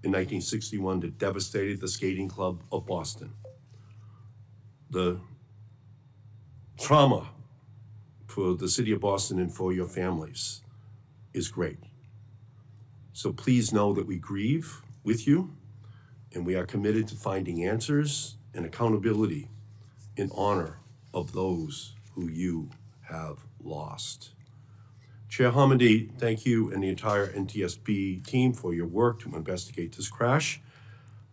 in 1961 that devastated the skating club of Boston. The trauma for the city of Boston and for your families is great. So please know that we grieve with you, and we are committed to finding answers and accountability in honor of those who you have lost. Chair Hamidi, thank you and the entire NTSB team for your work to investigate this crash.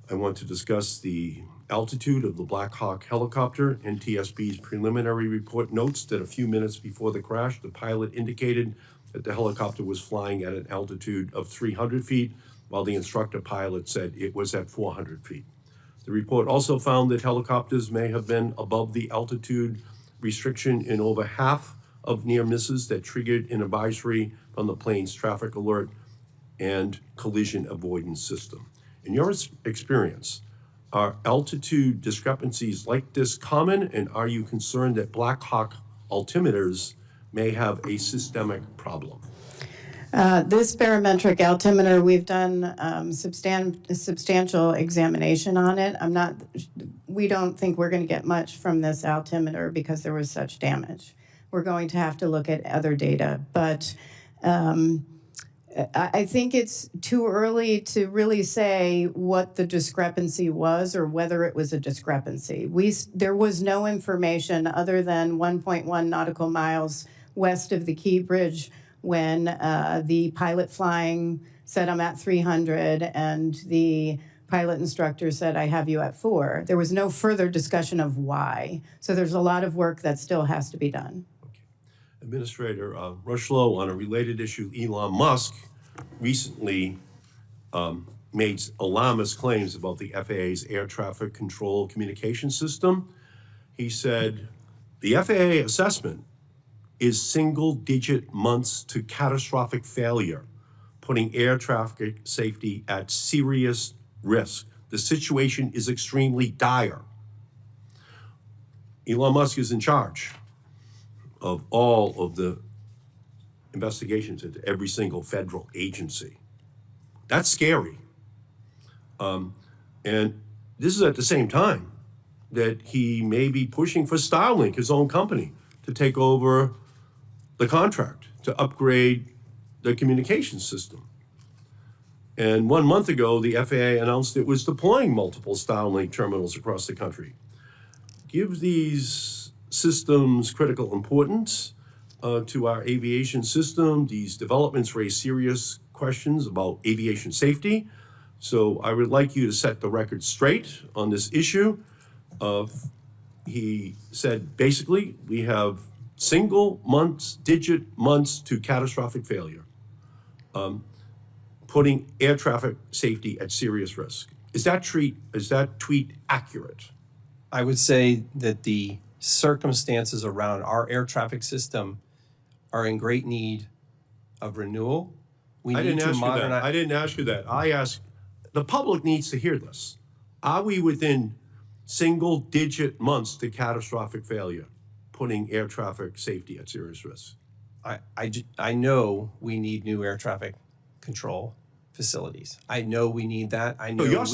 I want to discuss the altitude of the Blackhawk helicopter. NTSB's preliminary report notes that a few minutes before the crash, the pilot indicated that the helicopter was flying at an altitude of 300 feet, while the instructor pilot said it was at 400 feet. The report also found that helicopters may have been above the altitude restriction in over half of near misses that triggered an advisory from the plane's traffic alert and collision avoidance system. In your experience, are altitude discrepancies like this common, and are you concerned that Blackhawk altimeters may have a systemic problem? This barometric altimeter, we've done substantial examination on it. We don't think we're going to get much from this altimeter because there was such damage. We're going to have to look at other data, but I think it's too early to really say what the discrepancy was or whether it was a discrepancy. There was no information other than 1.1 nautical miles west of the Key Bridge when the pilot flying said, I'm at 300, and the pilot instructor said, I have you at 4. There was no further discussion of why. So there's a lot of work that still has to be done. Administrator Rushlow, on a related issue, Elon Musk recently made alarmist claims about the FAA's air traffic control communication system. He said, the FAA assessment is single-digit months to catastrophic failure, putting air traffic safety at serious risk. The situation is extremely dire. Elon Musk is in charge of all of the investigations into every single federal agency. That's scary. And this is at the same time that he may be pushing for Starlink, his own company, to take over the contract to upgrade the communication system. And 1 month ago, the FAA announced it was deploying multiple Starlink terminals across the country. Give these systems critical importance to our aviation system. These developments raise serious questions about aviation safety. So I would like you to set the record straight on this issue. He said, basically, we have digit months to catastrophic failure, putting air traffic safety at serious risk. Is that tweet accurate? I would say that the circumstances around our air traffic system are in great need of renewal. I didn't ask you that. I asked, the public needs to hear this. Are we within single-digit months to catastrophic failure, putting air traffic safety at serious risk? I know we need new air traffic control facilities. I know we need that. I know you're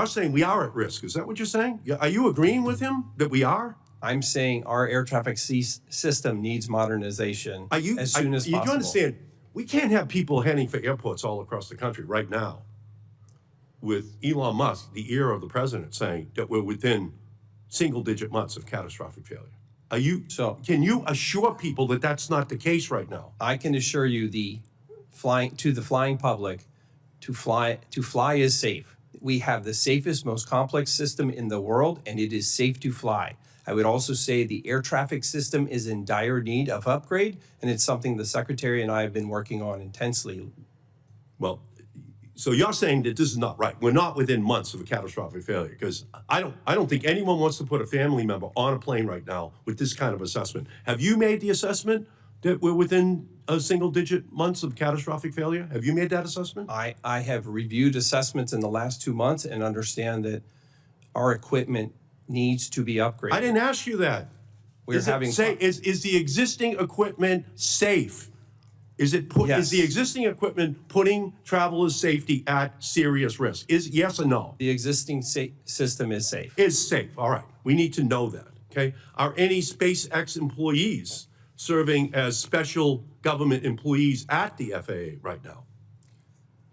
saying we are at risk. Is that what you're saying? Are you agreeing with him that we are? I'm saying our air traffic system needs modernization as soon as possible. You understand, we can't have people heading for airports all across the country right now with Elon Musk, the ear of the president, saying that we're within single-digit months of catastrophic failure. Can you assure people that that's not the case right now? I can assure you the flying public, to fly is safe. We have the safest, most complex system in the world, and it is safe to fly. I would also say the air traffic system is in dire need of upgrade, and it's something the Secretary and I have been working on intensely. Well, so you're saying that this is not right. We're not within months of a catastrophic failure, because I don't think anyone wants to put a family member on a plane right now with this kind of assessment. Have you made the assessment that we're within single-digit months of catastrophic failure? Have you made that assessment? I have reviewed assessments in the last 2 months and understand that our equipment needs to be upgraded. I didn't ask you that. We're having Is the existing equipment safe? Is Yes. the existing equipment putting travelers' safety at serious risk? Is yes or no? the existing system is safe. Is safe. All right. We need to know that. Okay. Are any SpaceX employees serving as special government employees at the FAA right now?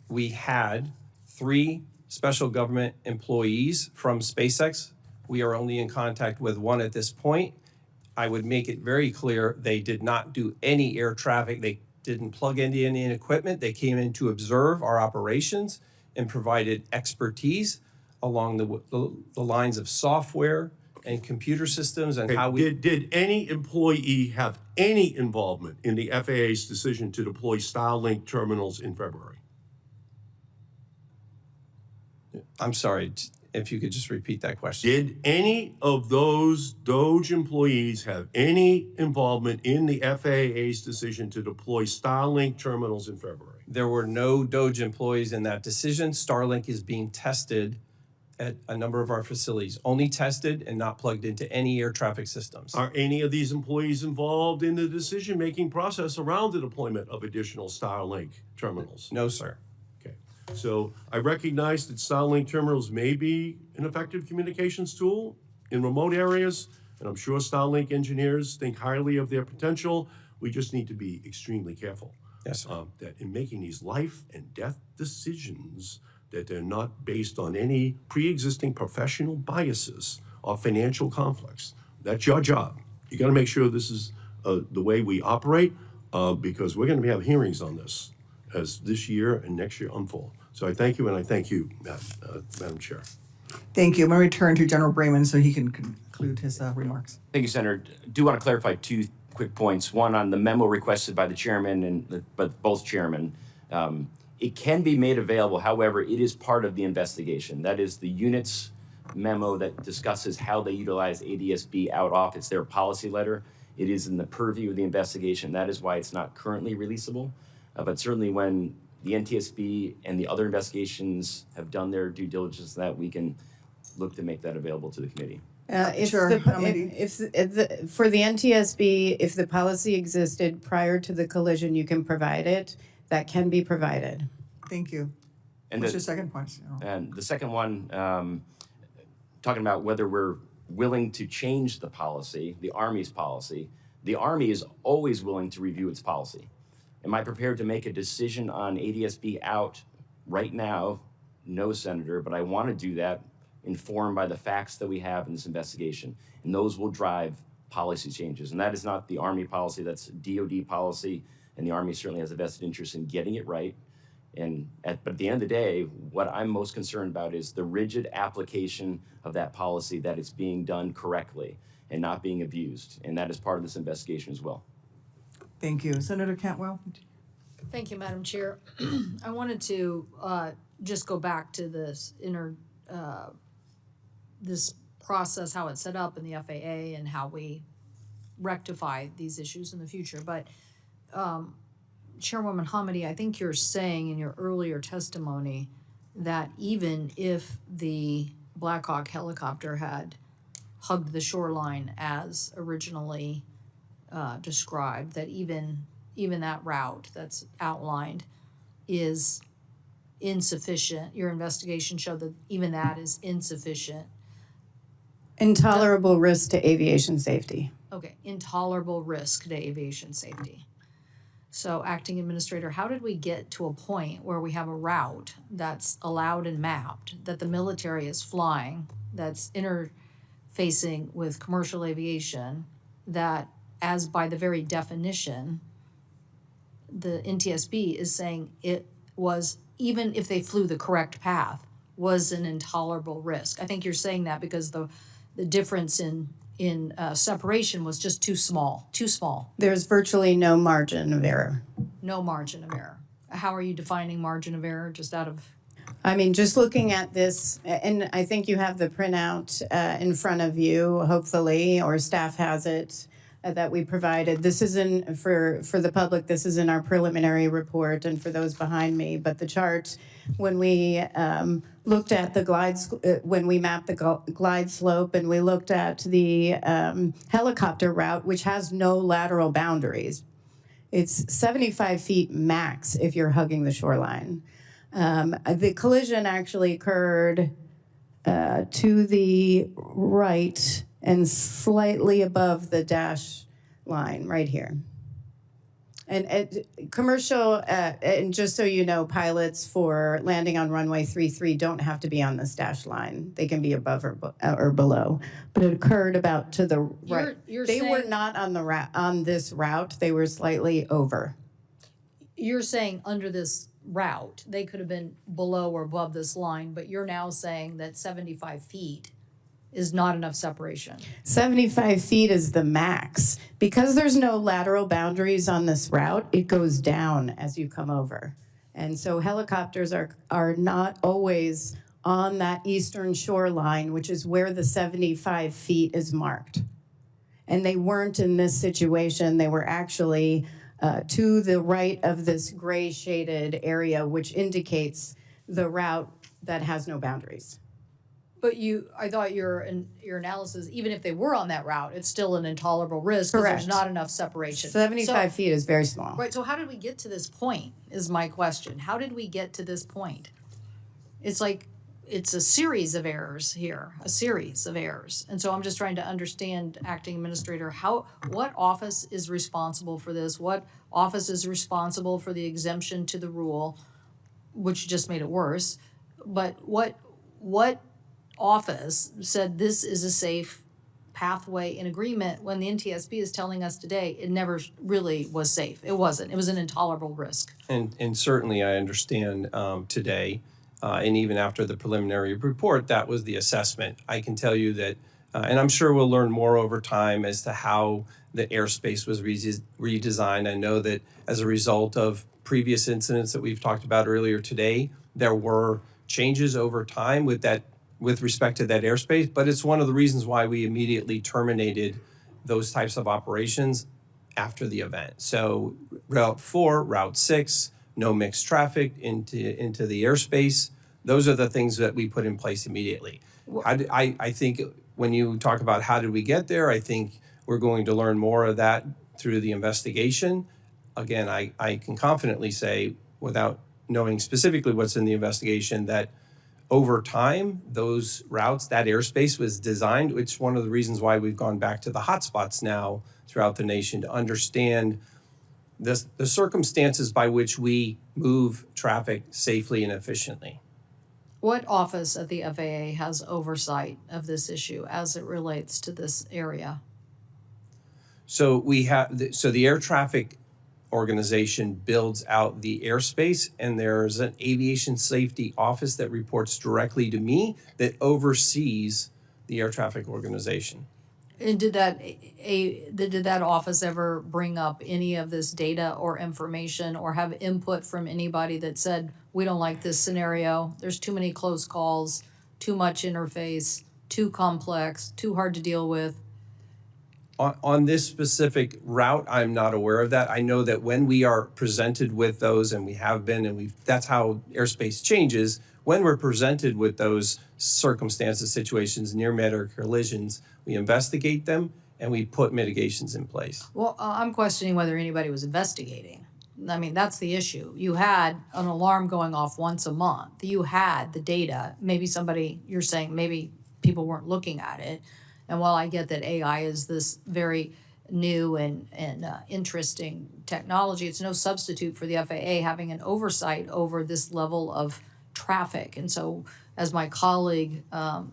We had 3 special government employees from SpaceX. We are only in contact with 1 at this point. I would make it very clear they did not do any air traffic. They didn't plug into any equipment. They came in to observe our operations and provided expertise along the lines of software and computer systems and how we... Did any employee have any involvement in the FAA's decision to deploy Starlink terminals in February? I'm sorry, if you could just repeat that question. Did any of those DOGE employees have any involvement in the FAA's decision to deploy Starlink terminals in February? There were no DOGE employees in that decision. Starlink is being tested at a number of our facilities, only tested and not plugged into any air traffic systems. Are any of these employees involved in the decision-making process around the deployment of additional Starlink terminals? No, sir. Okay, so I recognize that Starlink terminals may be an effective communications tool in remote areas, and I'm sure Starlink engineers think highly of their potential. We just need to be extremely careful. Yes, sir. That in making these life and death decisions, that they're not based on any pre-existing professional biases or financial conflicts. That's your job. You got to make sure this is the way we operate, because we're going to have hearings on this as this year and next year unfold. So I thank you, and I thank you, Madam Chair. Thank you. I'm going to return to General Brayman so he can conclude his remarks. Thank you, Senator. Do want to clarify 2 quick points. One on the memo requested by the chairman and both chairmen. It can be made available, however, it is part of the investigation. That is the unit's memo that discusses how they utilize ADSB out off. It's their policy letter. It is in the purview of the investigation. That is why it's not currently releasable. But certainly when the NTSB and the other investigations have done their due diligence, that we can look to make that available to the committee. Sure. For the NTSB, if the policy existed prior to the collision, you can provide it. That can be provided. Thank you. And What's your second point? And the second one, talking about whether we're willing to change the policy, the Army's policy. The Army is always willing to review its policy. Am I prepared to make a decision on ADSB out right now? No, Senator, but I want to do that informed by the facts that we have in this investigation. And those will drive policy changes. And that is not the Army policy, that's DOD policy. And the Army certainly has a vested interest in getting it right. But at the end of the day, what I'm most concerned about is the rigid application of that policy, that it's being done correctly and not being abused. And that is part of this investigation as well. Thank you. Senator Cantwell? Thank you, Madam Chair. I wanted to just go back to this this process, how it's set up in the FAA and how we rectify these issues in the future. But Chairwoman Hamady, I think you're saying in your earlier testimony that even if the Blackhawk helicopter had hugged the shoreline as originally described, that even that route that's outlined is insufficient. Your investigation showed that even that is insufficient. Intolerable risk to aviation safety. Okay, intolerable risk to aviation safety. So, Acting Administrator, how did we get to a point where we have a route that's allowed and mapped, that the military is flying, that's interfacing with commercial aviation, that as by the very definition, the NTSB is saying it was, even if they flew the correct path, was an intolerable risk? I think you're saying that because the difference in separation was just too small. There's virtually no margin of error. No margin of error. How are you defining margin of error, just out of? I mean, just looking at this, and I think you have the printout in front of you, hopefully, or staff has it. that we provided. This isn't for the public. This is in our preliminary report, and for those behind me. But the chart, when we looked at the when we mapped the glide slope, and we looked at the helicopter route, which has no lateral boundaries. It's 75 feet max if you're hugging the shoreline. The collision actually occurred to the right and slightly above the dash line right here. And commercial, and just so you know, pilots for landing on runway 33 don't have to be on this dash line. They can be above or below. But it occurred about to the right. They were not on the on this route. They were slightly over. You're saying under this route, they could have been below or above this line, but you're now saying that 75 feet is not enough separation. 75 feet is the max. Because there's no lateral boundaries on this route, it goes down as you come over. And so helicopters are not always on that eastern shoreline, which is where the 75 feet is marked. And they weren't in this situation. They were actually to the right of this gray shaded area, which indicates the route that has no boundaries. But I thought your analysis, even if they were on that route, it's still an intolerable risk because Correct. there's not enough separation. 75 feet is very small. Right, so how did we get to this point is my question. How did we get to this point? It's like, it's a series of errors here, a series of errors. And so I'm just trying to understand, Acting Administrator, what office is responsible for this? What office is responsible for the exemption to the rule, which just made it worse? But what office said this is a safe pathway in agreement when the NTSB is telling us today it never really was safe? It wasn't. It was an intolerable risk. And certainly I understand today, and even after the preliminary report, that was the assessment. I can tell you that, and I'm sure we'll learn more over time as to how the airspace was redesigned. I know that as a result of previous incidents that we've talked about earlier today, there were changes over time with respect to that airspace, but it's one of the reasons why we immediately terminated those types of operations after the event. So Route 4, Route 6, no mixed traffic into the airspace. Those are the things that we put in place immediately. I think when you talk about how did we get there, I think we're going to learn more of that through the investigation. Again, I can confidently say, without knowing specifically what's in the investigation, that over time, those routes, that airspace was designed. It's one of the reasons why we've gone back to the hotspots now throughout the nation to understand the circumstances by which we move traffic safely and efficiently. What office at the FAA has oversight of this issue as it relates to this area? So the air traffic organization builds out the airspace, and there's an aviation safety office that reports directly to me that oversees the air traffic organization. And did that office ever bring up any of this data or information or have input from anybody that said, we don't like this scenario, there's too many close calls, too much interface, too complex, too hard to deal with? On this specific route, I'm not aware of that. I know that when we are presented with those, and we have been, and that's how airspace changes, when we're presented with those circumstances, situations, near-miss or collisions, we investigate them and we put mitigations in place. Well, I'm questioning whether anybody was investigating. I mean, that's the issue. You had an alarm going off once a month. You had the data. Maybe you're saying maybe people weren't looking at it. And while I get that AI is this very new and interesting technology, it's no substitute for the FAA having an oversight over this level of traffic. And so, as my colleague, the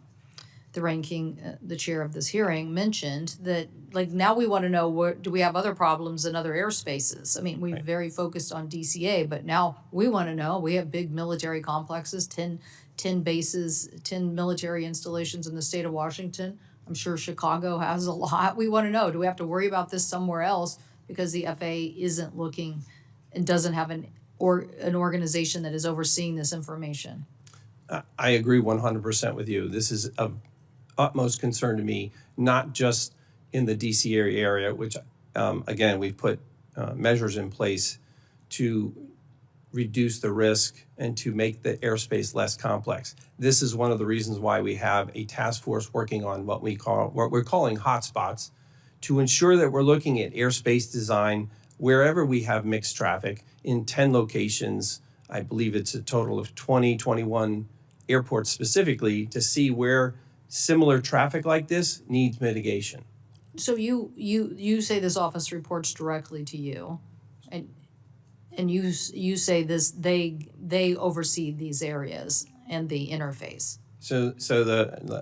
chair of this hearing mentioned, that like now we want to know, do we have other problems in other airspaces? I mean, we're very focused on DCA, but now we want to know, we have big military complexes, 10 bases, 10 military installations in the state of Washington. I'm sure Chicago has a lot. We want to know, do we have to worry about this somewhere else because the FAA isn't looking and doesn't have an organization that is overseeing this information? I agree 100% with you. This is of utmost concern to me, not just in the DCA area, which again, we've put measures in place to reduce the risk and to make the airspace less complex. This is one of the reasons why we have a task force working on what we're calling hotspots, to ensure that we're looking at airspace design wherever we have mixed traffic in 10 locations. I believe it's a total of 21 airports specifically, to see where similar traffic like this needs mitigation. So you say this office reports directly to you, and you say this, they oversee these areas and the interface. So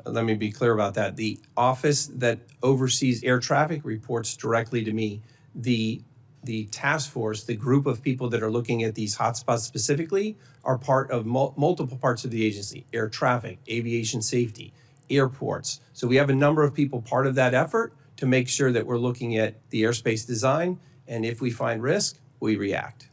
let me be clear about that. The office that oversees air traffic reports directly to me. The task force, the group of people that are looking at these hotspots specifically, are part of multiple parts of the agency: air traffic, aviation safety, airports. So we have a number of people part of that effort to make sure that we're looking at the airspace design, and if we find risk, we react.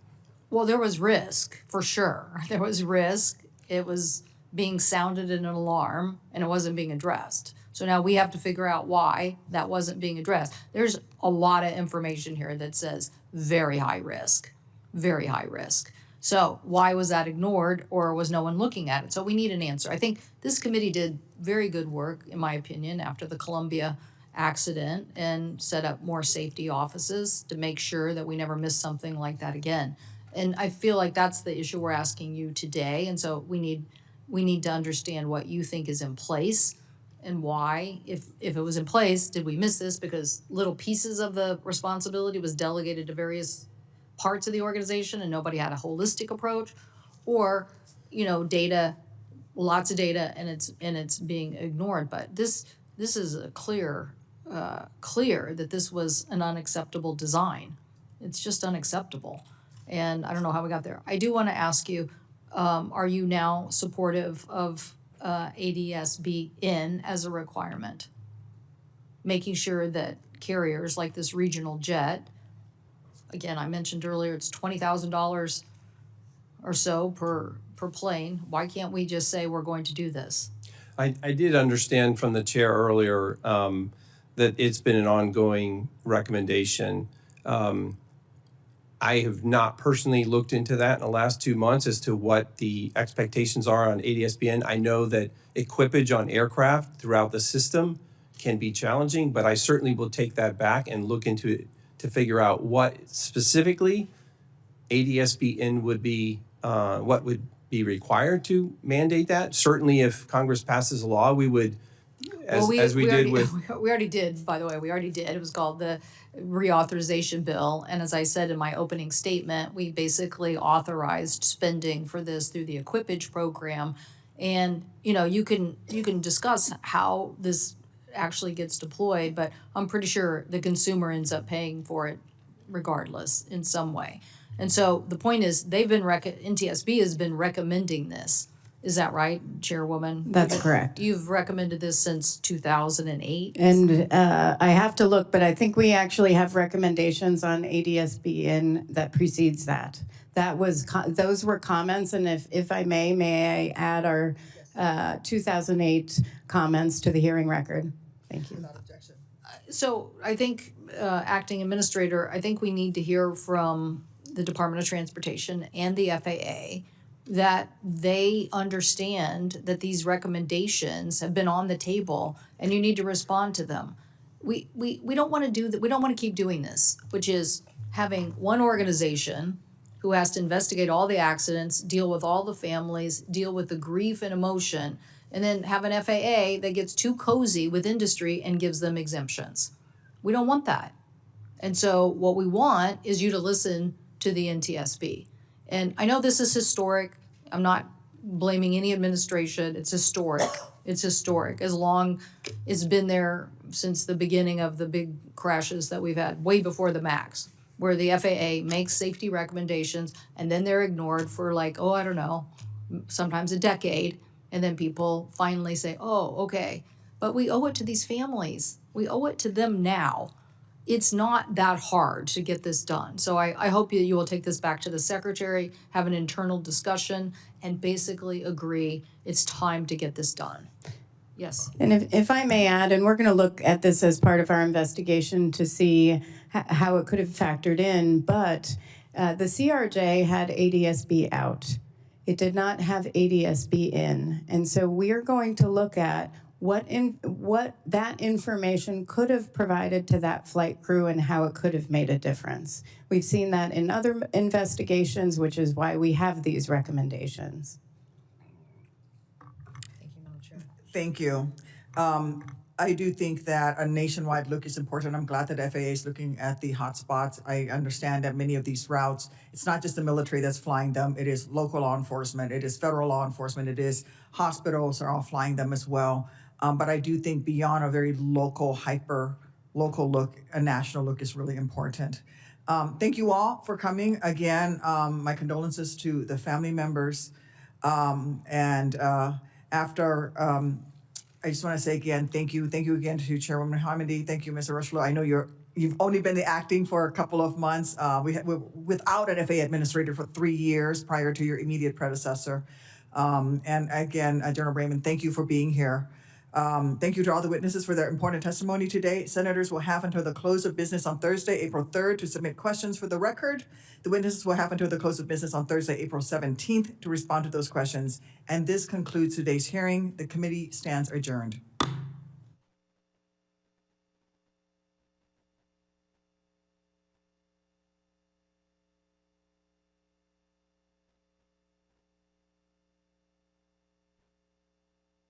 Well, there was risk, for sure. There was risk. It was being sounded in an alarm, and it wasn't being addressed. So now we have to figure out why that wasn't being addressed. There's a lot of information here that says very high risk, very high risk. So why was that ignored, or was no one looking at it? So we need an answer. I think this committee did very good work, in my opinion, after the Columbia accident, and set up more safety offices to make sure that we never miss something like that again. And I feel like that's the issue we're asking you today. And so we need to understand what you think is in place and why. If it was in place, did we miss this because little pieces of the responsibility was delegated to various parts of the organization and nobody had a holistic approach? Or, data, lots of data, and it's being ignored. But this is a clear that this was an unacceptable design. It's just unacceptable. And I don't know how we got there. I do want to ask you, are you now supportive of ADS-B in as a requirement? Making sure that carriers like this regional jet, again, I mentioned earlier, it's $20,000 or so per plane. Why can't we just say we're going to do this? I did understand from the chair earlier that it's been an ongoing recommendation. I have not personally looked into that in the last 2 months as to what the expectations are on ADS-BN. I know that equipage on aircraft throughout the system can be challenging, but I certainly will take that back and look into it to figure out what specifically ADS-BN would be, what would be required to mandate that. Certainly if Congress passes a law, we would, as we did with... We already did, by the way, It was called the reauthorization bill. And as I said in my opening statement, we basically authorized spending for this through the equipage program. And, you can discuss how this actually gets deployed, but I'm pretty sure the consumer ends up paying for it regardless in some way. And so the point is, NTSB has been recommending this. Is that right, Chairwoman? That's correct. You've recommended this since 2008? And I have to look, but I think we actually have recommendations on ADS-B that precedes that. Those were comments, and if I may I add our 2008 comments to the hearing record? Thank you. Without objection. So I think, Acting Administrator, I think we need to hear from the Department of Transportation and the FAA that they understand that these recommendations have been on the table and you need to respond to them. We don't want to do that. We don't want to keep doing this, which is having one organization who has to investigate all the accidents, deal with all the families, deal with the grief and emotion, and then have an FAA that gets too cozy with industry and gives them exemptions. We don't want that. And so what we want is you to listen to the NTSB. And I know this is historic. I'm not blaming any administration. It's historic. It's historic. As long it's been there since the beginning of the big crashes that we've had, way before the MAX, where the FAA makes safety recommendations and then they're ignored for I don't know, sometimes a decade. And then people finally say, oh, okay. But we owe it to these families. We owe it to them now. It's not that hard to get this done. So I hope you will take this back to the secretary, have an internal discussion, and basically agree it's time to get this done. Yes. And if I may add, and we're going to look at this as part of our investigation to see how it could have factored in, but the CRJ had ADSB out. It did not have ADSB in. And so we are going to look at what that information could have provided to that flight crew and how it could have made a difference. We've seen that in other investigations, which is why we have these recommendations. Thank you, Madam Chair. Thank you. I do think that a nationwide look is important. I'm glad that FAA is looking at the hotspots. I understand that many of these routes, it's not just the military that's flying them. It is local law enforcement. It is federal law enforcement. It is hospitals are all flying them as well. But I do think beyond a very local, local look, a national look is really important. Thank you all for coming. Again, my condolences to the family members. I just want to say again, thank you again to Chairwoman Hamidi. Thank you, Mr. Rushlow. I know you've only been the acting for a couple of months. We're without an FAA administrator for 3 years prior to your immediate predecessor. And again, General Brayman, thank you for being here. Thank you to all the witnesses for their important testimony today. Senators will have until the close of business on Thursday, April 3rd to submit questions for the record. The witnesses will have until the close of business on Thursday, April 17th to respond to those questions. And this concludes today's hearing. The committee stands adjourned.